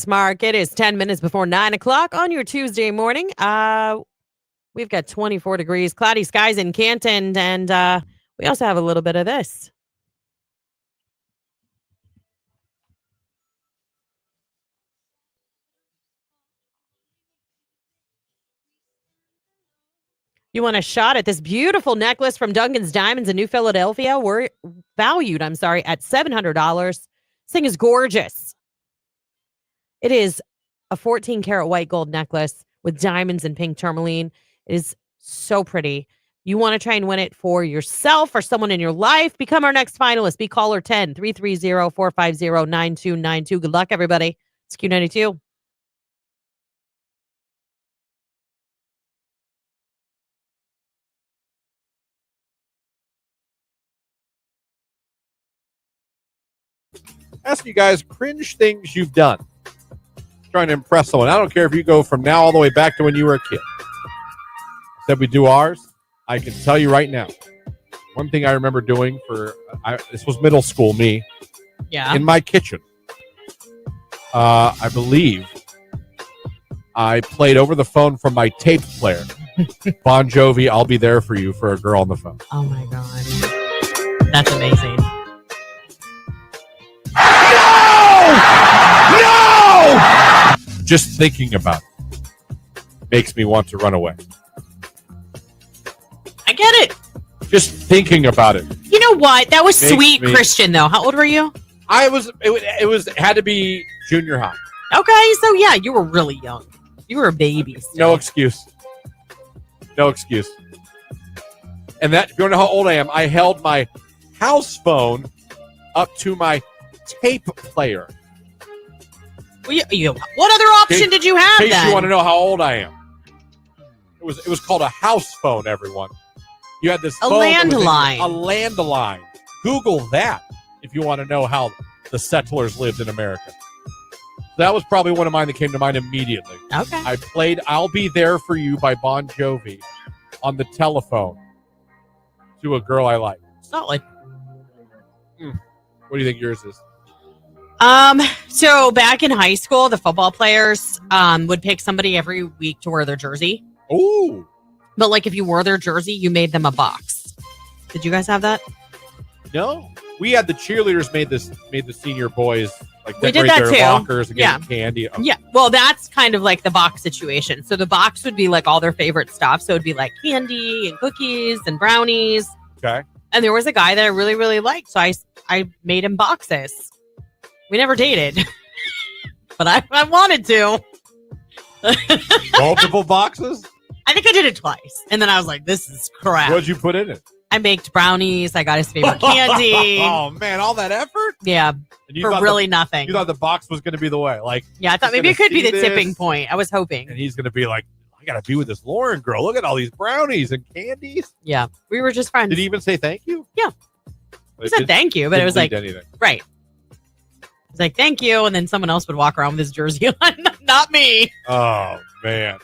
Mark. It is 10 minutes before 9 o'clock on your Tuesday morning. We've got 24 degrees, cloudy skies in Canton, and we also have a little bit of this. You want a shot at this beautiful necklace from Duncan's Diamonds in New Philadelphia? We're valued, at $700. This thing is gorgeous. It is a 14-karat white gold necklace with diamonds and pink tourmaline. It is so pretty. You want to try and win it for yourself or someone in your life? Become our next finalist. Be caller 10 330-450-9292. Good luck, everybody. It's Q92. Ask you guys cringe things you've done. Trying to impress someone. I don't care if you go from now all the way back to when you were a kid. Said we do ours. I can tell you right now. One thing I remember doing this was middle school, me. Yeah. In my kitchen. I believe I played over the phone from my tape player. Bon Jovi, I'll Be There For You for a girl on the phone. Oh my God. That's amazing. No! Just thinking about it makes me want to run away. I get it. Just thinking about it. You know what? That was Makes sweet, me- Christian, though. How old were you? It had to be junior high. Okay, so yeah, you were really young. You were a baby. No excuse. No excuse. And that, you don't know how old I am. I held my house phone up to my tape player. Well, what other option did you have In case then? you want to know how old I am. It was called a house phone, everyone. You had this A phone that was landline. a landline. Google that if you want to know how the settlers lived in America. That was probably one of mine that came to mind immediately. Okay. I played I'll Be There For You by Bon Jovi on the telephone to a girl I like. Solid. What do you think yours is? So back in high school, the football players would pick somebody every week to wear their jersey. Ooh. But like if you wore their jersey, you made them a box. Did you guys have that? No. We had the cheerleaders made the senior boys like We did decorate that their too. lockers and get Yeah. candy. Yeah. Well, that's kind of like the box situation. So the box would be like all their favorite stuff. So it'd be like candy and cookies and brownies. Okay. And there was a guy that I really, really liked. So I made him boxes. We never dated. But I wanted to. Multiple boxes? I think I did it twice. And then I was like, this is crap. What'd you put in it? I baked brownies. I got his favorite candy. Oh, man, all that effort? Yeah. And you For thought really nothing. You thought the box was going to be the way. Like, Yeah, I thought he's maybe it gonna could be see the tipping this, point. I was hoping. And he's going to be like, I got to be with this Lauren girl. Look at all these brownies and candies. Yeah. We were just friends. Did he even say thank you? Yeah. He said thank you, but it didn't was like, lead to anything. right. It's like, thank you. And then someone else would walk around with his jersey on. Not me. Oh, man.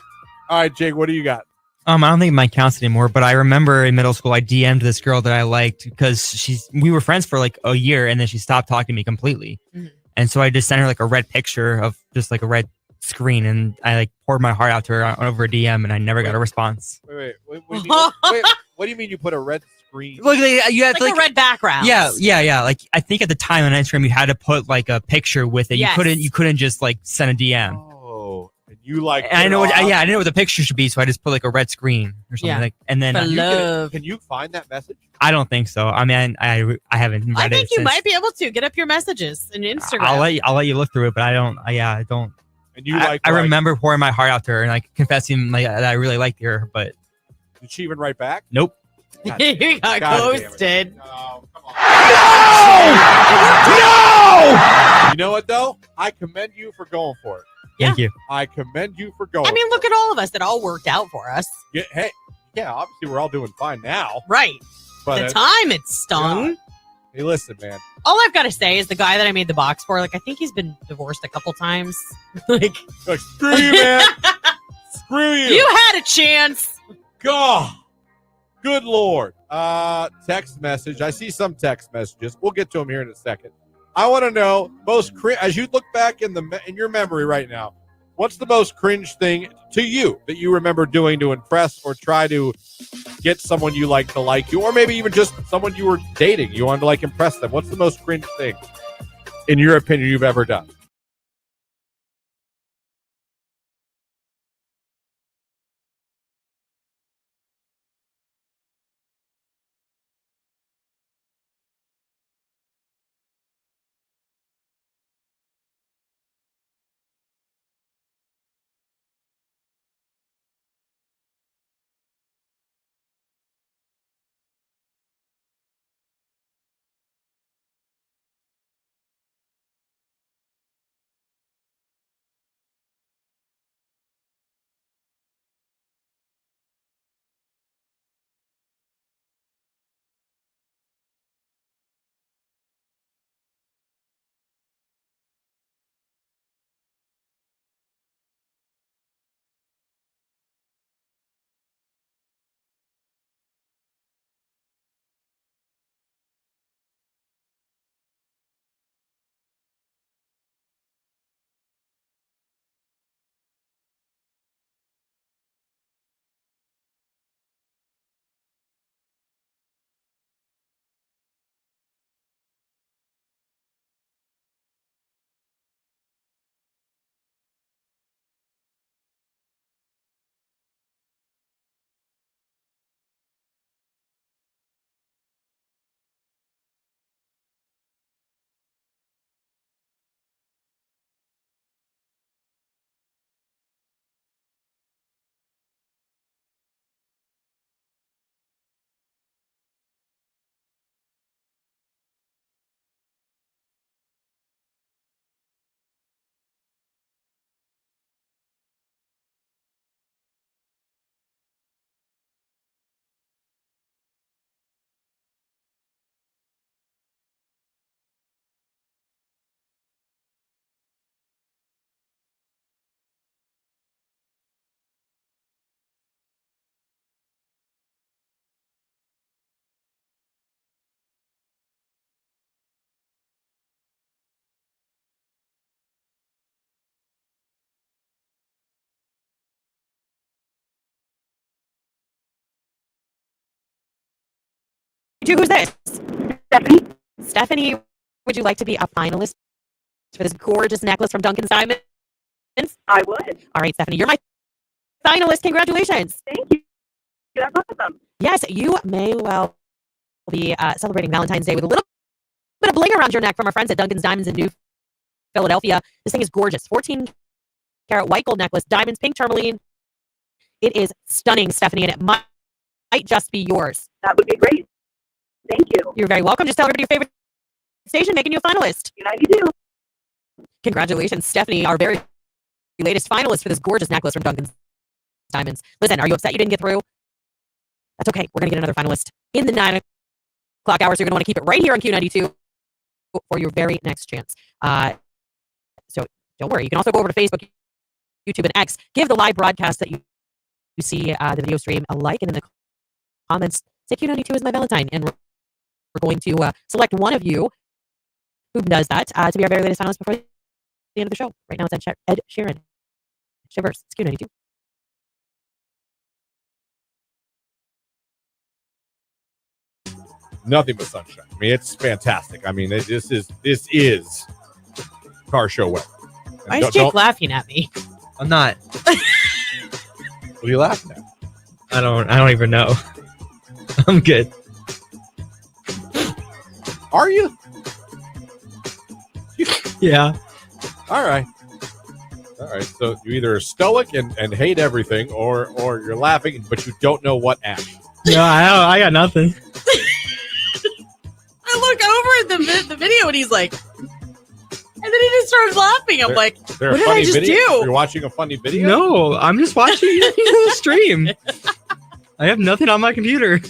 All right, Jake, what do you got? I don't think mine counts anymore, but I remember in middle school I DM'd this girl that I liked because we were friends for like a year and then she stopped talking to me completely. Mhm. And so I just sent her like a red picture of just like a red screen and I like poured my heart out to her over a DM and I never got a response. Wait, what do you mean? What do you mean you put a red screen? Look, you have Like a red background. Yeah. Like I think at the time on Instagram you had to put like a picture with it. Yes. You couldn't just like send a DM. Oh, and you like? And I know I didn't know what the picture should be, so I just put like a red screen or something Yeah. like. And then For love. Can you find that message? I don't think so. I mean, I haven't read I it. think you since. might be able to get up your messages in Instagram. I'll let you look through it, but I don't. I don't. And you I remember pouring my heart out to her and like confessing like that I really liked her, but Did she even write back? nope. You got God damn it. ghosted. Oh, come on. No! You know what though? I commend you for going for it. Thank you. I commend you for going. I mean, for look at all of us. It all worked out for us. it. Hey, yeah, obviously we're all doing fine now. Right. But The time it stung. God. Hey, listen, man. All I've got to say is the guy that I made the box for, like, I think he's been divorced a couple times. Like, Screw you, man. Screw you. you had a chance. God. Good Lord. Text message. I see some text messages. We'll get to them here in a second. I want to know as you look back in your memory right now, what's the most cringe thing to you that you remember doing to impress or try to get someone you like to like you, or maybe even just someone you were dating, you wanted to like impress them? What's the most cringe thing, in your opinion, you've ever done? Who's this? Stephanie? Stephanie, would you like to be a finalist for this gorgeous necklace from Duncan's Diamonds? I would. All right, Stephanie, you're my finalist. Congratulations. Thank you. That's awesome. Yes, you may well be celebrating Valentine's Day with a little bit of bling around your neck from our friends at Duncan's Diamonds in New Philadelphia. This thing is gorgeous. 14-karat white gold necklace, diamonds, pink tourmaline. It is stunning, Stephanie, and it might just be yours. That would be great. Thank you. You're very welcome. Just tell everybody your favorite station, making you a finalist. Q92. Congratulations, Stephanie, our very latest finalist for this gorgeous necklace from Duncan's Diamonds. Listen, are you upset you didn't get through? That's okay. We're going to get another finalist in the 9 o'clock hour, so you're going to want to keep it right here on Q92 for your very next chance. So don't worry. You can also go over to Facebook, YouTube, and X. Give the live broadcast that you see the video stream a like, and in the comments, say Q92 is my Valentine, and we're going to select one of you who does that to be our very latest finalist before the end of the show. Right now it's Ed Sheeran. Shivers. It's Q92. Nothing but sunshine. I mean, it's fantastic. I mean, this is car show weather. Why is Jake laughing at me? I'm not. What are you laughing at? I don't even know. I'm good. Are you? Yeah. All right. So you either are stoic and hate everything, or you're laughing, but you don't know what act. No, I got nothing. I look over at the video and he's like, and then he just starts laughing. I'm like, what did I just do? You're watching a funny video? No, I'm just watching the stream. I have nothing on my computer.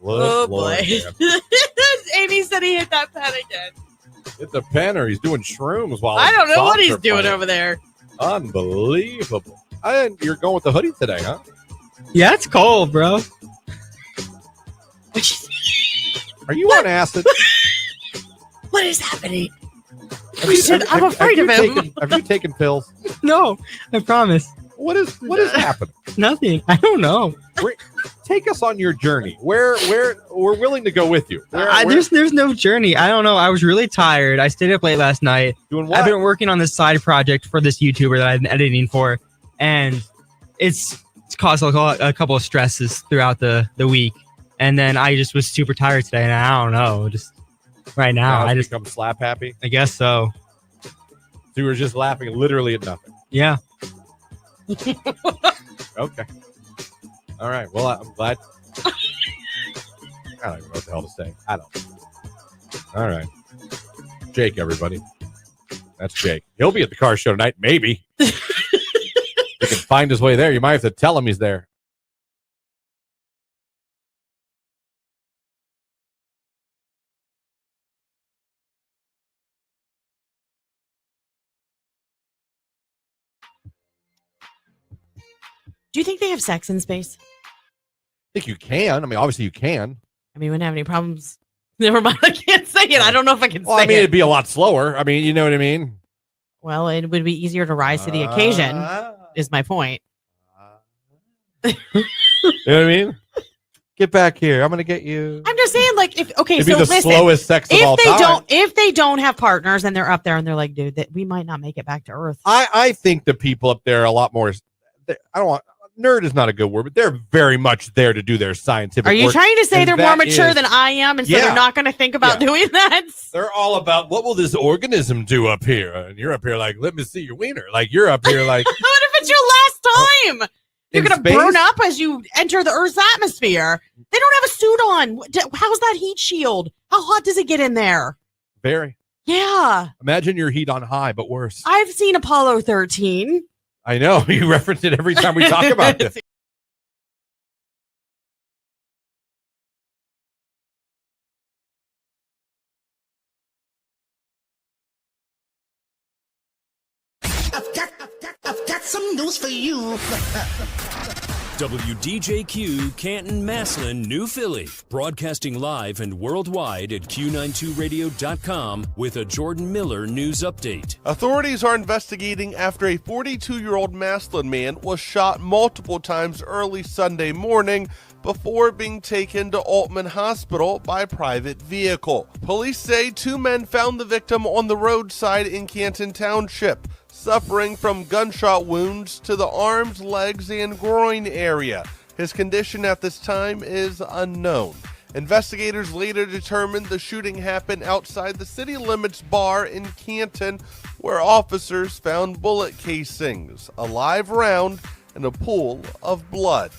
Oh boy. Amy said he hit that pen again. Hit the pen, or he's doing shrooms while I don't know what he's doing playing over there. Unbelievable. And you're going with the hoodie today, huh? Yeah, it's cold, bro. Are you on acid? What What is happening? I'm afraid of him. Have you taken pills? No, I promise. What is happening? Nothing. I don't know. Take us on your journey. Where we're willing to go with you. There's no journey. I don't know. I was really tired. I stayed up late last night. Doing what? I've been working on this side project for this YouTuber that I've been editing for, and it's caused a couple of stresses throughout the week. And then I just was super tired today, and I don't know. Just right now, I just become slap happy. I guess so. So you were just laughing literally at nothing. Yeah. Okay. All right. Well, I'm glad. I don't even know what the hell to say. I don't. All right. Jake, everybody. That's Jake. He'll be at the car show tonight, maybe. He can find his way there. You might have to tell him he's there. Do you think they have sex in space? I think you can. I mean, obviously you can. I mean, wouldn't have any problems. Never mind. I can't say it. I don't know if I can Well, say I mean, it. it'd be a lot slower. I mean, you know what I mean? Well, it would be easier to rise to the occasion, is my point. You know what I mean? Get back here. I'm going to get you. I'm just saying, like, if okay, It'd so be the listen, slowest sex of all time. If they don't have partners and they're up there and they're like, dude, that we might not make it back to Earth. I think the people up there are a lot more. I don't want. Nerd is not a good word, but they're very much there to do their scientific work. Are you trying to say and they're more that mature is- than I am, and so Yeah. they're not going to think about doing that? They're all about what will this organism do up here, and you're up here like, let me see your wiener. Like you're up here like, What if it's your last time? You're In going to space? burn up as you enter the Earth's atmosphere. They don't have a suit on. How's that heat shield? How hot does it get in there? very. Yeah. Imagine your heat on high, but worse. I've seen Apollo 13. I know you reference it every time we talk about this. I've got some news for you. WDJQ Canton, Massillon, New Philly. Broadcasting live and worldwide at Q92Radio.com with a Jordan Miller news update. Authorities are investigating after a 42-year-old Massillon man was shot multiple times early Sunday morning before being taken to Altman Hospital by private vehicle. Police say two men found the victim on the roadside in Canton Township, suffering from gunshot wounds to the arms, legs, and groin area. His condition at this time is unknown. Investigators later determined the shooting happened outside the city limits bar in Canton, where officers found bullet casings, a live round, and a pool of blood.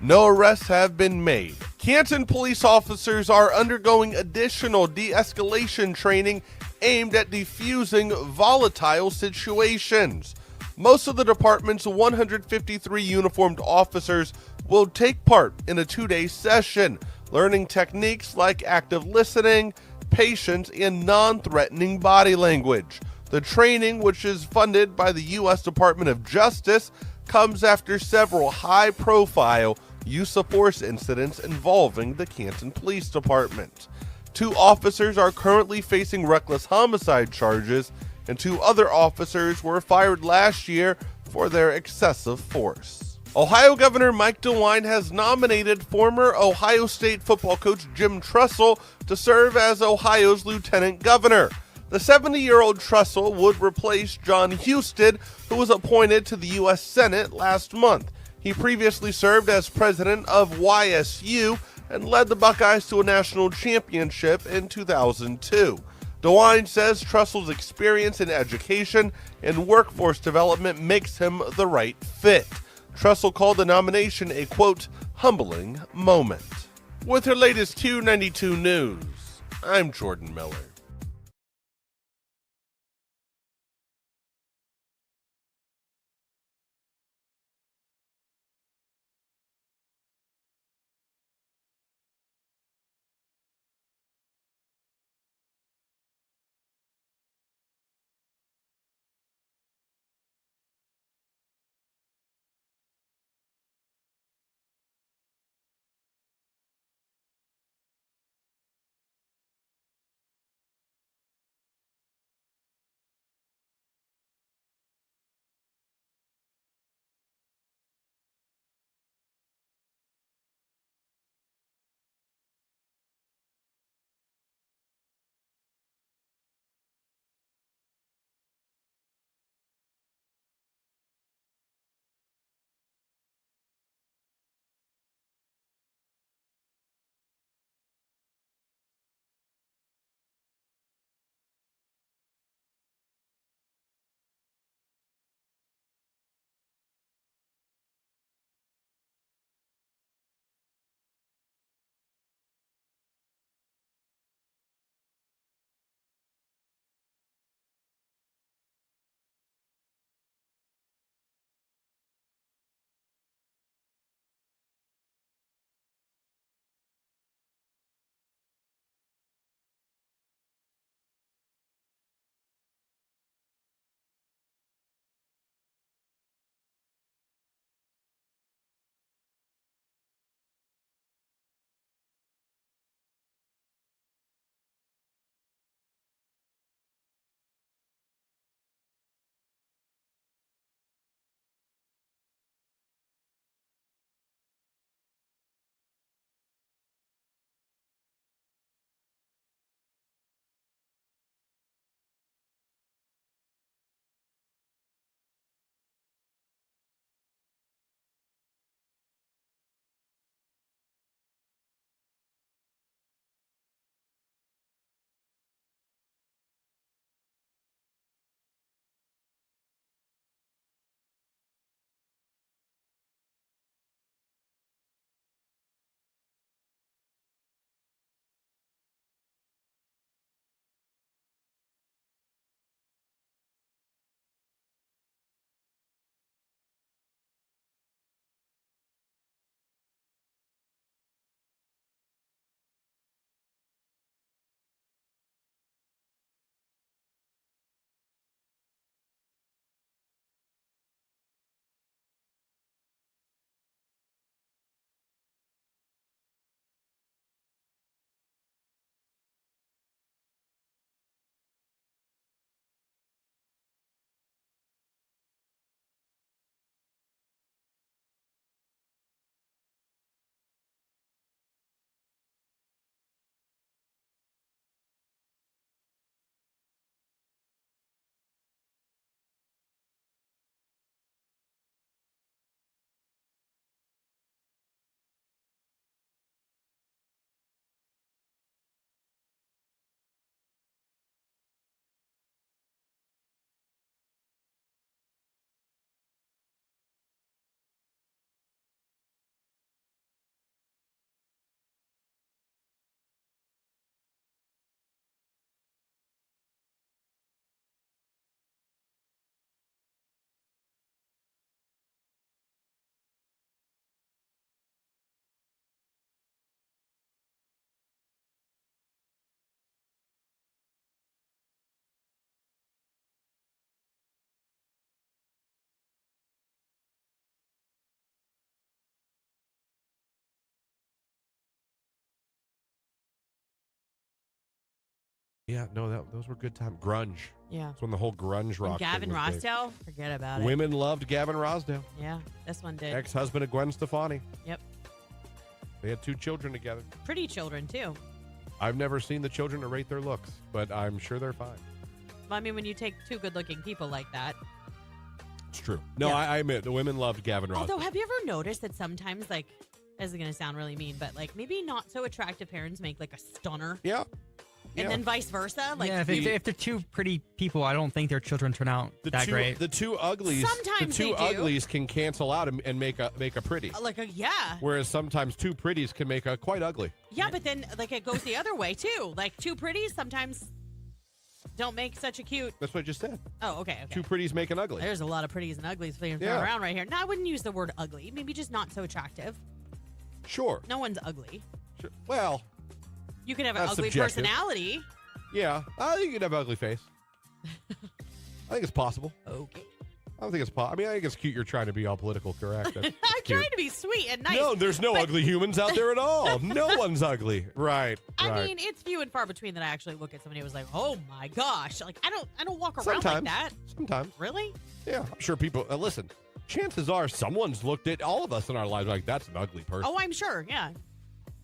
No arrests have been made. Canton police officers are undergoing additional de-escalation training aimed at defusing volatile situations. Most of the department's 153 uniformed officers will take part in a 2-day session, learning techniques like active listening, patience, and non-threatening body language. The training, which is funded by the U.S. Department of Justice, comes after several high-profile use of force incidents involving the Canton Police Department. 2 officers are currently facing reckless homicide charges, and 2 other officers were fired last year for their excessive force. Ohio Governor Mike DeWine has nominated former Ohio State football coach Jim Tressel to serve as Ohio's lieutenant governor. The 70-year-old Tressel would replace John Husted, who was appointed to the U.S. Senate last month. He previously served as president of YSU and led the Buckeyes to a national championship in 2002. DeWine says Tressel's experience in education and workforce development makes him the right fit. Tressel called the nomination a, quote, humbling moment. With her latest Q92 news, I'm Jordan Miller. Yeah, no, those were good times. Grunge. Yeah. That's when the whole grunge rock. And Gavin thing was big. Rossdale, forget about it. Women loved Gavin Rossdale. Yeah, this one did. Ex-husband of Gwen Stefani. Yep. They had 2 children together. Pretty children, too. I've never seen the children rate their looks, but I'm sure they're fine. Well, I mean, when you take 2 good-looking people like that. It's true. No, Yeah. I admit, the women loved Gavin Rossdale. Although, have you ever noticed that sometimes, like, this is going to sound really mean, but, like, maybe not so attractive parents make, like, a stunner? Yeah. And then vice versa? Like, yeah, if they're 2 pretty people, I don't think their children turn out that great. The 2 uglies. Sometimes the 2 they do. uglies can cancel out and make a pretty. Yeah. Whereas sometimes 2 pretties can make a quite ugly. Yeah, but then, like, it goes the other way, too. Like, 2 pretties sometimes don't make such a cute. That's what I just said. Oh, okay. 2 pretties make an ugly. There's a lot of pretties and uglies flying Yeah. around right here. No, I wouldn't use the word ugly. Maybe just not so attractive. Sure. No one's ugly. Sure. Well, you can have an that's ugly subjective. personality. Yeah, I think you could have an ugly face. I think it's possible. Okay. I don't think it's possible. I mean, I think it's cute you're trying to be all political correct. That's I'm cute. trying to be sweet and nice. No, there's no ugly humans out there at all. No one's ugly. Right. I mean, it's few and far between that I actually look at somebody who's like, "Oh my gosh!" Like I don't walk around like Sometimes. that. Sometimes. Really? Yeah, I'm sure people listen. Chances are someone's looked at all of us in our lives like that's an ugly person. Oh, I'm sure. Yeah.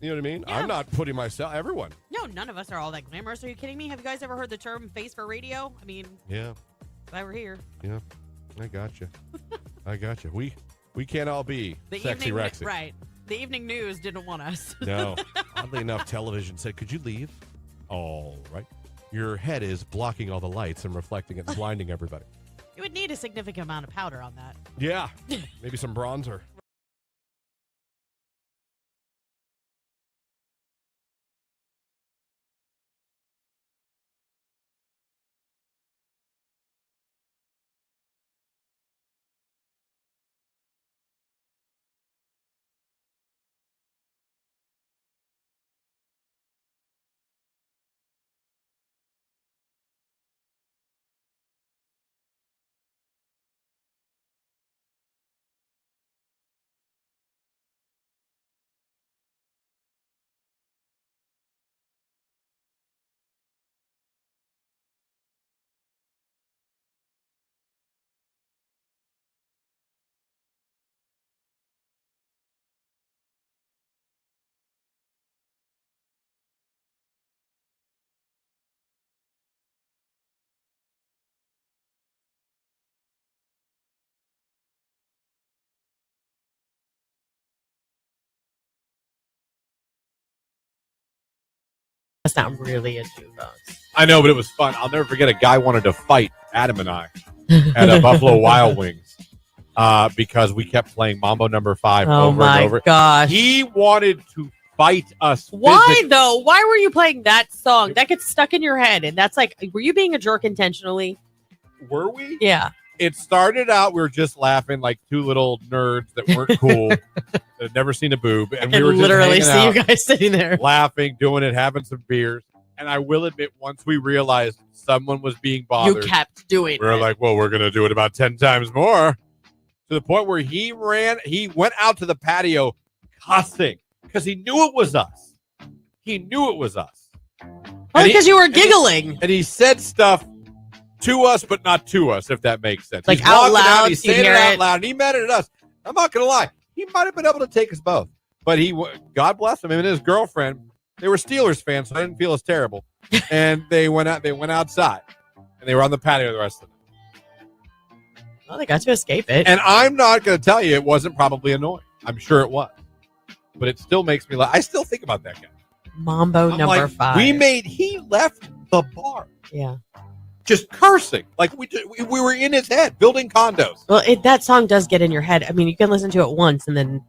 You know what I mean? Yeah. I'm not putting myself. Everyone. No, none of us are all that glamorous. Are you kidding me? Have you guys ever heard the term "face for radio"? I mean, Yeah. if I were here. Yeah. I got you. I got you. We can't all be The sexy evening, Rexy. right? The evening news didn't want us. No. Oddly enough, television said, "Could you leave?" All right. Your head is blocking all the lights and reflecting it and blinding everybody. You would need a significant amount of powder on that. Yeah. Maybe some bronzer. That's not really a jukebox. I know, but it was fun. I'll never forget a guy wanted to fight Adam and I at a Buffalo Wild Wings because we kept playing Mambo Number 5 Oh over my and over. gosh. He wanted to fight us. Why physically. though? Why were you playing that song? That gets stuck in your head, and that's like, were you being a jerk intentionally? Were we? Yeah. It started out, we were just laughing like 2 little nerds that weren't cool, that had never seen a boob. And we were just literally see hanging you out, guys sitting there. laughing, doing it, having some beers. And I will admit, once we realized someone was being bothered, You kept doing we were it. like, well, we're going to do it about 10 times more. To the point where he went out to the patio cussing because he knew it was us. He knew it was us. Oh, because you were giggling. And he said stuff to us, but not to us, if that makes sense. Like He's out walking loud, he's you saying it hear out it. loud, and he meant it at us. I'm not going to lie. He might have been able to take us both. But God bless him and his girlfriend, they were Steelers fans, so I didn't feel as terrible. And they went outside, and they were on the patio the rest of the night. Well, they got to escape it. And I'm not going to tell you it wasn't probably annoying. I'm sure it was. But it still makes me laugh. I still think about that guy. Mambo I'm number like, 5. He left the bar. Yeah. Just cursing. Like we were in his head, building condos. Well, that song does get in your head. I mean, you can listen to it once and then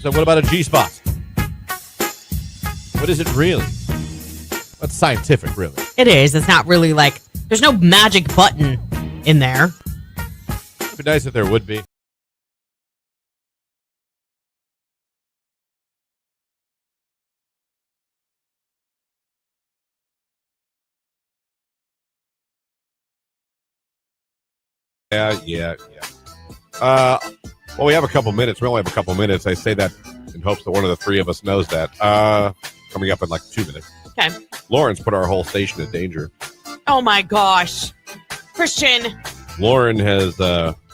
So what about a G-spot? What is it really? That's scientific, really. It is. It's not really like, there's no magic button in there. It'd be nice if there would be. Yeah. Well, we have a couple minutes. We only have a couple minutes. I say that in hopes that one of the three of us knows that. Coming up in like 2 minutes. Okay. Lauren's put our whole station in danger. Oh my gosh. Christian. Lauren has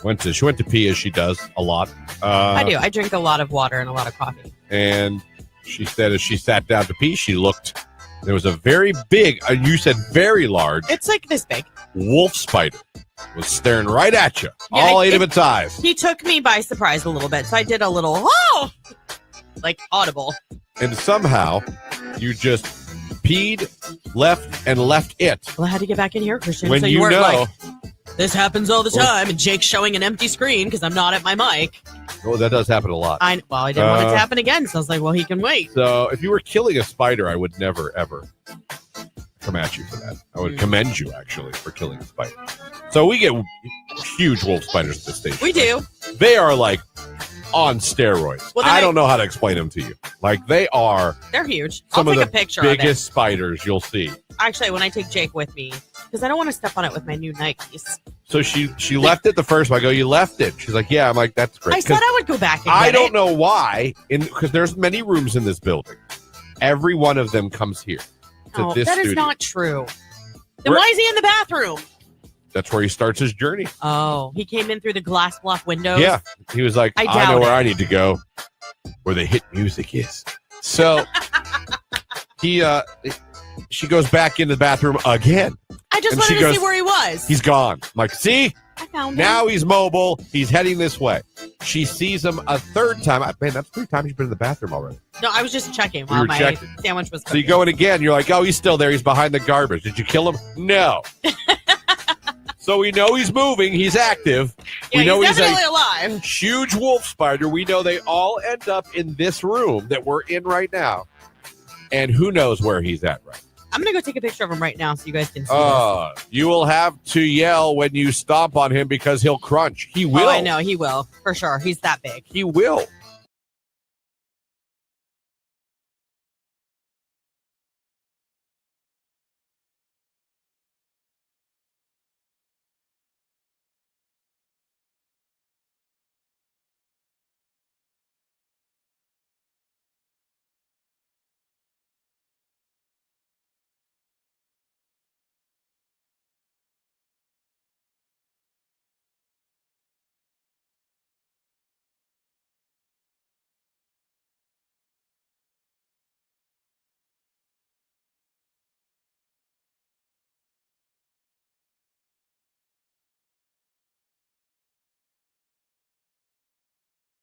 went to pee, as she does a lot. I do. I drink a lot of water and a lot of coffee. And she said as she sat down to pee, she looked. There was a very big, you said very large. It's like this big. Wolf spider was staring right at you. All 8 of its eyes. He took me by surprise a little bit. So I did a little, like audible. And somehow you just peed, left it. Well, I had to get back in here, Christian. When so you weren't know, like, this happens all the time, and Jake's showing an empty screen because I'm not at my mic. Oh, that does happen a lot. I didn't want it to happen again, so I was like, well, he can wait. So if you were killing a spider, I would never, ever come at you for that. I would commend you, actually, for killing a spider. So we get huge wolf spiders at this station. We do. They are like on steroids. Well, I don't know how to explain them to you. Like they are. They're huge. Some I'll of take the a picture biggest of it. spiders you'll see. Actually, when I take Jake with me, because I don't want to step on it with my new Nikes. So she left it the first one. I go, you left it. She's like, yeah. I'm like, that's great. I said I would go back and I get don't it. know why, because there's many rooms in this building. Every one of them comes here to this that is studio. not true. Then why is he in the bathroom? That's where he starts his journey. Oh, he came in through the glass block windows. Yeah, he was like, I know doubt where it. I need to go, where the hit music is. So she goes back into the bathroom again. I just And wanted she to goes, see where he was. He's gone. I'm like, see? I found him. Now he's mobile. He's heading this way. She sees him a third time. Man, that's 3 times you've been in the bathroom already. No, I was just checking You while were my checking. sandwich was So cooking. you go in again. You're like, oh, he's still there. He's behind the garbage. Did you kill him? No. So we know he's moving. He's active. Yeah, we know he's he's definitely a alive. huge wolf spider. We know they all end up in this room that we're in right now. And who knows where he's at right now. I'm going to go take a picture of him right now so you guys can see this. You will have to yell when you stomp on him because he'll crunch. He will. Oh, I know. He will. For sure. He's that big. He will.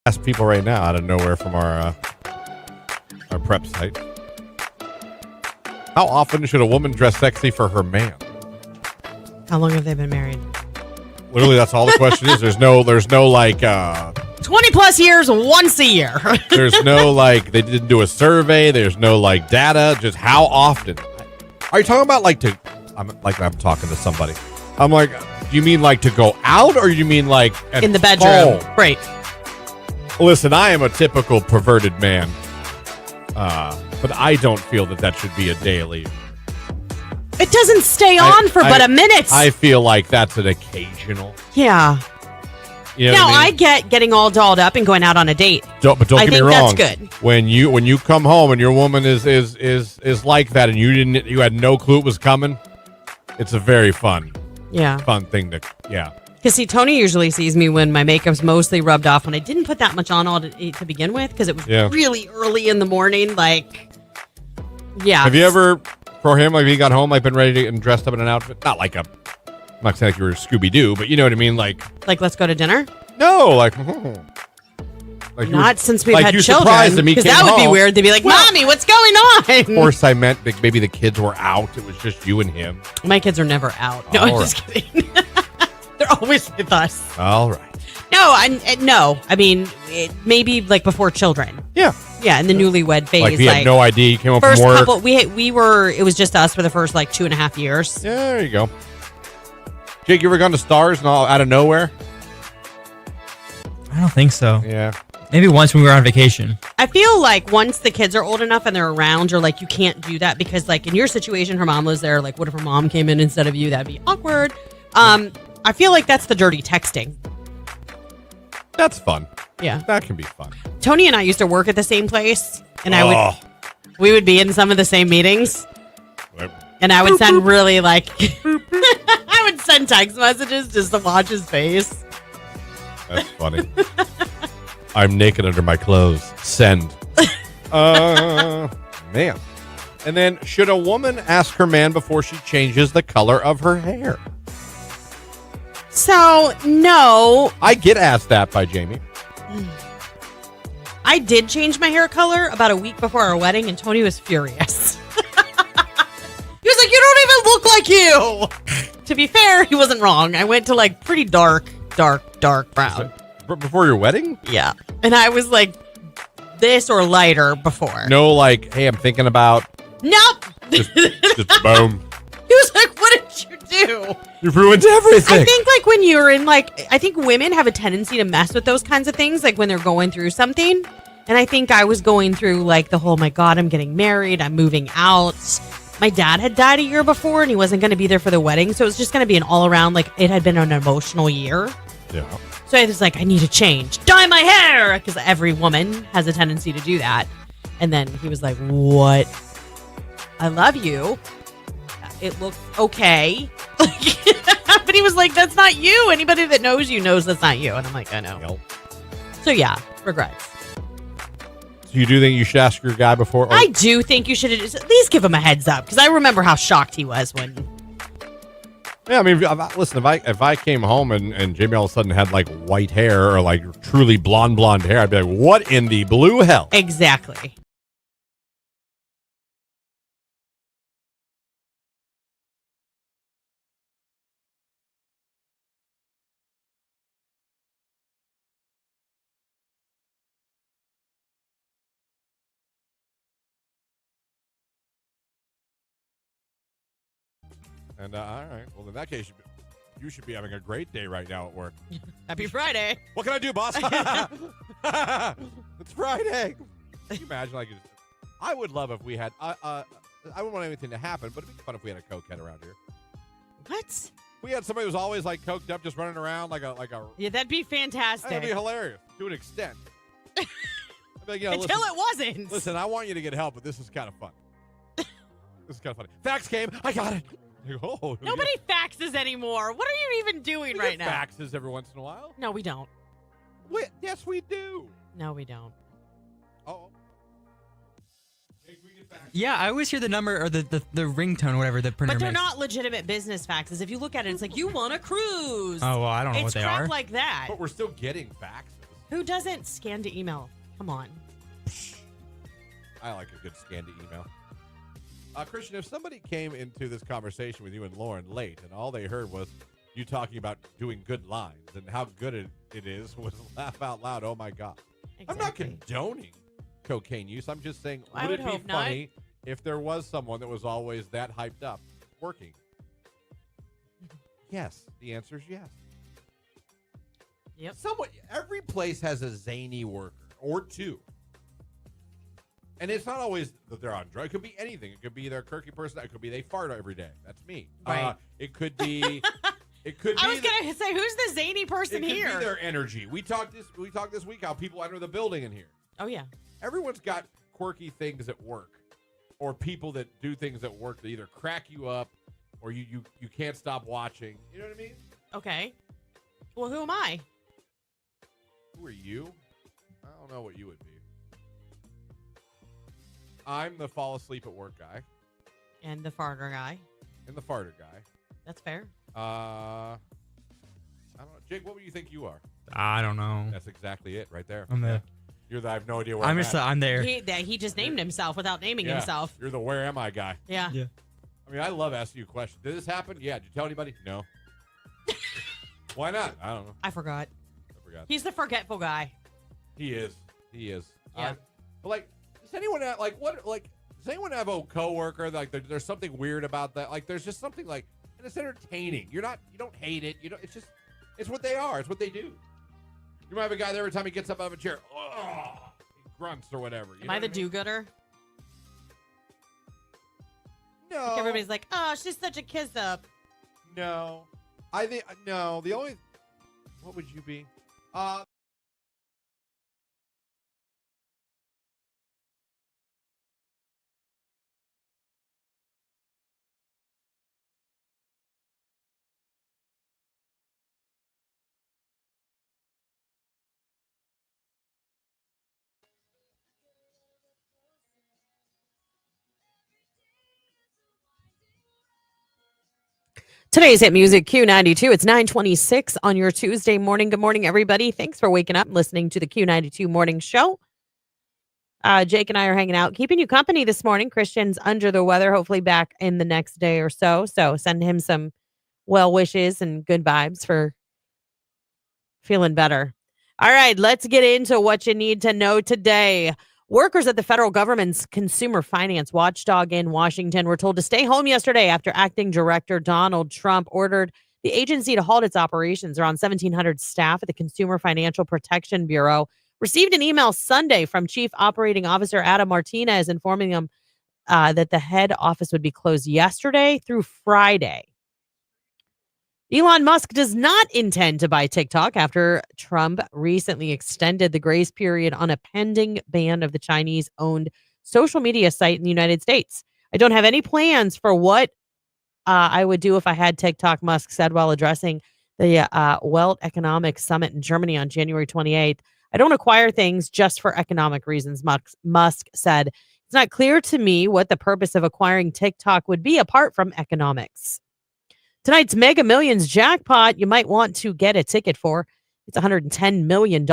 Ask people right now out of nowhere from our prep site. How often should a woman dress sexy for her man? How long have they been married? Literally, that's all the question is. There's no like 20 plus years, once a year. there's no like they didn't do a survey. There's no like data. Just how often? Are you talking about like I'm talking to somebody. I'm like, do you mean like to go out or do you mean like at In the bedroom. home? Right. Listen, I am a typical perverted man, but I don't feel that should be a daily. It doesn't stay on for but a minute. I feel like that's an occasional. Yeah. You know Now, what I I mean? get getting all dolled up and going out on a date. But don't I get me think wrong. that's good. When you come home and your woman is like that and you had no clue it was coming, it's a very fun thing to Because, see, Tony usually sees me when my makeup's mostly rubbed off, when I didn't put that much on all to begin with, because it was really early in the morning. Like, yeah. Have you ever, for him, like he got home, like been ready to and dressed up in an outfit? Not like I'm not saying like you were Scooby-Doo, but you know what I mean? Like, let's go to dinner? No, like not since we've had you children. surprised him. He Because came that would be home. weird. They'd be like, Well, Mommy, what's going on? Of course, I meant like, maybe the kids were out. It was just you and him. My kids are never out. No, All I'm just kidding. They're always with us. All right. No. I mean, maybe like before children. Yeah. Yeah, in the newlywed phase. Like he had no idea. He came home first from work. couple, we were. It was just us for the first like 2.5 years. Yeah, there you go. Jake, you ever gone to Stars and all out of nowhere? I don't think so. Yeah. Maybe once when we were on vacation. I feel like once the kids are old enough and they're around, you're like, you can't do that because, like, in your situation, her mom was there. Like, what if her mom came in instead of you? That'd be awkward. I feel like that's the dirty texting. That's fun. Yeah. That can be fun. Tony and I used to work at the same place, and Oh. we would be in some of the same meetings, and I would send really like, I would send text messages just to watch his face. That's funny. I'm naked under my clothes. Send. Man. And then, should a woman ask her man before she changes the color of her hair? So, no. I get asked that by Jamie. I did change my hair color about a week before our wedding, and Tony was furious. He was like, you don't even look like you. To be fair, he wasn't wrong. I went to like pretty dark brown. Before your wedding? Yeah. And I was like this or lighter before. No, like, hey, I'm thinking about. Nope. Just boom. He was like, what did you do? You've ruined everything. I think like when you're in like, I think women have a tendency to mess with those kinds of things, like when they're going through something. And I think I was going through like the whole, my God, I'm getting married. I'm moving out. My dad had died a year before and he wasn't going to be there for the wedding. So it was just going to be an all around, like it had been an emotional year. Yeah. So I was like, I need to change. Dye my hair. Because every woman has a tendency to do that. And then he was like, what? I love you. It looks okay. But he was like, that's not you. Anybody that knows you knows that's not you. And I'm like, I know. Yep. So yeah, regrets. So you do think you should ask your guy before? Or- I do think you should at least give him a heads up. Because I remember how shocked he was when... Yeah, I mean, listen, if I came home and Jamie all of a sudden had like white hair or like truly blonde hair, I'd be like, what in the blue hell? Exactly. And all right, well, in that case, you should be having a great day right now at work. Happy Friday. What can I do, boss? It's Friday. Can you imagine? Like, I would love if we had. I wouldn't want anything to happen, but it'd be fun if we had a cokehead around here. What? We had somebody who's always like coked up, just running around like a. Yeah, that'd be fantastic. That'd be hilarious to an extent. I'd be like, you know, Until listen, it wasn't. Listen, I want you to get help, but this is kind of fun. This is kind of funny. Fax came. I got it. Oh, nobody faxes anymore. What are you even doing right now? Faxes every once in a while. No, we don't. Yes, we do. No, we don't. Oh. Yeah, I always hear the number or the ringtone, whatever the printer But they're makes. not legitimate business faxes. If you look at it, it's like, you want a cruise. Oh, well, I don't know it's what they crap are. like that. But we're still getting faxes. Who doesn't scan to email? Come on. I like a good scan to email. Christian, if somebody came into this conversation with you and Lauren late and all they heard was you talking about doing good lines and how good it is was laugh out loud, oh my God. Exactly. I'm not condoning cocaine use. I'm just saying, I would would it hope be funny if there was someone that was always that hyped up working? Yes. The answer is yes. Yep. Every place has a zany worker or two. And it's not always that they're on drugs. It could be anything. It could be they're a quirky person. It could be they fart every day. That's me. Right. It could be. It could be. I was gonna say, who's the zany person it could here? be their energy. We talked this week how people enter the building in here. Oh yeah. Everyone's got quirky things at work, or people that do things at work that either crack you up, or you can't stop watching. You know what I mean? Okay. Well, who am I? Who are you? I don't know what you would be. I'm the fall asleep at work guy. And the farter guy. And the farter guy. That's fair. I don't know. Jake, what would you think you are? I don't know. That's exactly it right there. I'm the. You're the I have no idea where I'm I'm just. at. I'm there. He just named himself without naming himself. You're the where am I guy. Yeah. Yeah. I mean, I love asking you questions. Did this happen? Yeah. Did you tell anybody? No. Why not? I don't know. I forgot. forgot. He's the forgetful guy. He is. Yeah. But like, does anyone have does anyone have a coworker like there's something weird about that? Like, there's just something like, and it's entertaining. You don't hate it. It's what they are. It's what they do. You might have a guy that every time he gets up out of a chair, he grunts or whatever. Am I the do-gooder? No. Like everybody's like, oh, she's such a kiss up. No. I think no. The only what would you be? Today's hit music, Q92. It's 9:26 on your Tuesday morning. Good morning, everybody. Thanks for waking up and listening to the Q92 Morning Show. Jake and I are hanging out, keeping you company this morning. Christian's under the weather, hopefully back in the next day or so. So send him some well wishes and good vibes for feeling better. All right, let's get into what you need to know today. Workers at the federal government's consumer finance watchdog in Washington were told to stay home yesterday after acting director Donald Trump ordered the agency to halt its operations. Around 1,700 staff at the Consumer Financial Protection Bureau received an email Sunday from Chief Operating Officer Adam Martinez informing them that the head office would be closed yesterday through Friday. Elon Musk does not intend to buy TikTok after Trump recently extended the grace period on a pending ban of the Chinese-owned social media site in the United States. I don't have any plans for what I would do if I had TikTok, Musk said while addressing the Welt Economic Summit in Germany on January 28th. I don't acquire things just for economic reasons, Musk said. It's not clear to me what the purpose of acquiring TikTok would be apart from economics. Tonight's Mega Millions jackpot, you might want to get a ticket for. It's $110 million.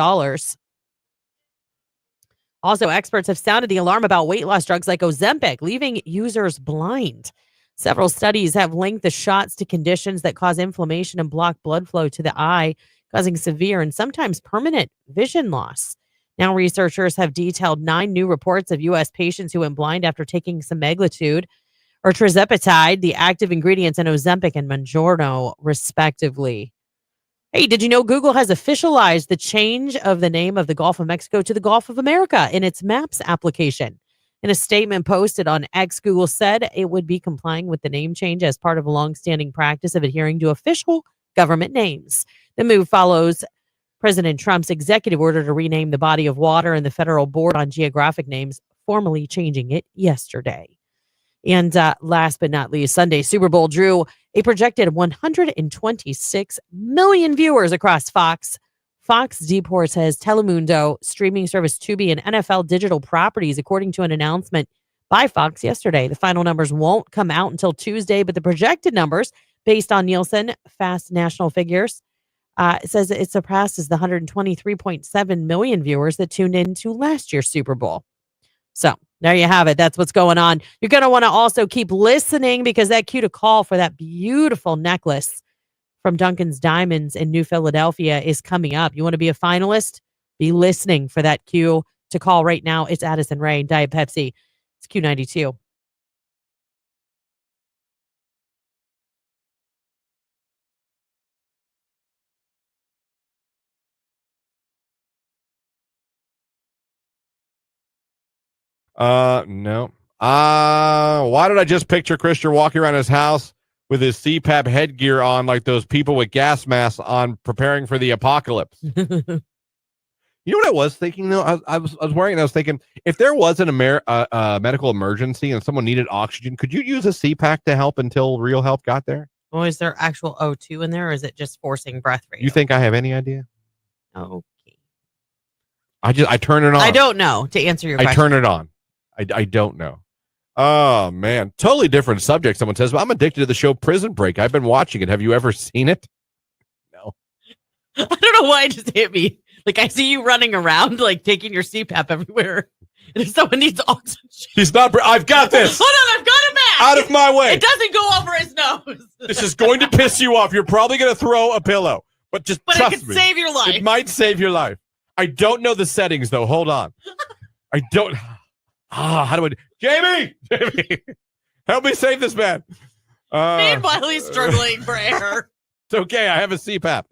Also, experts have sounded the alarm about weight loss drugs like Ozempic, leaving users blind. Several studies have linked the shots to conditions that cause inflammation and block blood flow to the eye, causing severe and sometimes permanent vision loss. Now, researchers have detailed 9 new reports of U.S. patients who went blind after taking semaglutide or tirzepatide, the active ingredients in Ozempic and Mounjaro, respectively. Hey, did you know Google has officialized the change of the name of the Gulf of Mexico to the Gulf of America in its Maps application? In a statement posted on X, Google said it would be complying with the name change as part of a longstanding practice of adhering to official government names. The move follows President Trump's executive order to rename the body of water and the Federal Board on Geographic Names, formally changing it yesterday. And last but not least, Sunday Super Bowl drew a projected 126 million viewers across Fox. Fox Deportes has Telemundo, streaming service Tubi, and NFL digital properties, according to an announcement by Fox yesterday. The final numbers won't come out until Tuesday, but the projected numbers, based on Nielsen Fast National figures, it says it surpasses the 123.7 million viewers that tuned into last year's Super Bowl. So there you have it. That's what's going on. You're going to want to also keep listening because that cue to call for that beautiful necklace from Duncan's Diamonds in New Philadelphia is coming up. You want to be a finalist? Be listening for that cue to call right now. It's Addison Rae, Diet Pepsi. It's Q92. No. Why did I just picture Christian walking around his house with his CPAP headgear on like those people with gas masks on preparing for the apocalypse? You know what I was thinking, though? I was wearing it. I was thinking, if there was an medical emergency and someone needed oxygen, could you use a CPAP to help until real help got there? Oh, is there actual O2 in there, or is it just forcing breath for you? You think I have any idea? Okay. I turn it on. I don't know, to answer your question. I turn it on. I don't know. Oh, man. Totally different subject, someone says. But I'm addicted to the show Prison Break. I've been watching it. Have you ever seen it? No. I don't know why it just hit me. Like, I see you running around, like, taking your CPAP everywhere. And if someone needs oxygen. She's not. I've got this. Hold on, I've got it back. Out of my way. It doesn't go over his nose. This is going to piss you off. You're probably going to throw a pillow. But just But it trust could me. save your life. It might save your life. I don't know the settings, though. Hold on. I don't. How do I. Jamie! Jamie! Help me save this man. Meanwhile, he's struggling for air. It's okay. I have a CPAP.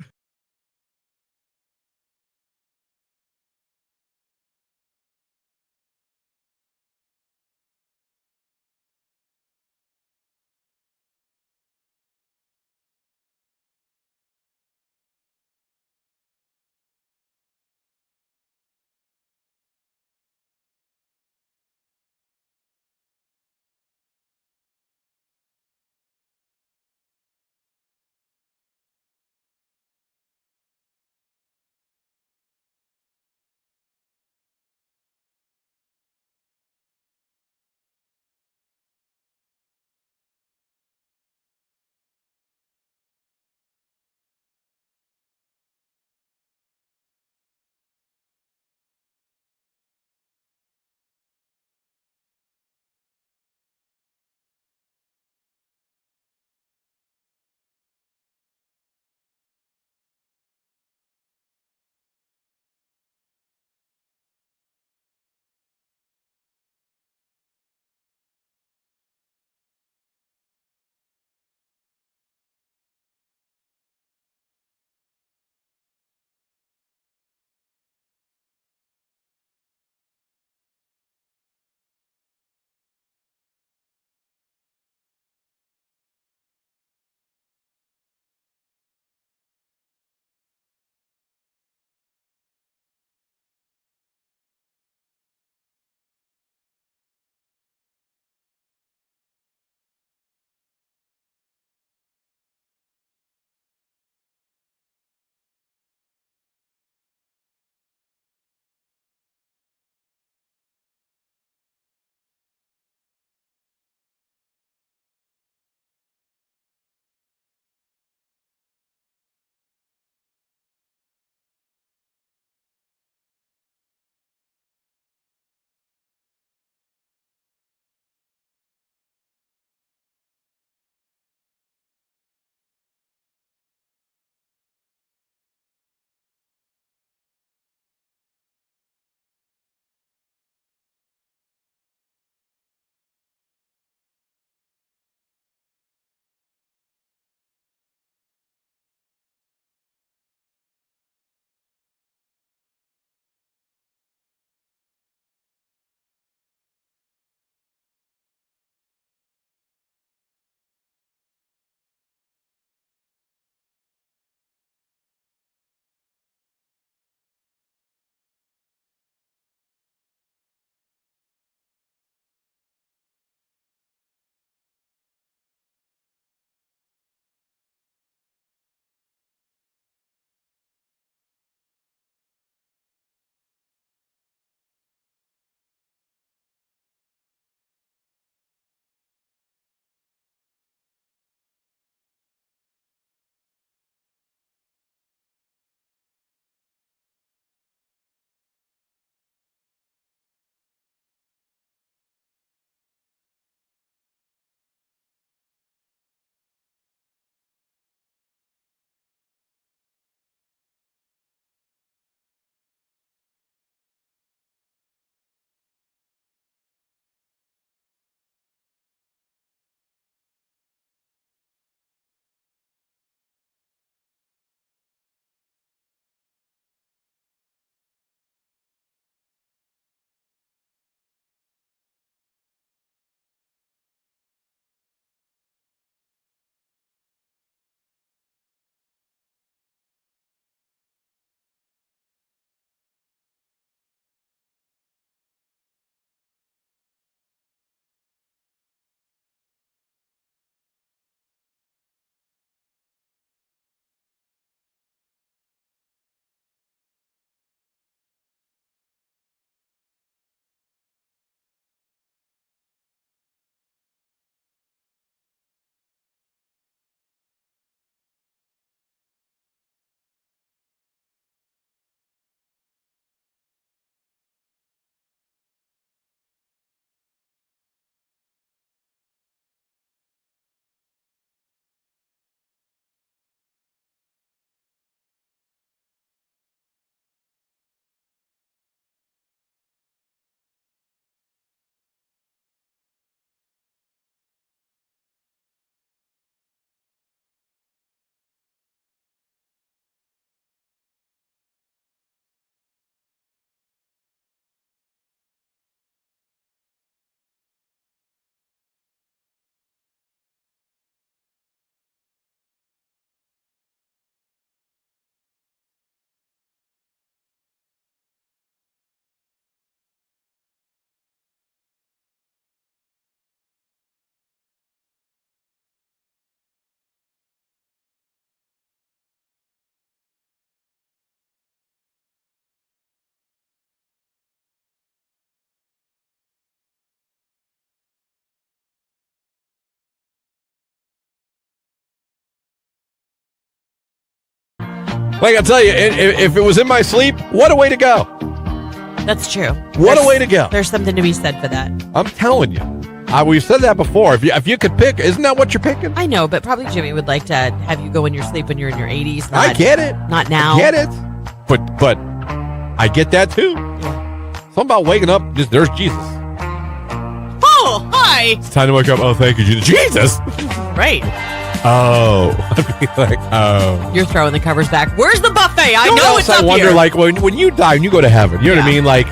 Like I tell you, if it was in my sleep, what a way to go. That's true. What a way to go. There's something to be said for that. I'm telling you. We've said that before. If you could pick, isn't that what you're picking? I know, but probably Jimmy would like to have you go in your sleep when you're in your 80s. I get it. Not now. I get it. But I get that too. Something about waking up, there's Jesus. Oh, hi. It's time to wake up. Oh, thank you, Jesus. Jesus! Right. Oh. I'd be like, oh. You're throwing the covers back. Where's the buffet? I You know what it's else up I wonder, here. like, when you die and you go to heaven, you know what I mean? Like,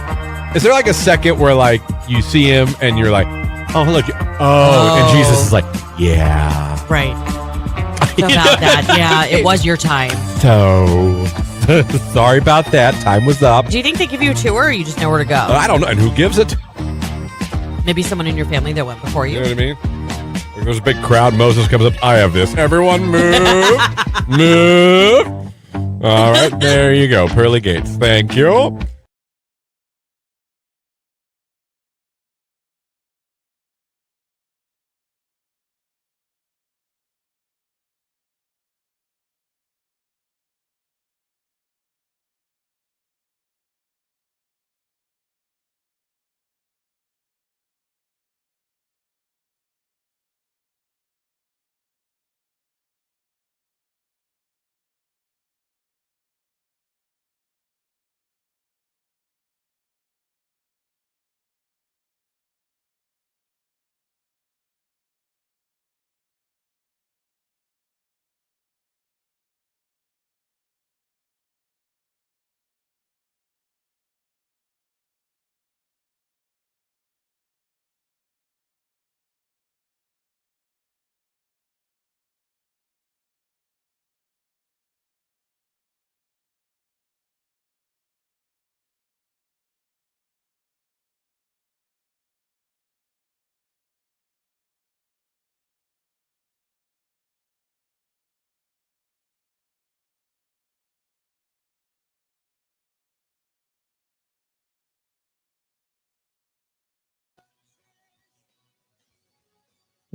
is there like a second where, like, you see him and you're like, oh, hello. And Jesus is like, yeah. Right. So about that. Yeah, it was your time. So, sorry about that. Time was up. Do you think they give you a tour or you just know where to go? I don't know. And who gives it? Maybe someone in your family that went before you. You know what I mean? There's a big crowd. Moses comes up. I have this. Everyone move. Move. All right. There you go. Pearly gates. Thank you.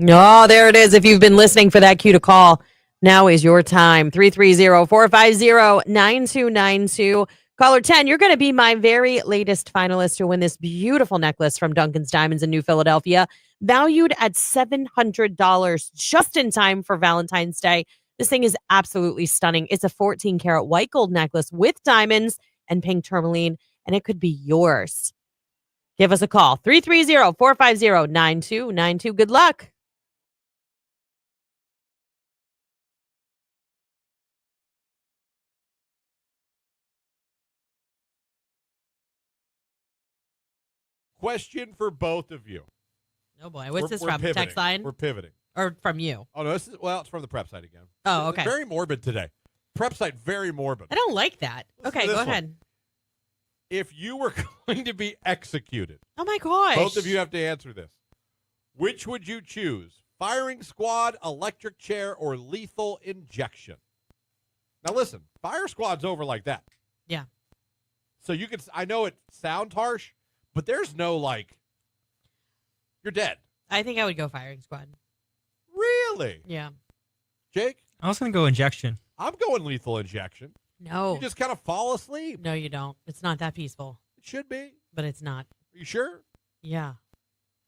No, there it is. If you've been listening for that cue to call, now is your time. 330-450-9292. Caller 10, you're going to be my very latest finalist to win this beautiful necklace from Duncan's Diamonds in New Philadelphia, valued at $700, just in time for Valentine's Day. This thing is absolutely stunning. It's a 14-karat white gold necklace with diamonds and pink tourmaline, and it could be yours. Give us a call, 330-450-9292. Good luck. Question for both of you. Oh boy, what's this We're from? pivoting. Text line? We're pivoting. Or from you? Oh, no, it's from the prep site again. Oh, okay. Very morbid today. Prep site, very morbid. I don't like that. Okay, go ahead. If you were going to be executed, oh my gosh. both of you have to answer this. Which would you choose? Firing squad, electric chair, or lethal injection? Now listen, fire squad's over like that. Yeah. So you could, I know it sounds harsh, but there's no like, you're dead. I think I would go firing squad. Really? Yeah. Jake? I was going to go injection. I'm going lethal injection. No. You just kind of fall asleep. No, you don't. It's not that peaceful. It should be. But it's not. Are you sure? Yeah.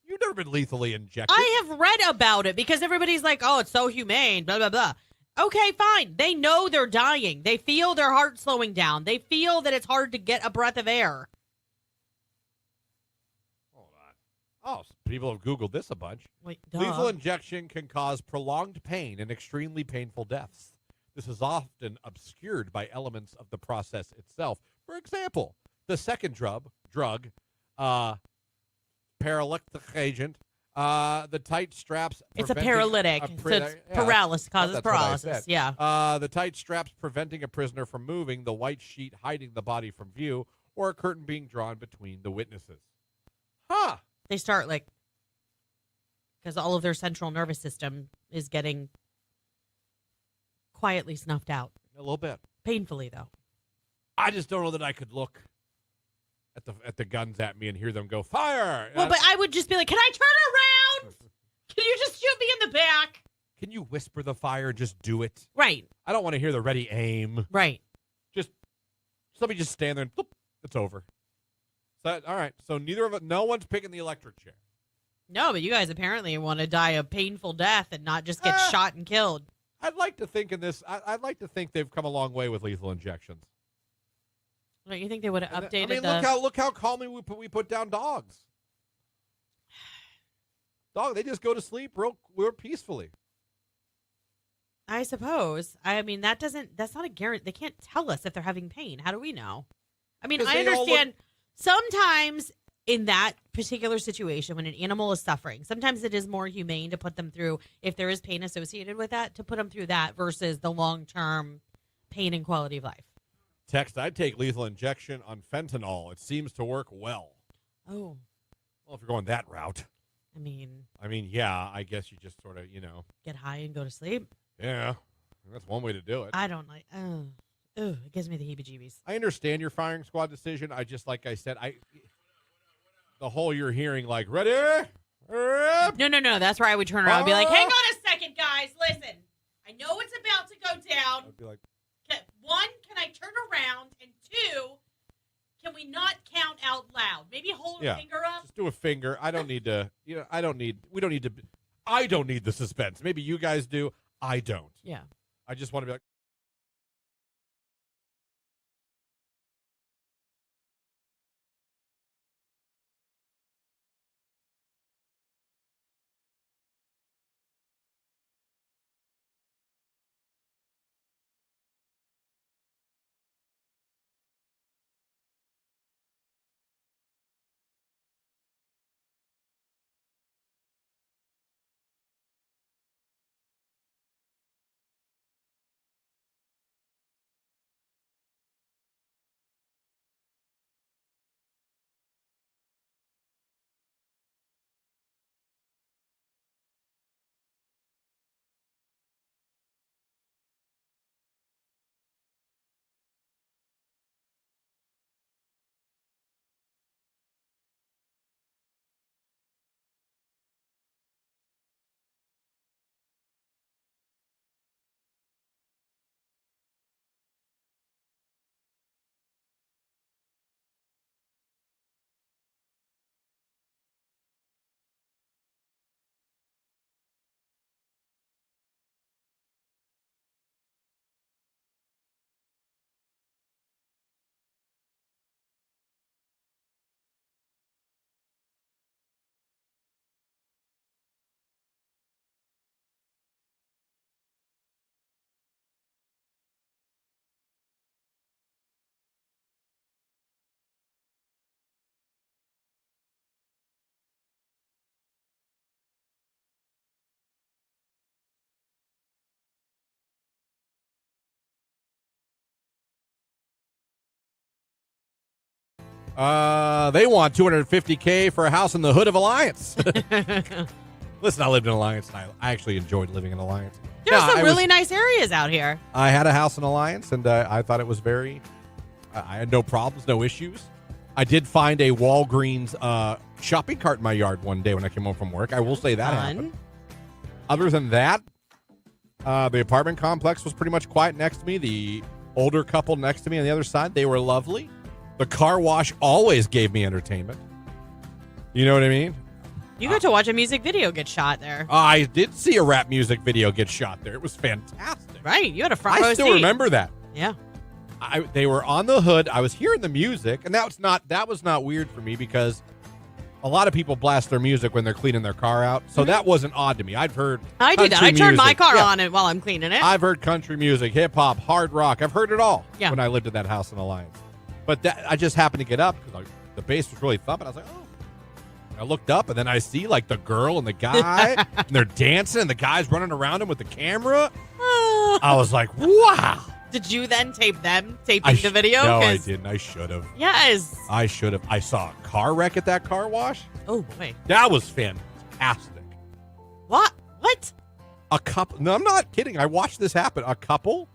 You've never been lethally injected. I have read about it because everybody's like, oh, it's so humane, blah, blah, blah. Okay, fine. They know they're dying. They feel their heart slowing down. They feel that it's hard to get a breath of air. Hold on. Oh, people have Googled this a bunch. Wait, Lethal injection can cause prolonged pain and extremely painful deaths. This is often obscured by elements of the process itself. For example, the second drug, paralytic agent, the tight straps. It's a paralytic. So it's paralysis, causes paralysis. Yeah. The tight straps preventing a prisoner from moving, the white sheet hiding the body from view, or a curtain being drawn between the witnesses. Huh. They start like, because all of their central nervous system is getting quietly snuffed out. A little bit. Painfully, though. I just don't know that I could look at the guns at me and hear them go, fire! Well, but I would just be like, can I turn around? Can you just shoot me in the back? Can you whisper the fire and just do it? Right. I don't want to hear the ready aim. Right. Somebody just stand there and boop, it's over. So, all right. So no one's picking the electric chair. No, but you guys apparently want to die a painful death and not just get shot and killed. I'd like to think I'd like to think they've come a long way with lethal injections. Don't you think they would have updated? Look how calmly we put down dogs. They just go to sleep real peacefully. I suppose. I mean, that's not a guarantee. They can't tell us if they're having pain. How do we know? I mean, I understand sometimes in that particular situation when an animal is suffering, sometimes it is more humane to put them through, if there is pain associated with that, to put them through that versus the long-term pain and quality of life. Text, I'd take lethal injection on fentanyl. It seems to work well. Oh. Well, if you're going that route. I mean, yeah, I guess you just sort of, get high and go to sleep. Yeah, that's one way to do it. I don't like, it gives me the heebie-jeebies. I understand your firing squad decision. I just, like I said, the whole you're hearing, like, ready? No. That's where I would turn around and be like, hang on a second, guys. Listen, I know it's about to go down. I'd be like, one, can I turn around? And two, can we not count out loud? Maybe hold a finger up. Just do a finger. I don't need to, I don't need the suspense. Maybe you guys do. I don't. Yeah. I just want to be like, they want $250K for a house in the hood of Alliance. Listen, I lived in Alliance. And I actually enjoyed living in Alliance. There's some really nice areas out here. I had a house in Alliance, and I thought it was very. I had no problems, no issues. I did find a Walgreens shopping cart in my yard one day when I came home from work. I will say that happened. Other than that, the apartment complex was pretty much quiet next to me. The older couple next to me on the other side, they were lovely. The car wash always gave me entertainment. You know what I mean? You got to watch a music video get shot there. I did see a rap music video get shot there. It was fantastic. Right. You had a front row I still remember that. Yeah. They were on the hood. I was hearing the music, and that was not weird for me because a lot of people blast their music when they're cleaning their car out. So that wasn't odd to me. I do that. I turn my car on while I'm cleaning it. I've heard country music, hip hop, hard rock. I've heard it all when I lived in that house in Alliance. But I just happened to get up because the bass was really thumping. I was like, oh. I looked up, and then I see like the girl and the guy, and they're dancing, and the guy's running around him with the camera. I was like, wow. Did you then tape them taping the video? No, I didn't. I should have. Yes. I should have. I saw a car wreck at that car wash. Oh, boy. That was fantastic. What? A couple. No, I'm not kidding. I watched this happen. A couple.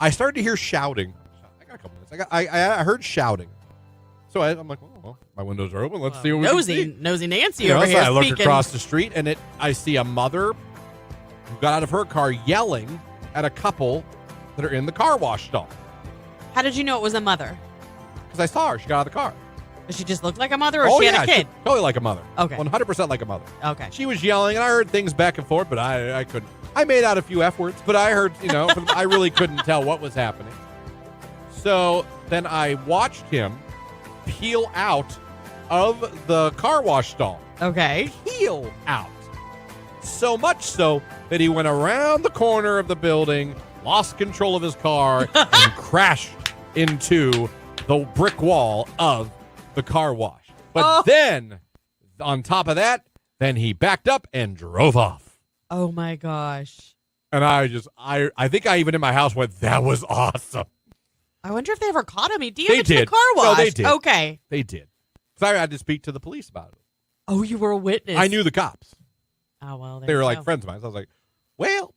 I started to hear shouting. I got a couple minutes. I heard shouting. So I'm like, well, my windows are open. Let's see what we can see. Nosy Nancy over here I look speaking. across the street, and I see a mother who got out of her car yelling at a couple that are in the car wash stall. How did you know it was a mother? Because I saw her. She got out of the car. Does she just look like a mother, or she had a kid? Totally like a mother. Okay. 100% like a mother. Okay. She was yelling, and I heard things back and forth, but I couldn't. I made out a few F words, but I heard, but I really couldn't tell what was happening. So then I watched him peel out of the car wash stall. Okay. Peel out. So much so that he went around the corner of the building, lost control of his car, and crashed into the brick wall of the car wash. But then, on top of that, then he backed up and drove off. Oh my gosh. And I think I even in my house went, that was awesome. I wonder if they ever caught him. He They damaged the did. car wash. No, they did. Okay. They did. So I had to speak to the police about it. Oh, you were a witness. I knew the cops. Oh, well. They were like friends of mine. So I was like, well.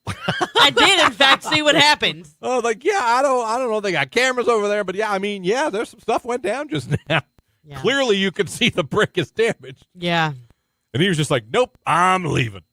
I did, in fact, see what happened. I was like, yeah, I don't know. They got cameras over there. But yeah, I mean, yeah, there's some stuff went down just now. Yeah. Clearly, you could see the brick is damaged. Yeah. And he was just like, nope, I'm leaving.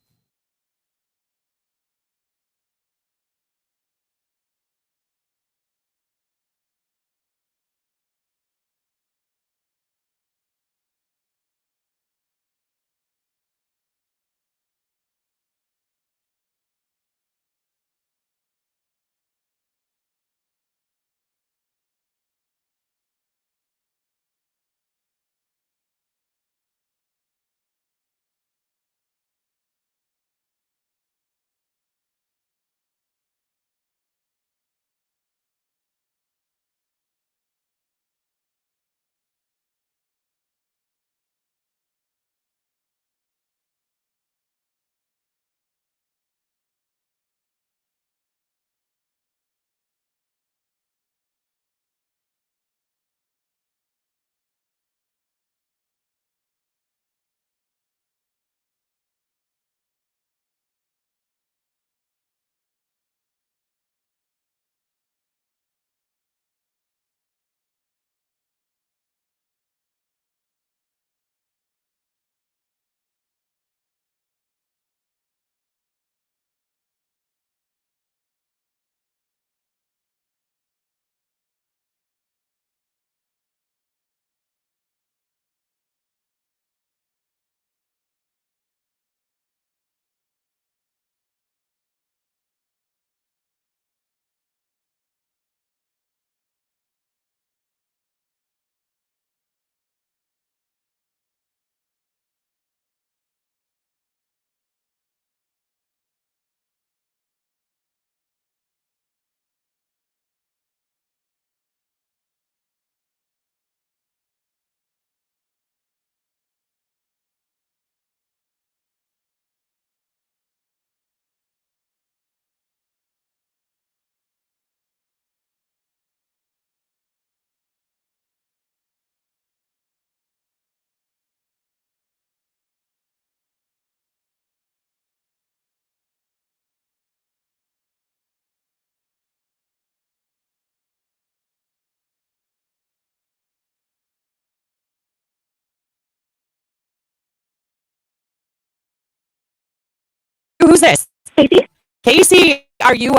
Who's this? Casey? Casey, are you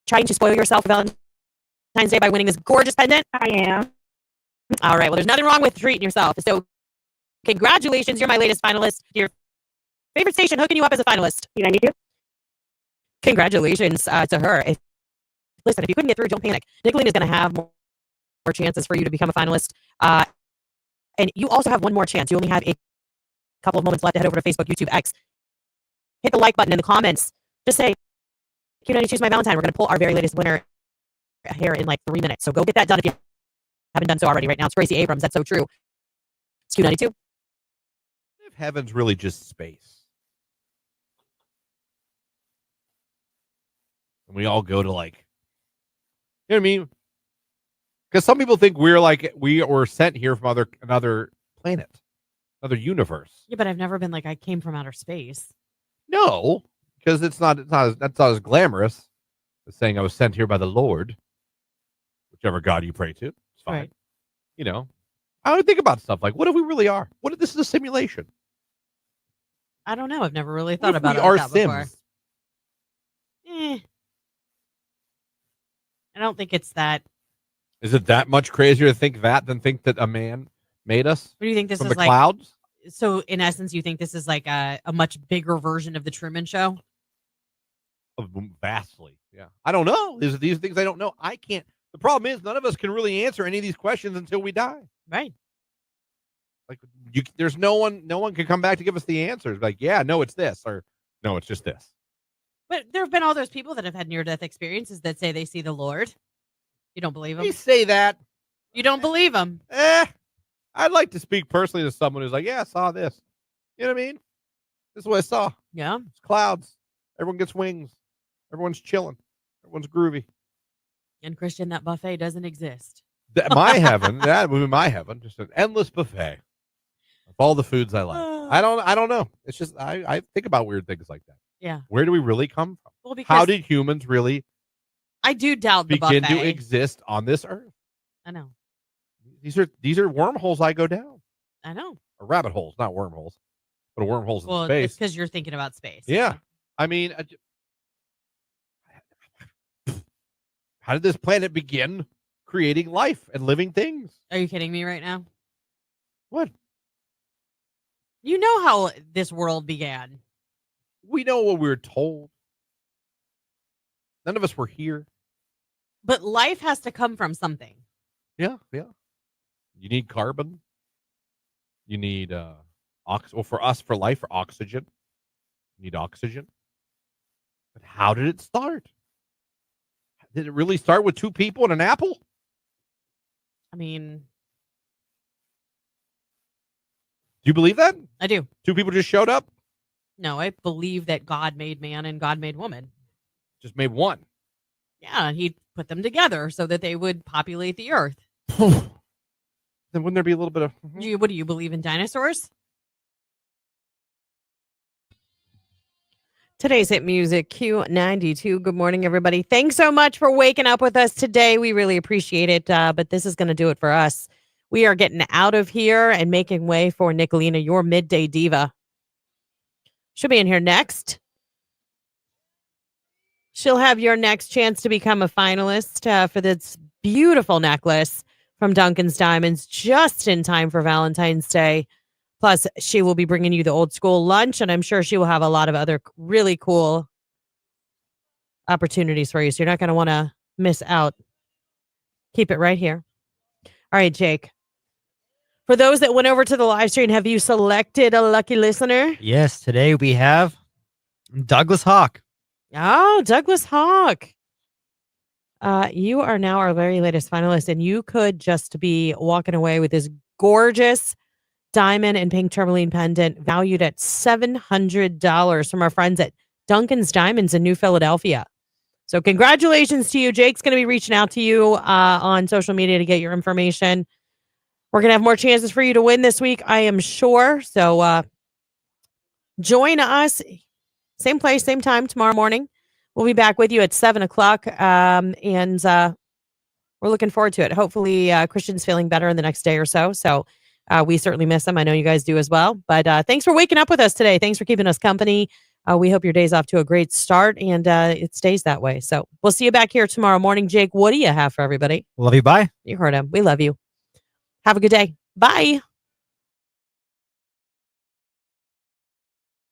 trying to spoil yourself for Valentine's Day by winning this gorgeous pendant? I am. All right. Well, there's nothing wrong with treating yourself. So, congratulations. You're my latest finalist. Your favorite station hooking you up as a finalist. Q92. Congratulations to her. Listen, if you couldn't get through, don't panic. Nicolene is going to have more chances for you to become a finalist. And you also have one more chance. You only have a couple of moments left to head over to Facebook, YouTube, X. Hit the like button in the comments. Just say, Q92 is my Valentine. We're going to pull our very latest winner here in like 3 minutes. So go get that done if you haven't done so already right now. It's Gracie Abrams. That's so true. It's Q92. If heaven's really just space. And we all go to like, you know what I mean? Because some people think we were sent here from another planet, another universe. Yeah, but I've never been like, I came from outer space. No, because that's not as glamorous as saying I was sent here by the Lord, whichever God you pray to. It's fine. Right. You know, I don't think about stuff like, what if we really are? What if this is a simulation? I don't know. I've never really What thought if about we it are like that before. Sims? I don't think it's that Is it that much crazier to think that than think that a man made us What do you think this from is the like? clouds? So, in essence, you think this is like a much bigger version of the Truman Show? Vastly, yeah. I don't know. These things I don't know. I can't. The problem is none of us can really answer any of these questions until we die. Right. Like there's no one can come back to give us the answers. Like, yeah, no, it's this, or no, it's just this. But there have been all those people that have had near-death experiences that say they see the Lord. You don't believe them? They say that. You don't believe them? I'd like to speak personally to someone who's like, yeah, I saw this. You know what I mean? This is what I saw. Yeah. It's clouds. Everyone gets wings. Everyone's chilling. Everyone's groovy. And Christian, that buffet doesn't exist. My heaven, that would be my heaven. Just an endless buffet of all the foods I like. I don't know. It's just I think about weird things like that. Yeah. Where do we really come from? Well, because how did humans really I do doubt the begin buffet. to exist on this earth? I know. These are wormholes I go down. I know. Or rabbit holes, not wormholes, but wormholes Well, in space. it's because you're thinking about space. Yeah. I mean, how did this planet begin creating life and living things? Are you kidding me right now? What? You know how this world began. We know what we were told. None of us were here. But life has to come from something. Yeah, yeah. You need carbon. You need well, for us, for life, for oxygen. You need oxygen. But how did it start? Did it really start with two people and an apple? I mean, do you believe that? I do. Two people just showed up? No, I believe that God made man and God made woman. Just made one. Yeah, and he put them together so that they would populate the earth. Then wouldn't there be a little bit of... What do you believe in dinosaurs? Today's hit music, Q92. Good morning, everybody. Thanks so much for waking up with us today. We really appreciate it, but this is going to do it for us. We are getting out of here and making way for Nicolina, your midday diva. She'll be in here next. She'll have your next chance to become a finalist for this beautiful necklace from Duncan's Diamonds just in time for Valentine's Day. Plus, she will be bringing you the old school lunch, and I'm sure she will have a lot of other really cool opportunities for you. So you're not going to want to miss out. Keep it right here. All right, Jake. For those that went over to the live stream, have you selected a lucky listener? Yes, today we have Douglas Hawk. Oh, Douglas Hawk. You are now our very latest finalist, and you could just be walking away with this gorgeous diamond and pink tourmaline pendant valued at $700 from our friends at Duncan's Diamonds in New Philadelphia. So congratulations to you. Jake's going to be reaching out to you on social media to get your information. We're going to have more chances for you to win this week, I am sure. So join us. Same place, same time tomorrow morning. We'll be back with you at 7 o'clock. And we're looking forward to it. Hopefully Christian's feeling better in the next day or so. So we certainly miss him. I know you guys do as well. But thanks for waking up with us today. Thanks for keeping us company. We hope your day's off to a great start and it stays that way. So we'll see you back here tomorrow morning. Jake, what do you have for everybody? Love you. Bye. You heard him. We love you. Have a good day. Bye.